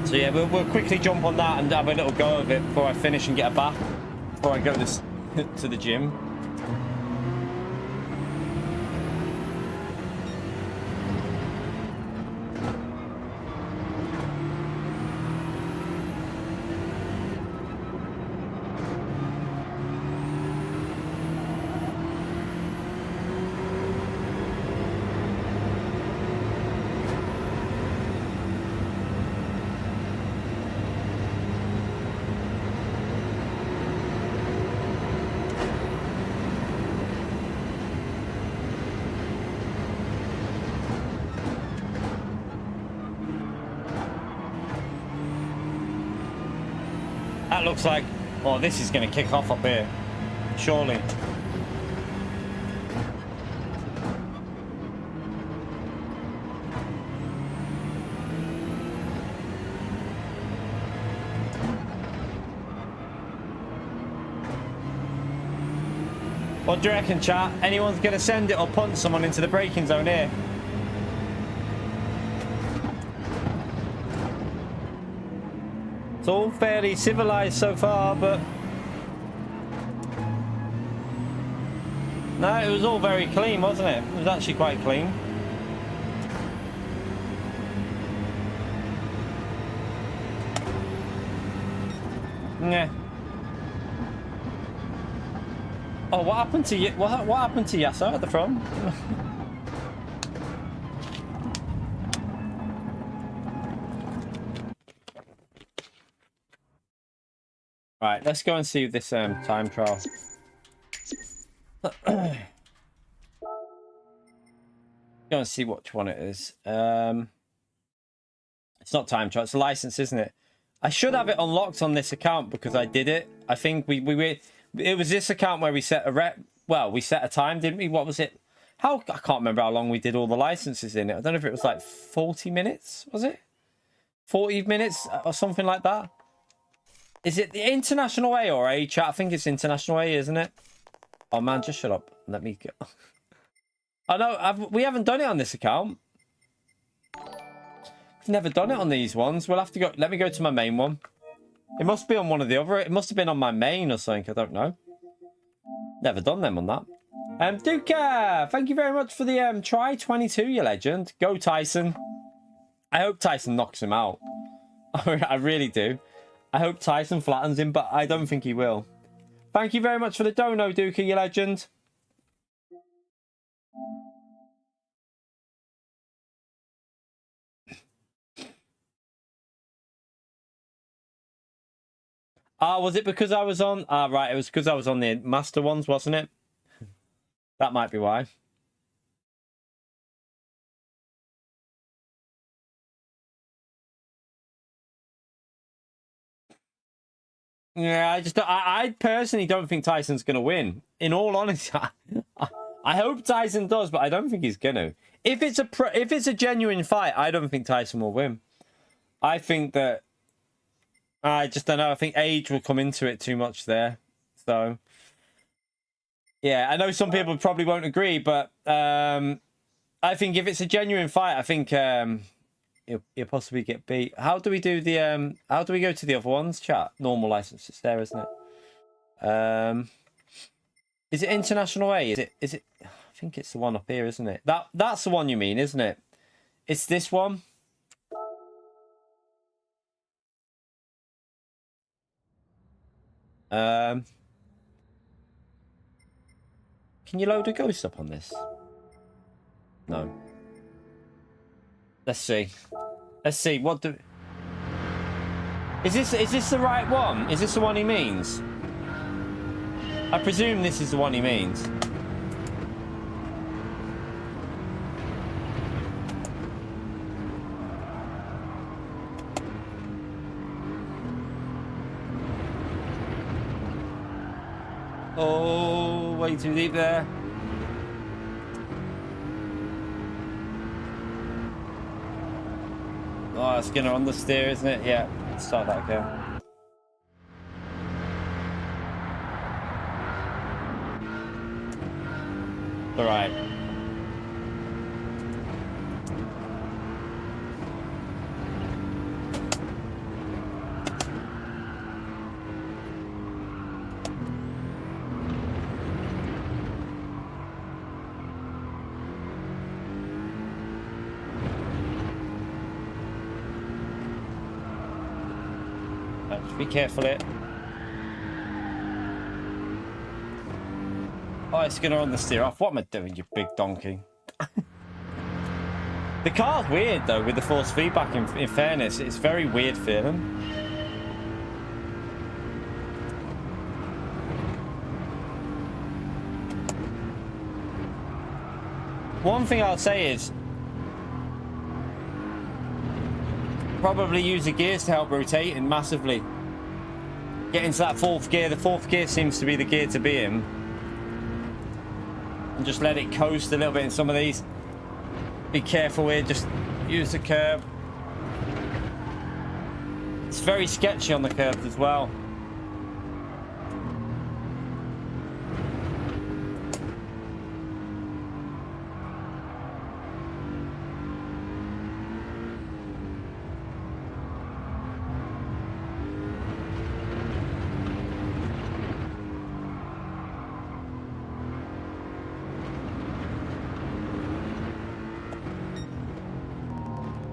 So yeah, we'll quickly jump on that and have a little go of it before I finish and get a bath, before I go to the gym. That looks like... Oh, this is going to kick off up here. Surely. What do you reckon, chat? Anyone's going to send it or punt someone into the braking zone here? It's all fairly civilized so far, but... No, it was all very clean, wasn't it? It was actually quite clean. Yeah. Oh, what happened to you? What happened to Yasser at the front? Right, let's go and see this time trial. Go and see which one it is. It's not time trial, it's a license, isn't it? I should have it unlocked on this account because I did it. I think it was this account where we set a we set a time, didn't we? What was it? I can't remember how long we did all the licenses in it. I don't know if it was like 40 minutes, was it? 40 minutes or something like that. Is it the International A or A, chat? I think it's International A, isn't it? Oh man, just shut up. Let me go. I know we haven't done it on this account. We've never done it on these ones. We'll have to go. Let me go to my main one. It must be on one of the other. It must have been on my main or something. I don't know. Never done them on that. Duka, thank you very much for the try 22, you legend. Go Tyson. I hope Tyson knocks him out. I really do. I hope Tyson flattens him, but I don't think he will. Thank you very much for the dono, Duka, you legend. Was it because I was on... right, it was because I was on the master ones, wasn't it? That might be why. Yeah, I personally don't think Tyson's going to win. In all honesty, I hope Tyson does, but I don't think he's going to. If it's a genuine fight, I don't think Tyson will win. I think that... I just don't know. I think age will come into it too much there. So, yeah, I know some people probably won't agree, but I think if it's a genuine fight, I think he'll possibly get beat. How do we do the how do we go to the other ones? Chat. Normal license. It's there, isn't it? Is it International A? Is it? I think it's the one up here, isn't it? That's the one you mean, isn't it? It's this one. Can you load a ghost up on this? No. Let's see. Let's see. What do... Is this the right one? Is this the one he means? I presume this is the one he means. Oh, way too deep there. Oh, it's gonna understeer, isn't it? Yeah, let's start that again. All right. Be careful it. Oh, it's gonna understeer off. What am I doing, you big donkey? The car's weird though with the force feedback. In fairness, it's very weird feeling. One thing I'll say is probably use the gears to help rotating massively. get into that fourth gear. The fourth gear seems to be the gear to be in. And just let it coast a little bit in some of these. Be careful here, just use the curb. It's very sketchy on the curves as well.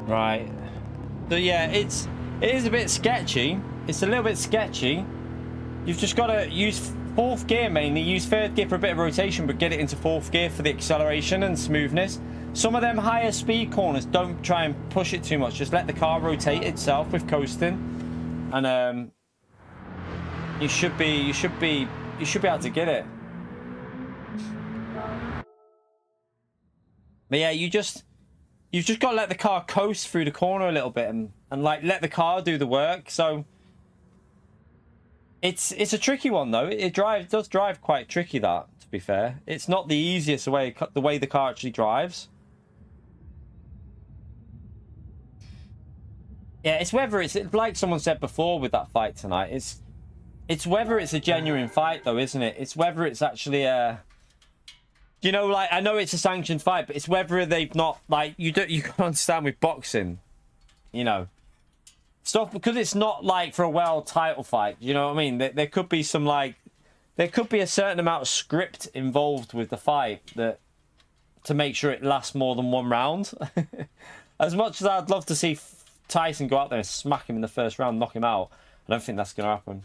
Right. So yeah, it is a bit sketchy. It's a little bit sketchy. You've just got to use fourth gear mainly. Use third gear for a bit of rotation, but get it into fourth gear for the acceleration and smoothness. Some of them higher speed corners, don't try and push it too much. Just let the car rotate itself with coasting, and you should be able to get it. But yeah, you've just got to let the car coast through the corner a little bit and like let the car do the work. So it's a tricky one though. It does drive quite tricky, that, to be fair. It's not the easiest way, the way the car actually drives. Yeah, it's whether it's like someone said before with that fight tonight. It's whether it's a genuine fight though, isn't it? It's whether it's actually a, you know, like, I know it's a sanctioned fight, but it's whether they've not, like, you can understand with boxing, you know, stuff, because it's not like for a world title fight, you know what I mean? There could be some, like, there could be a certain amount of script involved with the fight that, to make sure it lasts more than one round. As much as I'd love to see Tyson go out there and smack him in the first round, knock him out, I don't think that's going to happen.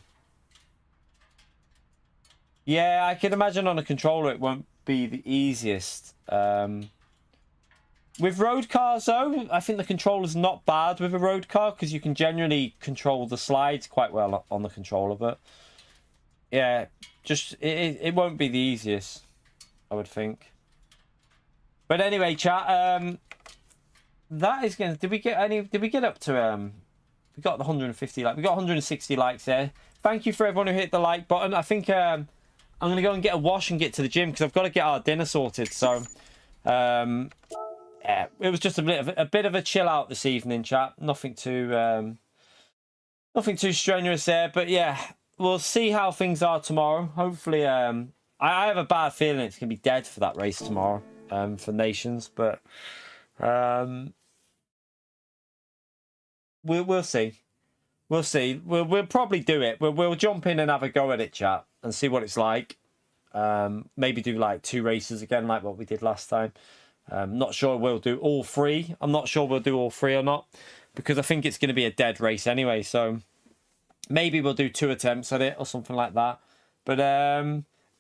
Yeah, I can imagine on a controller it won't be the easiest. With road cars though, I think the controller's not bad with a road car, because you can generally control the slides quite well on the controller. But yeah, just it won't be the easiest, I would think. But anyway, chat, that is going to, did we get up to we got the 150, like, we got 160 likes there. Thank you for everyone who hit the like button. I think I'm going to go and get a wash and get to the gym, because I've got to get our dinner sorted. So, yeah, it was just a bit of a chill out this evening, chat. Nothing too strenuous there. But yeah, we'll see how things are tomorrow. Hopefully, I have a bad feeling it's going to be dead for that race tomorrow, for Nations. But we'll see. We'll see. We'll probably do it. We'll jump in and have a go at it, chat, and see what it's like. Maybe do like 2 races again, like what we did last time. Not sure we'll do all 3. I'm not sure we'll do all 3 or not, because I think it's going to be a dead race anyway. So maybe we'll do 2 attempts at it or something like that. But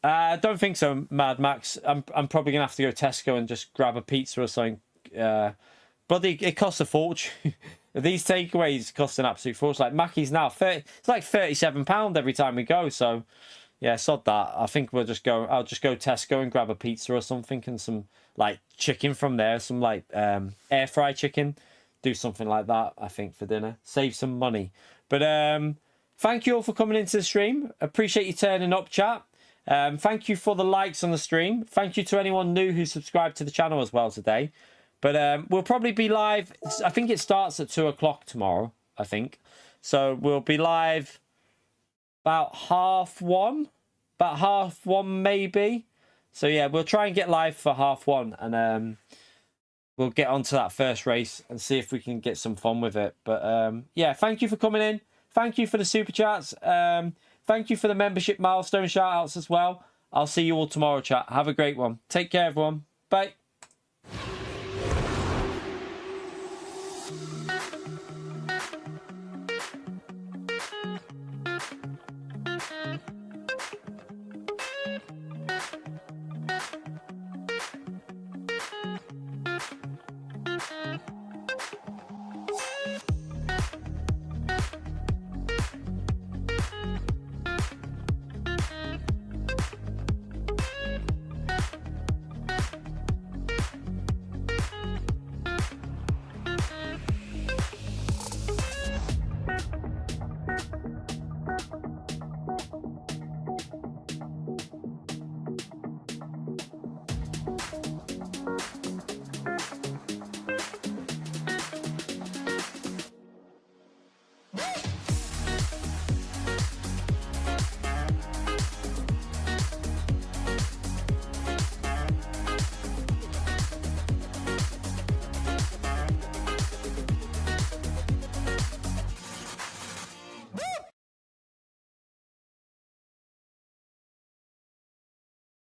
I don't think so, Mad Max. I'm probably going to have to go Tesco and just grab a pizza or something. But it costs a fortune. These takeaways cost an absolute fortune. Like Mackey's now, it's like £37 every time we go. So yeah, sod that. I think I'll just go Tesco and grab a pizza or something, and some like chicken from there, some like air fry chicken. Do something like that, I think, for dinner. Save some money. But thank you all for coming into the stream. Appreciate you turning up, chat. Thank you for the likes on the stream. Thank you to anyone new who subscribed to the channel as well today. But we'll probably be live. I think it starts at 2 o'clock tomorrow, I think. So we'll be live about 1:30. About 1:30 maybe. So yeah, we'll try and get live for 1:30, and we'll get onto that first race and see if we can get some fun with it. But yeah, thank you for coming in. Thank you for the super chats. Thank you for the membership milestone shout outs as well. I'll see you all tomorrow, chat. Have a great one. Take care, everyone. Bye.